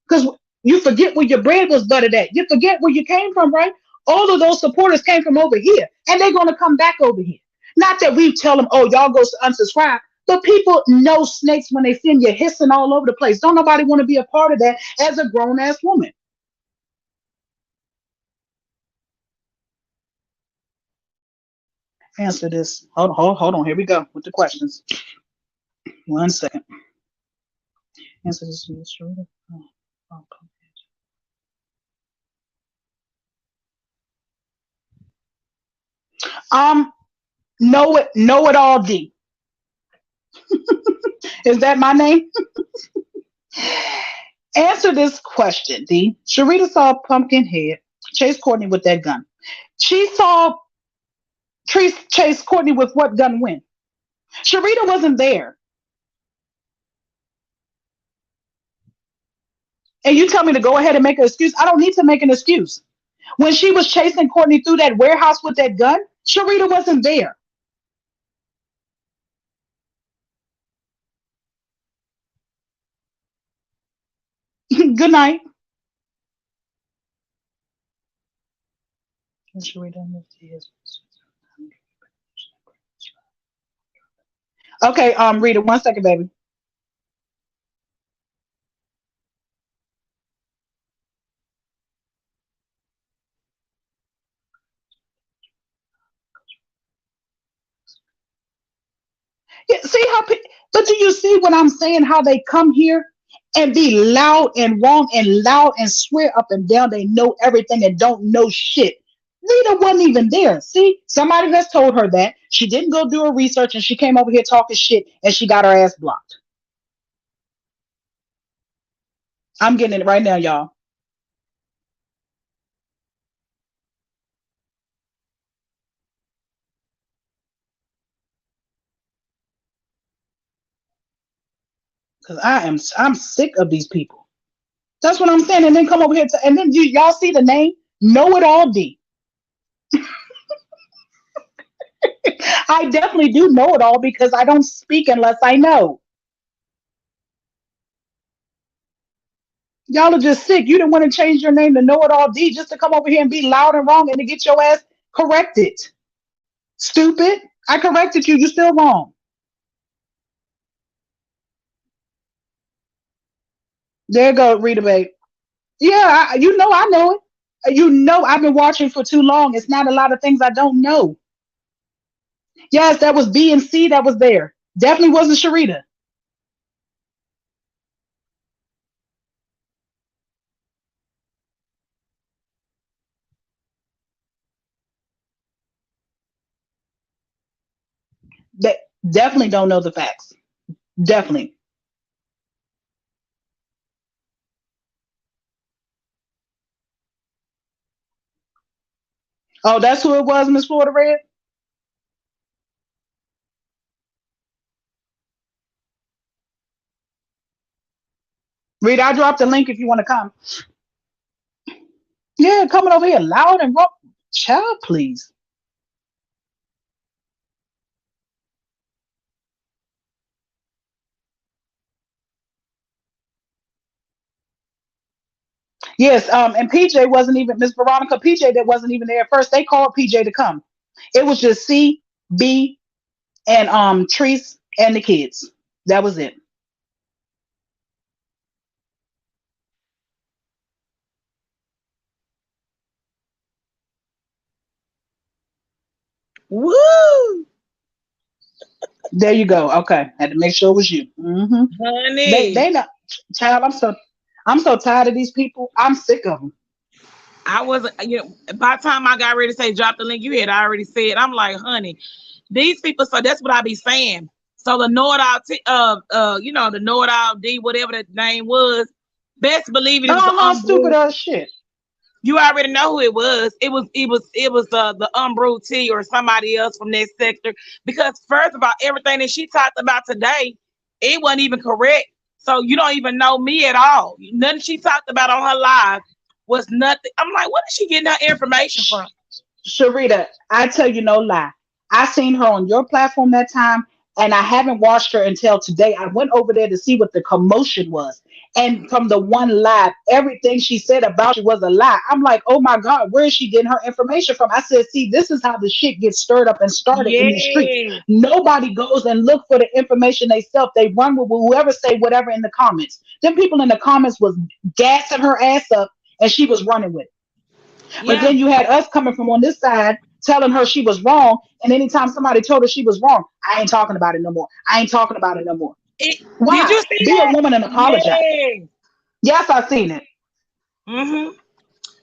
Because you forget where your bread was buttered at. You forget where you came from, right? All of those supporters came from over here. And they're going to come back over here. Not that we tell them, oh, y'all go unsubscribe. But people know snakes when they see them. You're hissing all over the place. Don't nobody want to be a part of that as a grown ass woman. Answer this. Hold on. Here we go with the questions. 1 second. Answer this. Oh, know it all. D. Is that my name? Answer this question. D. Sharita saw Pumpkinhead chase Courtney with that gun. She saw Treese chase Courtney with what gun when? Sharita wasn't there. And you tell me to go ahead and make an excuse. I don't need to make an excuse. When she was chasing Courtney through that warehouse with that gun, Sharita wasn't there. Good night. Okay, Rita, 1 second, baby. Yeah, see how, but do you see what I'm saying? How they come here and be loud and wrong and loud and swear up and down they know everything and don't know shit. Rita wasn't even there. See, somebody has told her that she didn't go do her research and she came over here talking shit and she got her ass blocked. I'm getting it right now, y'all. Because I'm sick of these people. That's what I'm saying. And then come over here and then y'all see the name? Know it all D. I definitely do know it all because I don't speak unless I know. Y'all are just sick. You didn't want to change your name to Know It All D just to come over here and be loud and wrong and to get your ass corrected. Stupid. I corrected you. You're still wrong. There you go, Rita Babe. Yeah, I know it. You know I've been watching for too long. It's not a lot of things I don't know. Yes, that was B and C that was there. Definitely wasn't Sharita. They definitely don't know the facts. Definitely. Oh, that's who it was, Miss Florida Red? Read, I dropped the link if you want to come. Yeah, coming over here loud and rough. Child, please. Yes, and PJ wasn't even Miss Veronica PJ that wasn't even there at first. They called PJ to come. It was just C, B, and Treese and the kids. That was it. Woo, There you go. Okay, had to make sure it was you. They honey. not child. I'm so tired of these people. I'm sick of them. I wasn't, by the time I got ready to say drop the link, you had already said. I'm like, honey, these people. So that's what I be saying. So the know it all, the know it all D, whatever that name was. Best believe it, it was the Stupid Umbrew. shit. You already know who it was. It was the Umbrew T or somebody else from that sector. Because first of all, everything that she talked about today, it wasn't even correct. So you don't even know me at all. Nothing she talked about on her live was nothing. I'm like, what is she getting her information from? Sharita, I tell you no lie. I seen her on your platform that time, and I haven't watched her until today. I went over there to see what the commotion was. And from the one live, everything she said about you was a lie. I'm like, oh my God, where is she getting her information from? I said, see, this is how the shit gets stirred up and started in these streets. Yeah, Nobody goes and look for the information they self. They run with whoever say whatever in the comments. Them people in the comments was gassing her ass up, and she was running with it. But yeah. then you had us coming from on this side telling her she was wrong. And anytime somebody told her she was wrong, I ain't talking about it no more. I ain't talking about it no more. It, did Why? you see Be a that? woman and apologize. Yeah. Yes, I seen it. Mm-hmm.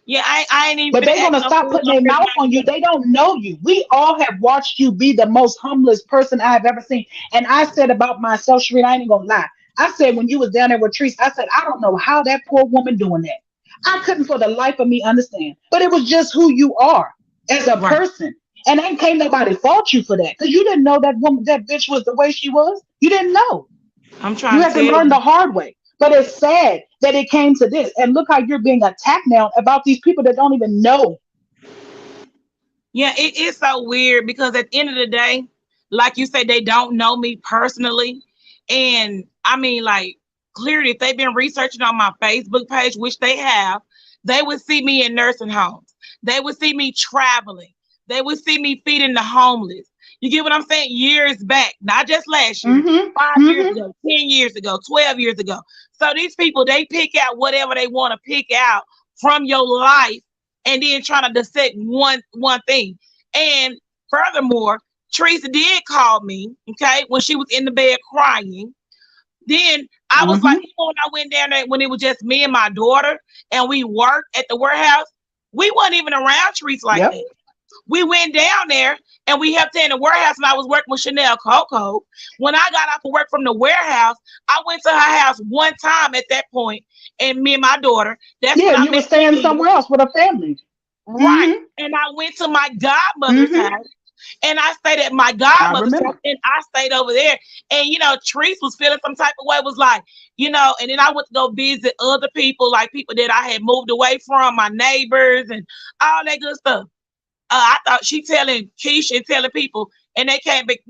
Yeah, I ain't even But finna they're act gonna no stop fool. putting I'm their finna mouth on make you. it. They don't know you. We all have watched you be the most humblest person I've ever seen. And I said about myself, Shereen, I ain't gonna lie. I said when you was down there with Treese, I said, I don't know how that poor woman doing that. I couldn't for the life of me understand. But it was just who you are as a Right. person. And ain't can't nobody fault you for that. Because you didn't know that woman, that bitch was the way she was. You didn't know. I'm You trying to had to tell learn you. the hard way. But it's sad that it came to this. And look how you're being attacked now about these people that don't even know. Yeah, it is so weird because at the end of the day, like you said, they don't know me personally. And I mean, like, clearly, if they've been researching on my Facebook page, which they have, they would see me in nursing homes. They would see me traveling. They would see me feeding the homeless. You get what I'm saying? Years back, not just last year, Mm-hmm. 5 years Mm-hmm. ago, 10 years ago, 12 years ago. So these people, they pick out whatever they want to pick out from your life and then trying to dissect one thing. And furthermore, Teresa did call me, okay, when she was in the bed crying. Then I was like, Mm-hmm. even when I went down there when it was just me and my daughter and we worked at the warehouse, we weren't even around Teresa like Yep. that. We went down there and we helped her in the warehouse and I was working with Chanel Coco. When I got off of work from the warehouse, I went to her house one time at that point and me and my daughter. That's Yeah, when I you were met staying Chanel. somewhere else with a family. Right. Mm-hmm. And I went to my godmother's Mm-hmm. house and I stayed at my I godmother's house remember. and I stayed over there. And, Treese was feeling some type of way, was like, and then I went to go visit other people, like people that I had moved away from, my neighbors and all that good stuff. I thought she telling Keisha and telling people, and they came back.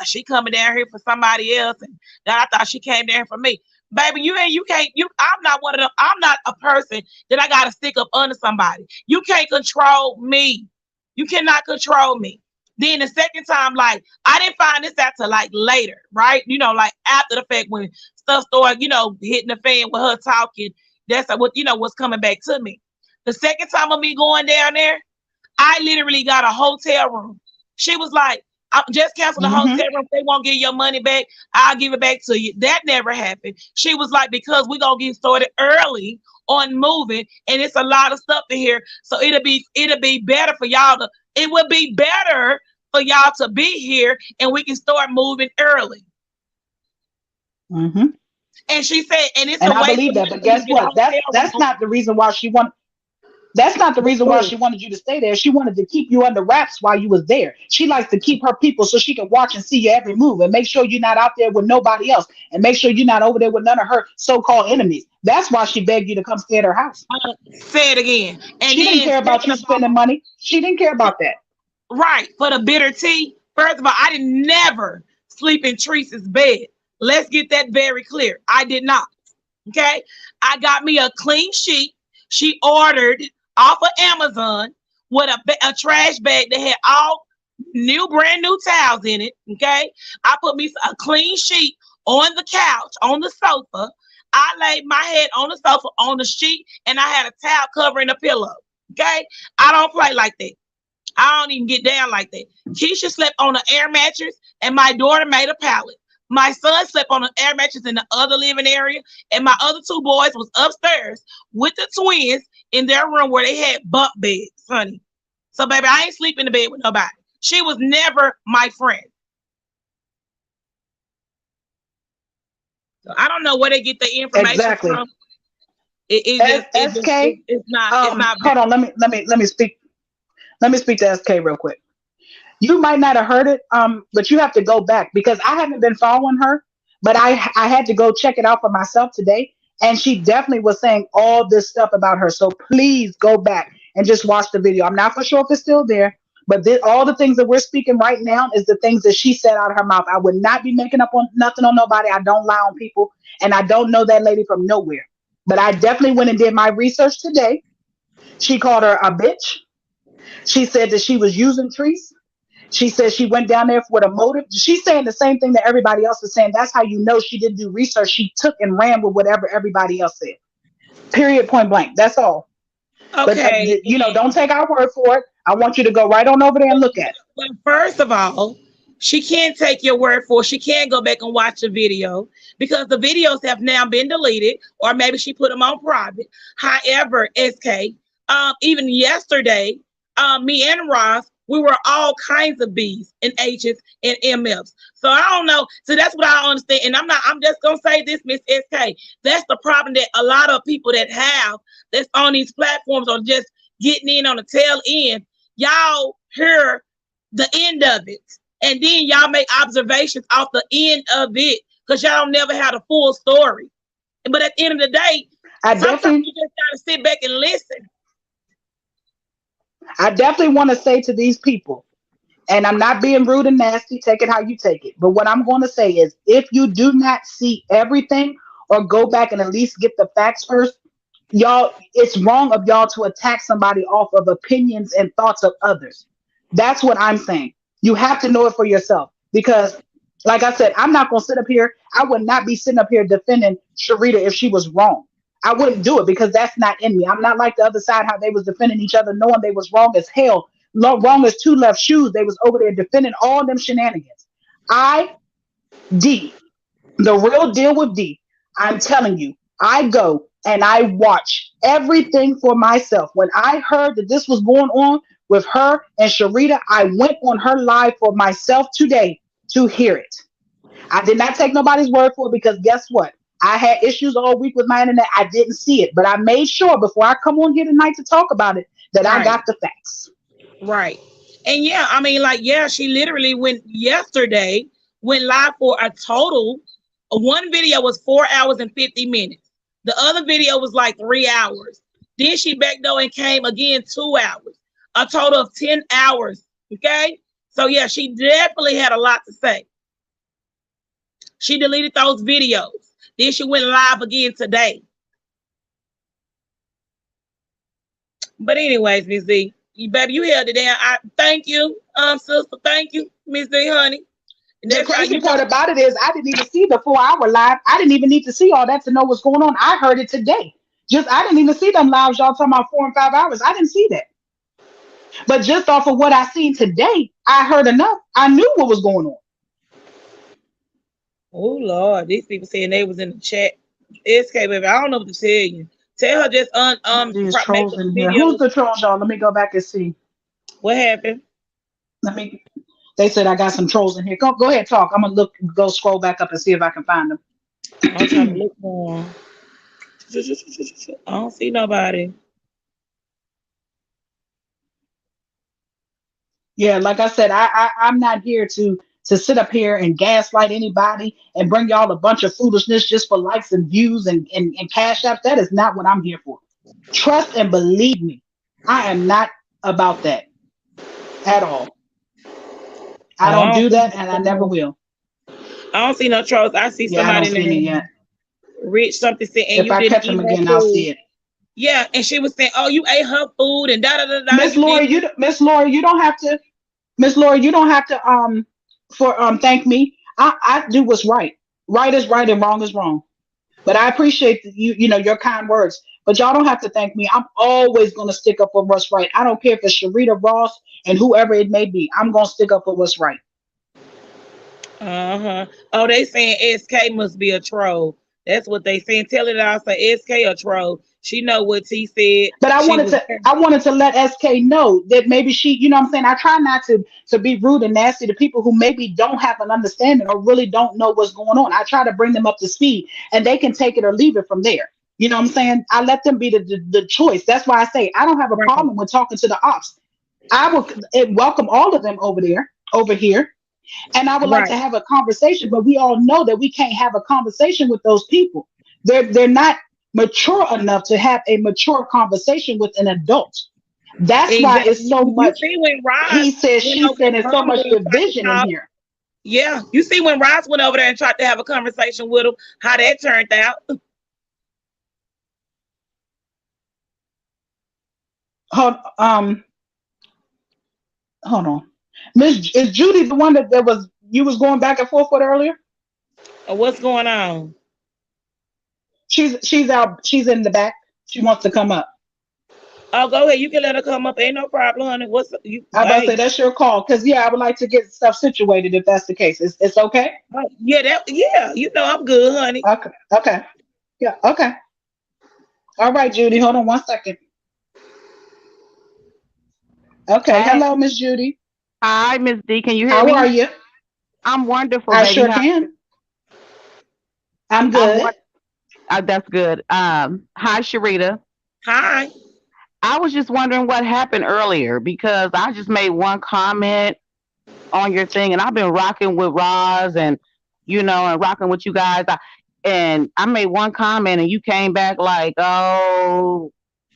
She coming down here for somebody else, and then I thought she came down for me. Baby, you ain't. You can't. You. I'm not one of them. I'm not a person that I gotta stick up under somebody. You can't control me. You cannot control me. Then the second time, like I didn't find this out till like later, right? Like after the fact when stuff started, hitting the fan with her talking. That's what what's coming back to me. The second time of me going down there. I literally got a hotel room. She was like, I just cancel the Mm-hmm. hotel room. If they won't give your money back, I'll give it back to you. That never happened. She was like, because we're gonna get started early on moving, and it's a lot of stuff in here. So it'll be better for y'all to it would be better for y'all to be here and we can start moving early. Hmm. And she said, and it's And a I way believe for me that. to But guess get a what? hotel That's room. not the reason why she wanted. That's not the reason why Oh, she wanted you to stay there. She wanted to keep you under wraps while you was there. She likes to keep her people so she can watch and see your every move and make sure you're not out there with nobody else and make sure you're not over there with none of her so-called enemies. That's why she begged you to come stay at her house. say it again. And She didn't then care about second you of all, spending money. She didn't care about that. right, for the bitter tea. First of all, I didn't never sleep in Teresa's bed. Let's get that very clear. I did not. Okay. I got me a clean sheet. She ordered off of Amazon with a trash bag that had all brand new towels in it. Okay. I put me a clean sheet on the couch, on the sofa. I laid my head on the sofa, on the sheet, and I had a towel covering the pillow. Okay. I don't play like that. I don't even get down like that. Keisha slept on an air mattress, and my daughter made a pallet. My son slept on an air mattress in the other living area, and my other two boys was upstairs with the twins in their room where they had bunk beds, honey. So, baby, I ain't sleep in the bed with nobody. She was never my friend. So I don't know where they get the information Exactly. from. SK, It's not hold on, let me speak to SK real quick. You might not have heard it, but you have to go back because I haven't been following her, but I had to go check it out for myself today, and she definitely was saying all this stuff about her. So please go back and just watch the video. I'm not for sure if it's still there, but all the things that we're speaking right now is the things that she said out of her mouth. I would not be making up on nothing on nobody. I don't lie on people, and I don't know that lady from nowhere. But I definitely went and did my research today. She called her a bitch. She said that she was using Treese. She says she went down there with a motive. She's saying the same thing that everybody else is saying. That's how you know she didn't do research. She took and ran with whatever everybody else said. Period, point blank. That's all. But, okay. don't take our word for it. I want you to go right on over there and look at it. Well, first of all, she can't take your word for it. She can't go back and watch the video because the videos have now been deleted, or maybe she put them on private. However, SK, even yesterday, me and Ross, we were all kinds of B's and H's and MFs. So I don't know. So that's what I understand. And I'm just gonna say this, Miss SK. That's the problem that a lot of people that have that's on these platforms are just getting in on the tail end. Y'all hear the end of it, and then y'all make observations off the end of it because y'all don't never have the full story. But at the end of the day, I sometimes definitely you just gotta sit back and listen. I definitely want to say to these people, and I'm not being rude and nasty, take it how you take it. But what I'm going to say is if you do not see everything or go back and at least get the facts first, y'all, it's wrong of y'all to attack somebody off of opinions and thoughts of others. That's what I'm saying. You have to know it for yourself because, like I said, I'm not going to sit up here. I would not be sitting up here defending Sharita if she was wrong. I wouldn't do it because that's not in me. I'm not like the other side, how they was defending each other, knowing they was wrong as hell, wrong as two left shoes. They was over there defending all them shenanigans. I, D, the real deal with D, I'm telling you, I go and I watch everything for myself. When I heard that this was going on with her and Sharita, I went on her live for myself today to hear it. I did not take nobody's word for it because guess what? I had issues all week with my internet. I didn't see it, but I made sure before I come on here tonight to talk about it that I Right, got the facts. right. And yeah, I mean, like, yeah, she literally went live for a total. One video was 4 hours and 50 minutes. The other video was like 3 hours. Then she back door and came again 2 hours. A total of 10 hours. Okay. So yeah, she definitely had a lot to say. She deleted those videos. Then she went live again today. But anyways, Miss D, baby, you held it down. I thank you, sister. Thank you, Miss D, honey. And The that's how crazy you know. part about it is I didn't even see the 4 hour live. I didn't even need to see all that to know what's going on. I heard it today. Just I didn't even see them lives y'all talking about 4 and 5 hours. I didn't see that. But just off of what I seen today, I heard enough. I knew what was going on. Oh Lord, these people saying they was in the chat. SK baby, I don't know what to tell you. Tell her just These make trolls up in the here. Who's videos. the trolls, y'all? Let me go back and see. What happened? Let me. They said I got some trolls in here. Go ahead, talk. I'm gonna go scroll back up and see if I can find I'm trying to them. look for 'em. I don't see nobody. Yeah, like I said, I'm not here to sit up here and gaslight anybody and bring y'all a bunch of foolishness just for likes and views and cash apps. That is not what I'm here for. Trust and believe me, I am not about that at all. I Oh, don't do that and I never will. I don't see no trolls. I see Yeah, I don't somebody see any yet. named Rich something said, and If you I didn't catch eat them her again, I'll food. see it. Yeah, and she was saying, "Oh, you ate her food and da da da da. Miss You Lori, didn't." Miss Lori, you don't have to for thank me. I do what's right. Right is right and wrong is wrong. But I appreciate you know your kind words. But y'all don't have to thank me. I'm always gonna stick up for what's right. I don't care if it's Sharita Ross and whoever it may be. I'm gonna stick up for what's right. Uh-huh. Oh, they saying SK must be a troll. That's what they saying. Tell it all. Say SK a troll. She know what T said. But She was there. I wanted to let SK know that maybe she, you know what I'm saying? I try not to be rude and nasty to people who maybe don't have an understanding or really don't know what's going on. I try to bring them up to speed and they can take it or leave it from there. You know what I'm saying? I let them be the choice. That's why I say I don't have a Right. problem with talking to the ops. I will welcome all of them over here, and I would like Right. to have a conversation. But we all know that we can't have a conversation with those people. They're not mature enough to have a mature conversation with an adult. That's why Exactly. it's so You much. see when Roz He said, went she over there said, there's so much humbly and tried to division in talk. here. Yeah. You see when Roz went over there and tried to have a conversation with him, how that turned out. Hold, hold on, Miss is Judy the one that was you was going back and forth with earlier? What's going on? She's out. She's in the back. She wants to come up. Oh, go ahead. You can let her come up. Ain't no problem, honey. What's you? I about to say Hey, that's your call because yeah, I would like to get stuff situated if that's the case. It's okay. yeah, yeah. You know I'm good, honey. Okay. Okay. Yeah. Okay. All right, Judy. Hold on 1 second. Okay. Hey, Hello, Miss Judy. hi, Miss D. Can you hear How are me? you? I'm wonderful, I baby. sure How can. I'm I'm good. that's good. Hi, Sharita. Hi. I was just wondering what happened earlier because I just made one comment on your thing, and I've been rocking with Roz and and rocking with you guys. And I made one comment, and you came back like, "Oh,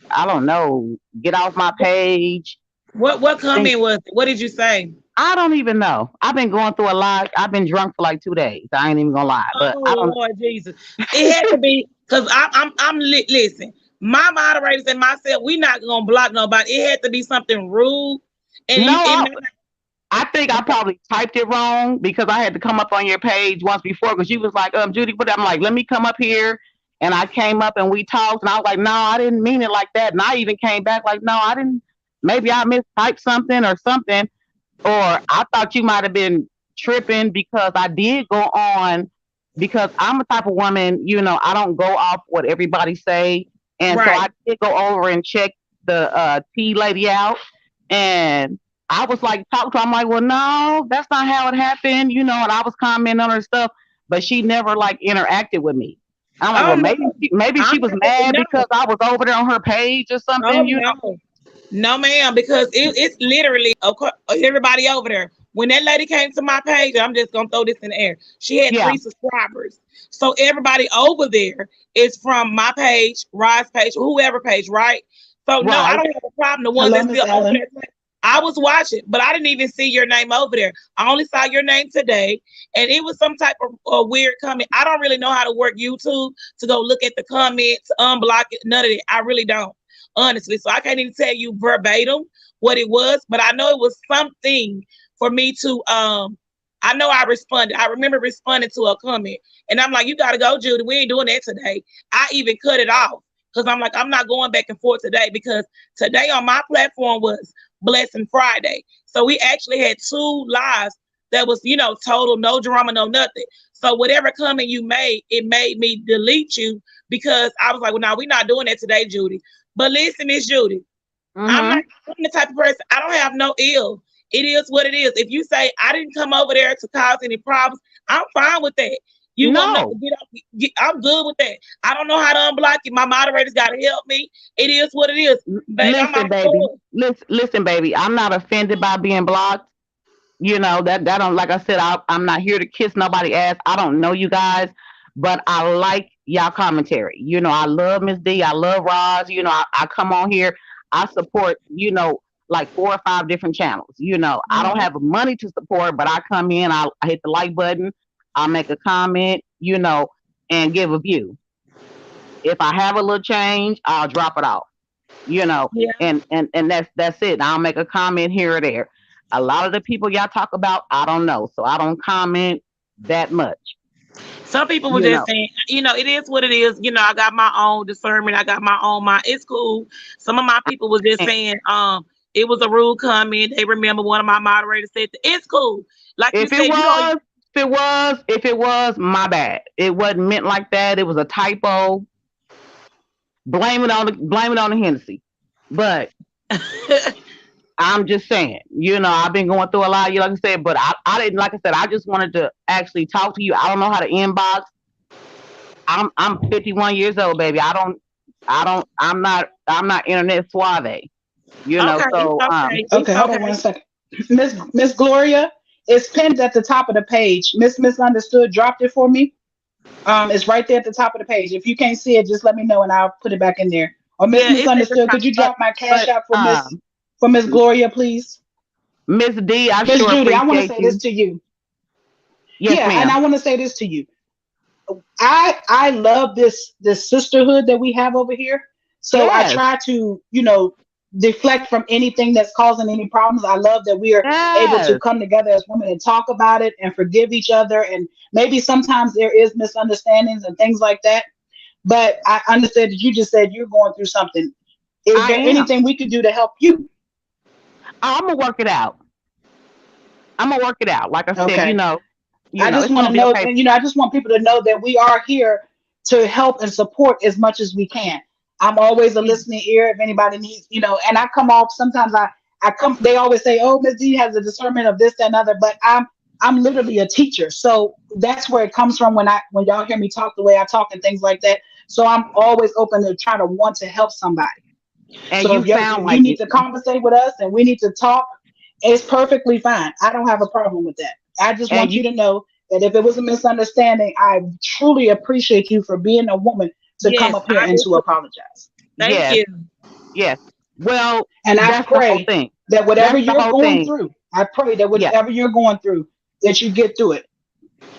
I don't know, get off my page." What Think comment was it? What did you say? I don't even know. I've been going through a lot. I've been drunk for like 2 days. I ain't even gonna lie, but I Oh don't. Lord Jesus! It had to be because listen. My moderators and myself, we not gonna block nobody. It had to be something rude, and No, it may I think I not. probably typed it wrong because I had to come up on your page once before because you was like, Judy, but I'm like, let me come up here. And I came up and we talked and I was like, no, I didn't mean it like that. And I even came back like, no, I didn't. Maybe I mistyped something or something. Or I thought you might have been tripping because I did go on because I'm a type of woman, I don't go off what everybody say. And so Right. I did go over and check the tea lady out and I was like talking to her, I'm like, well, no, that's not how it happened, and I was commenting on her stuff, but she never like interacted with me. I'm like, Oh well, no, maybe I'm she was not mad no. because I was over there on her page or Oh something. no. No, ma'am, because it's literally everybody over there. When that lady came to my page, I'm just gonna throw this in the air. She had Yeah, 3 subscribers, so everybody over there is from my page, Rise page, whoever page, right? So no, I right. don't have a problem. The ones Hello, that Miss still over Ellen. there. I was watching, but I didn't even see your name over there. I only saw your name today, and it was some type of weird comment. I don't really know how to work YouTube to go look at the comments, unblock it, none of it. I really don't, honestly. So I can't even tell you verbatim what it was, but I know it was something for me to I know I responded. I remember responding to a comment and I'm like, you gotta go, Judy. We ain't doing that today. I even cut it off because I'm like, I'm not going back and forth today because today on my platform was Blessing Friday. So we actually had 2 lives that was, total, no drama, no nothing. So whatever comment you made, it made me delete you because I was like, well, no, we're not doing that today, Judy. But listen, Miss Judy, I'm not Mm-hmm. I'm the type of person, I don't have no ill. It is what it is. If you say I didn't come over there to cause any problems, I'm fine with that. You want to No. get off? I'm good with that. I don't know how to unblock you. My moderators got to help me. It is what it is, baby. I'm Listen, all baby. for it. Listen, baby. I'm not offended by being blocked. You know that don't, like I said, I'm not here to kiss nobody ass. I don't know you guys, but I like y'all commentary. You know, I love Miss D. I love Roz. You know, I come on here. I support. Like 4 or 5 different channels. I don't Mhm. have money to support, but I come in. I hit the like button. I make a comment. And give a view. If I have a little change, I'll drop it off. you know, Yeah. and that's it. I'll make a comment here or there. A lot of the people y'all talk about, I don't know, so I don't comment that much. Some people were You just know, saying, it is what it is. I got my own discernment. I got my own mind. It's cool. Some of my people was just and saying, it was a rude comment. They remember one of my moderators said, it's cool. Like you if it said, was, if it was, my bad. It wasn't meant like that. It was a typo. Blame it on the Hennessy. But I'm just saying, I've been going through a lot, like I said, but I didn't, like I said, I just wanted to actually talk to you. I don't know how to inbox. I'm 51 years old, baby. I'm not internet suave. okay, it's So okay. It's Okay, hold on okay. 1 second. Miss Gloria, it's pinned at the top of the page. Miss Misunderstood dropped it for me. It's right there at the top of the page. If you can't see it, just let me know and I'll put it back in there. Or Miss Yeah, it's at the Misunderstood, top. could you but drop my cash but out for Miss Gloria, please? Miss D, I Miss sure Judy, I want to appreciate say this you. to you. Yes, Yeah, and ma'am. I want to say this to you. I love this sisterhood that we have over here. So I Yes, try to, deflect from anything that's causing any problems. I love that we are able to yes. come together as women and talk about it and forgive each other. And maybe sometimes there is misunderstandings and things like that. But I understand that you just said you're going through something. Is I there am. anything we could do to help you? I'm gonna work it out. I'm gonna work it out. Like I said, Okay. I just it's want gonna to be know, okay. and I just want people to know that we are here to help and support as much as we can. I'm always a listening ear if anybody needs, and I come off sometimes I come they always say, oh, Ms. D has a discernment of this, that, and other, but I'm literally a teacher. So that's where it comes from when y'all hear me talk the way I talk and things like that. So I'm always open to try to want to help somebody. And So you if sound you like need it. to conversate with us and we need to talk, it's perfectly fine. I don't have a problem with that. I just And want you, you to know that if it was a misunderstanding, I truly appreciate you for being a woman to come Yes, up here I and do to too. apologize. Thank yes, you. yes. Well, And I that's the whole pray thing. that whatever That's the you're whole going thing. through, I pray that Yeah. whatever you're going through, that you get through it.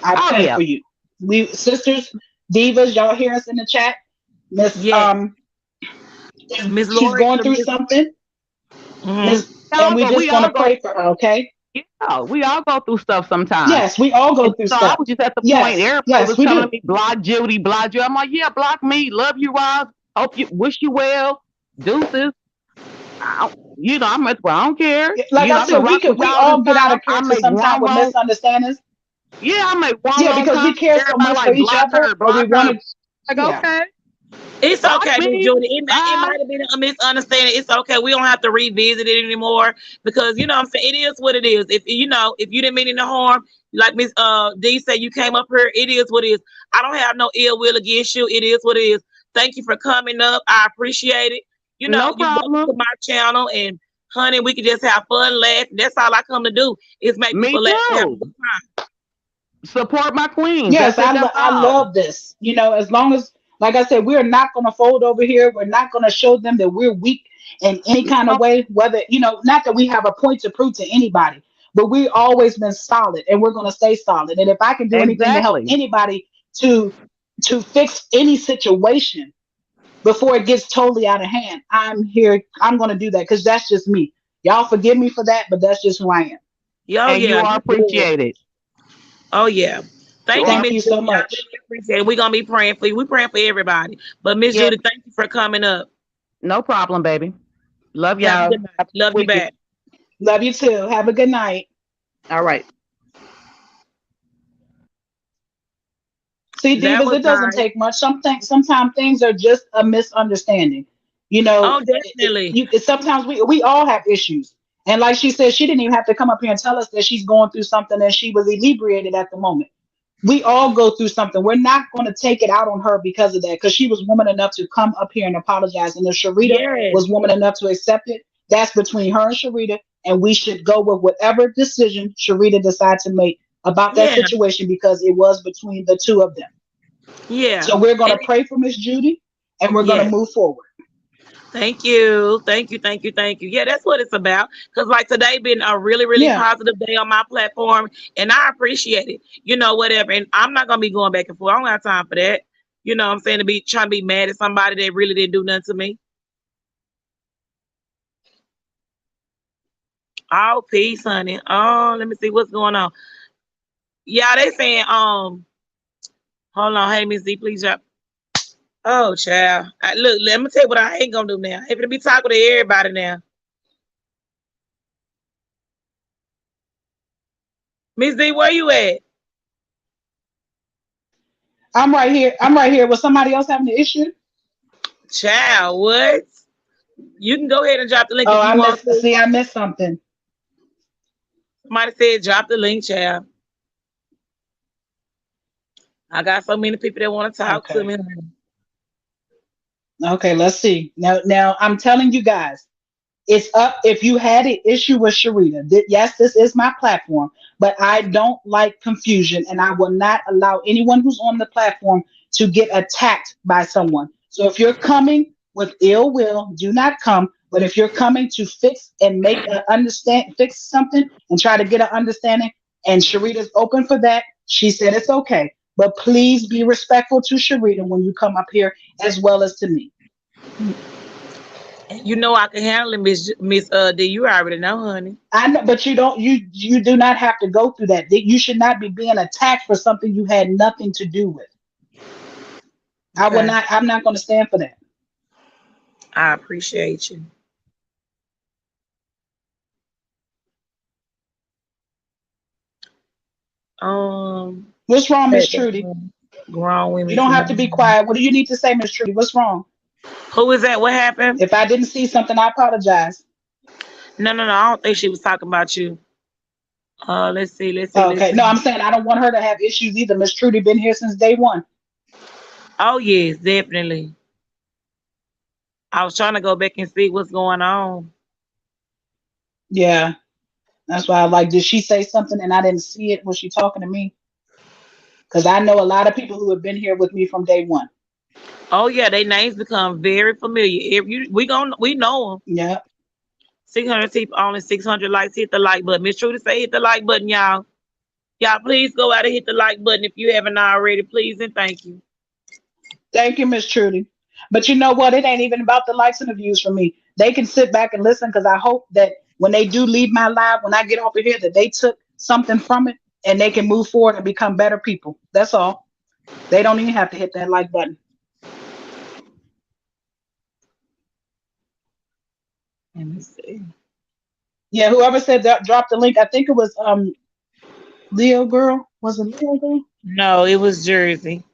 I Oh pray yeah. for you. We sisters, divas, y'all hear us in the chat. Miss Yes, Miss she's Lori, going through something. mm-hmm. Miss and we We just all gonna go. pray for her, okay? Yeah, we all go through stuff sometimes. Yes, we all go And through I stuff. was just at the point. Yes, Everybody yes, was we telling do. me block Judy, block Judy. I'm like, yeah, block me. Love you, Rob. Hope you wish you well. Deuces. I'm at. Well, I don't care. Like I I've been said, rocking with we y'all this all get out time. of I character make sometimes one with wrong. misunderstandings. Yeah, I make one Yeah, wrong because we comment. care so Everybody much for like each block other, her, or we block want her. to. Like, Yeah, okay, It's block okay, Miss me. Judy. It Bye. might have been a misunderstanding. It's okay. We don't have to revisit it anymore because you know what I'm saying. It is what it is. If you didn't mean any harm, like Miss D said, you came up here. It is what it is. I don't have no ill will against you. It is what it is. Thank you for coming up. I appreciate it. No You welcome problem. to my channel and honey, we can just have fun, laugh. That's all I come to do is make Me people laugh and have a too. good time. Support my queens. yes, That's it. That's I all. love this. As long as, like I said, we're not going to fold over here. We're not going to show them that we're weak in any kind of No, way. Whether not that we have a point to prove to anybody, but we always been solid, and we're going to stay solid. And if I can do anything to help exactly. anybody to fix any situation before it gets totally out of hand, I'm here. I'm going to do that because that's just me. Y'all forgive me for that, but that's just who I am. Oh And you yeah, are you good. appreciated. Oh yeah. You Thank you, are. Thank Miss you so Judy. I much. really appreciate it. We're gonna be praying for you. We praying for everybody. But Miss Yeah. Judy, thank you for coming up. No problem, baby. Love Have a y'all. good night. Have a Love good you weekend. back. Love you too. Have a good night. All right. See, That divas, was it doesn't nice. take much. Sometimes things are just a misunderstanding. Oh, definitely. Sometimes we all have issues, And like she said, she didn't even have to come up here and tell us that she's going through something and she was inebriated at the moment. We all go through something. We're not going to take it out on her because of that, because she was woman enough to come up here and apologize. And if Sharita Yes. was woman enough to accept it, that's between her and Sharita. And we should go with whatever decision Sharita decides to make about that Yeah. situation because it was between the two of them. Yeah. So we're going And to pray for Miss Judy and we're going to yes. move forward. Thank you. Thank you. Thank you. Thank you. Yeah, that's what it's about. Because like today been a really, really Yeah. positive day on my platform. And I appreciate it. Whatever. And I'm not gonna be going back and forth. I don't have time for that. What I'm saying, to be trying to be mad at somebody that really didn't do nothing to me. Oh, peace, honey. Oh, let me see what's going on. Yeah, they saying, hold on, hey Miss D, please drop. Oh, child. Look, let me tell you what I ain't gonna do now. I ain't gonna be talking to everybody now. Miss D, where you at? I'm right here. I'm right here. Was somebody else having an issue? Child, what? You can go ahead and drop the link Oh, if you I want missed. to. See, I missed something. Somebody said drop the link, child. I got so many people that want to talk to Okay. me. Okay, let's see. Now I'm telling you guys, it's up if you had an issue with Sharita. Yes, this is my platform, but I don't like confusion and I will not allow anyone who's on the platform to get attacked by someone. So if you're coming with ill will, do not come. But if you're coming to fix and make a understand, fix something and try to get an understanding, and Sharita's open for that, she said it's okay. But please be respectful to Sharita when you come up here as well as to me. You know I can handle it, Miss D. You already know, honey. I know, but you do not have to go through that. You should not be being attacked for something you had nothing to do with. I will Okay. not. I'm not going to stand for that. I appreciate you. Um, What's wrong, Miss but Trudy? grown You women don't have to be syndrome. quiet. What do you need to say, Miss Trudy? What's wrong? Who is that? What happened? If I didn't see something, I apologize. No, no, no. I don't think she was talking about you. Let's see, let's see, let's Okay. No, see. I'm saying I don't want her to have issues either. Miss Trudy been here since day one. Oh yes, definitely. I was trying to go back and see what's going on. Yeah, that's why I like. Did she say something and I didn't see it? Was she talking to me? Because I know a lot of people who have been here with me from day one. Oh yeah, their names become very familiar. If you, we know them. Yeah. 600 people, only 600 likes. Hit the like button. Miss Trudy say hit the like button, y'all. Y'all, please go out and hit the like button if you haven't already. Please and thank you. Thank you, Miss Trudy. But you know what? It ain't even about the likes and the views for me. They can sit back and listen because I hope that when they do leave my live, when I get off of here, that they took something from it and they can move forward and become better people. That's all. They don't even have to hit that like button. Let me see. Yeah, whoever said that, drop the link. I think it was Leo girl. Was it Leo girl? No, it was Jersey.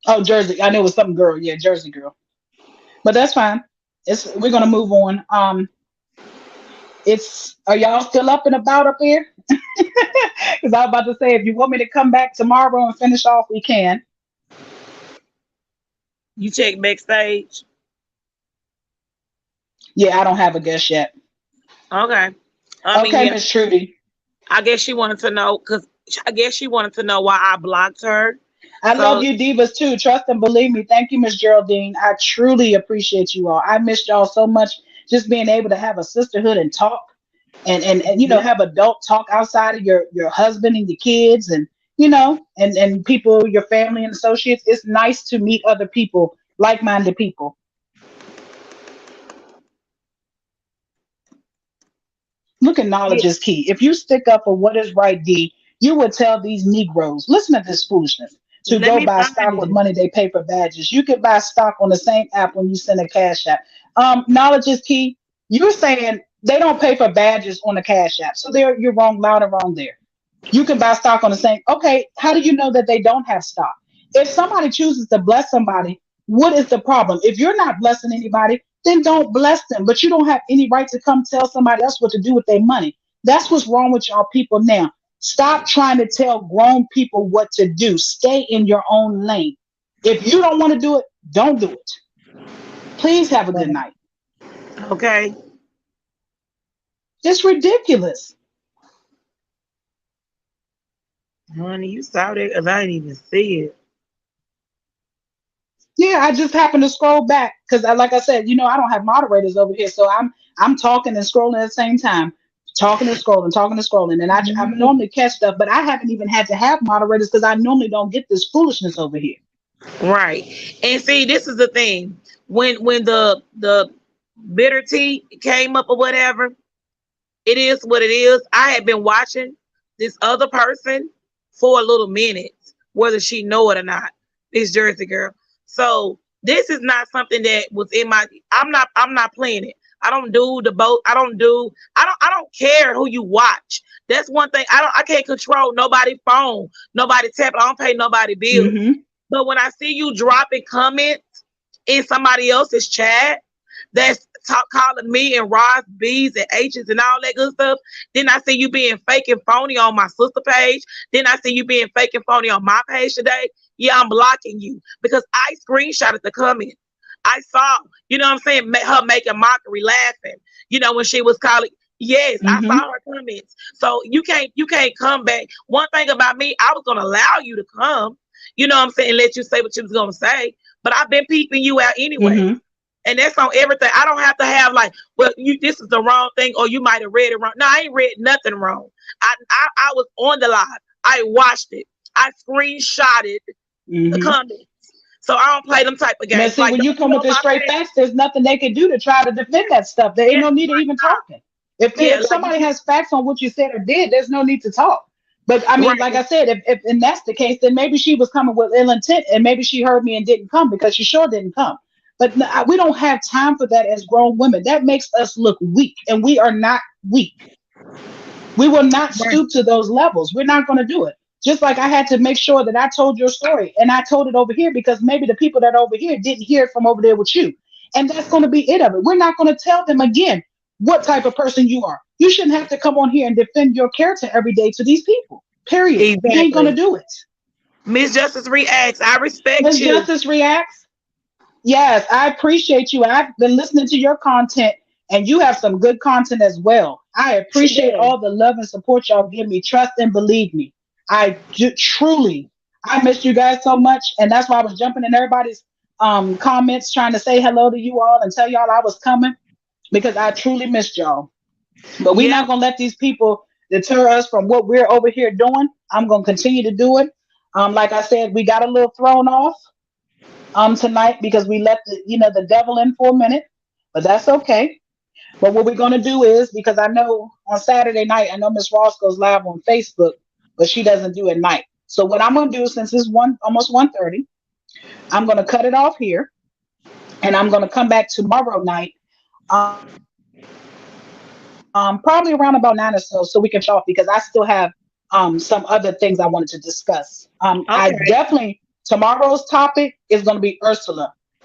Oh, Jersey. I knew it was something girl. Yeah, Jersey girl. But that's fine. We're gonna move on. It's are y'all still up and about up here? Because I was about to say, if you want me to come back tomorrow and finish off, we can. You check backstage. Yeah, I don't have a guess yet. Okay. I mean, Okay, yeah. Miss Trudy. I guess she wanted to know because I guess she wanted to know why I blocked her. I love So you, divas, too. Trust and believe me. Thank you, Miss Geraldine. I truly appreciate you all. I missed y'all so much. Just being able to have a sisterhood and talk, and yeah, have adult talk outside of your husband and your kids, and and people, your family and associates. It's nice to meet other people, like-minded people. Look at knowledge yeah. is key. If you stick up for what is right, D, you would tell these Negroes, listen to this foolishness, to Let go me buy find stock with it. money they pay for badges. You can buy stock on the same app when you send a cash app. Knowledge is key. You're saying they don't pay for badges on the cash app. So you're wrong, loud and wrong there. You can buy stock on the same. Okay, how do you know that they don't have stock? If somebody chooses to bless somebody, What is the problem? If you're not blessing anybody, then don't bless them. But you don't have any right to come tell somebody else what to do with their money. That's what's wrong with y'all people now. Stop trying to tell grown people what to do. Stay in your own lane. If you don't want to do it, don't do it. Please have a good night. Okay. It's ridiculous. Honey, you saw that because I didn't even see it. Yeah, I just happened to scroll back because, like I said, I don't have moderators over here, so I'm talking and scrolling at the same time, talking and scrolling, and I Mhm. normally catch stuff, but I haven't even had to have moderators because I normally don't get this foolishness over here. Right. And see, this is the thing. When the bitter tea came up or whatever, it is what it is. I had been watching this other person for a little minute, whether she know it or not. This Jersey girl. So this is not something that was in my. I'm not playing it. I don't do the boat. I don't care who you watch. That's one thing. I can't control nobody's phone, nobody tab. I don't pay nobody bills. Hmm. But when I see you dropping comments in somebody else's chat that's calling me and Ross B's and H's and all that good stuff, then I see you being fake and phony on my sister page. Then I see you being fake and phony on my page today. Yeah, I'm blocking you because I screenshotted the comment. I saw, what I'm saying, her making mockery, laughing. When she was calling. Yes, I Hmm. saw her comments. So you can't come back. One thing about me, I was gonna allow you to come. What I'm saying, let you say what you was gonna say. But I've been peeping you out anyway. Hmm. And that's on everything. I don't have to have like, well, this is the wrong thing, or you might have read it wrong. No, I ain't read nothing wrong. I was on the live. I watched it. I screenshotted the Hmm. comments. So I don't play them type of But games. see, Like, when you don't come get with on the my straight page. facts, there's nothing they can do to try to defend that stuff. There ain't Yeah, no need of like even talking. If yeah, if like you somebody can. has facts on what you said or did, there's no need to talk. But I mean, like Right. I said, if and that's the case, then maybe she was coming with ill intent, and maybe she heard me and didn't come because she sure didn't come. But we don't have time for that as grown women. That makes us look weak, and we are not weak. We will not Right. stoop to those levels. We're not going to do it. Just like I had to make sure that I told your story and I told it over here because maybe the people that are over here didn't hear it from over there with you. And that's going to be it of it. We're not going to tell them again what type of person you are. You shouldn't have to come on here and defend your character every day to these people. Period. We ain't going to Exactly. do it. Miss Justice reacts. I respect Miss you. Justice reacts. Yes, I appreciate you. I've been listening to your content and you have some good content as well. I She appreciate does. all the love and support y'all give me. Trust and believe me. Truly, I missed you guys so much. And that's why I was jumping in everybody's comments trying to say hello to you all and tell y'all I was coming because I truly missed y'all. But we're Yeah. not going to let these people deter us from what we're over here doing. I'm going to continue to do it. Like I said, we got a little thrown off tonight because we let the devil in for a minute, but that's okay. But what we're gonna do is because I know on Saturday night, I know Miss Ross goes live on Facebook, but she doesn't do it at night. So what I'm gonna do since it's one almost 1:30, I'm gonna cut it off here and I'm gonna come back tomorrow night. Probably around about 9 or so we can finish off because I still have some other things I wanted to discuss. I definitely Okay. tomorrow's topic is going to be Ursula because I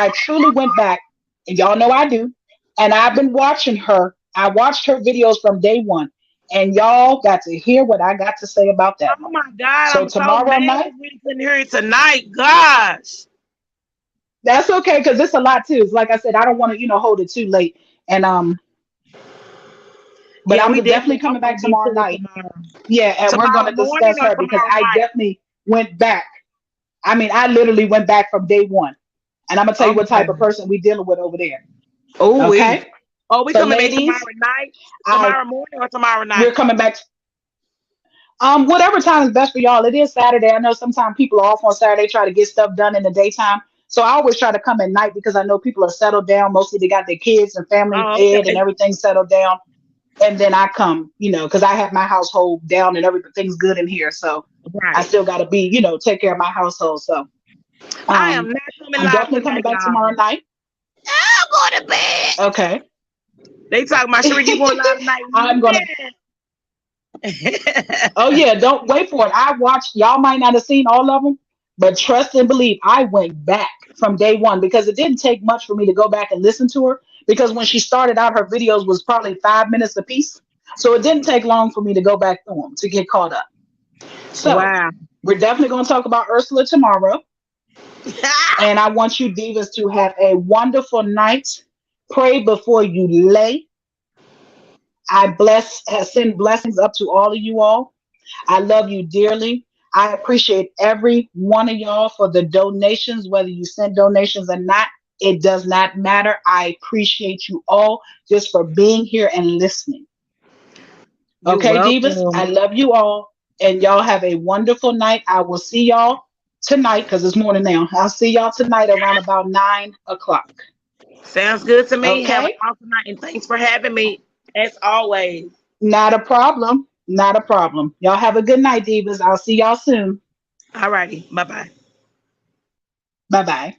truly went back, and y'all know I do, and I've been watching her. I watched her videos from day one, and y'all got to hear what I got to say about that one. Oh my So God, I'm so tomorrow mad night, that we couldn't hear it tonight. Gosh. that's okay because it's a lot too. It's like I said, I don't want to hold it too late, and but Yeah, I'm we definitely definitely coming I'm gonna back get tomorrow to it night. tomorrow. Yeah, and we're going Tomorrow to morning discuss or her because tomorrow I night? definitely went back. I mean, I literally went back from day one. And I'm gonna tell you what type of Okay. person we dealing with over there. Oh we. Okay. Oh, we So coming back tomorrow ladies, night, I tomorrow morning or tomorrow we're night? coming back. Whatever time is best for y'all. It is Saturday. I know sometimes people are off on Saturday, try to get stuff done in the daytime. So I always try to come at night because I know people are settled down. Mostly they got their kids and family Oh, fed and okay. everything settled down. And then I come, because I have my household down and everything's good in here. So I Right. still gotta be, take care of my household. So I am um not coming I'm live definitely coming tonight, back tomorrow y'all. night. I'm going to bed. Okay. They talking about Sheree, you going live tonight? I'm gonna Yeah. Oh yeah, don't wait for it. I watched. Y'all might not have seen all of them, But trust and believe, I went back from day one because it didn't take much for me to go back and listen to her. Because when she started out, her videos was probably 5 minutes a piece. So it didn't take long for me to go back through them to get caught up. So Wow. we're definitely going to talk about Ursula tomorrow. And I want you divas to have a wonderful night. Pray before you lay. Send blessings up to all of you all. I love you dearly. I appreciate every one of y'all for the donations, whether you send donations or not. It does not matter. I appreciate you all just for being here and listening. You're Okay, divas, I welcome. love you all. And y'all have a wonderful night. I will see y'all tonight because it's morning now. I'll see y'all tonight around about 9 o'clock. Sounds good to me. Have an Okay? awesome night and thanks for having me as always. Not a problem. Not a problem. Y'all have a good night, divas. I'll see y'all soon. All righty. Bye bye. Bye bye.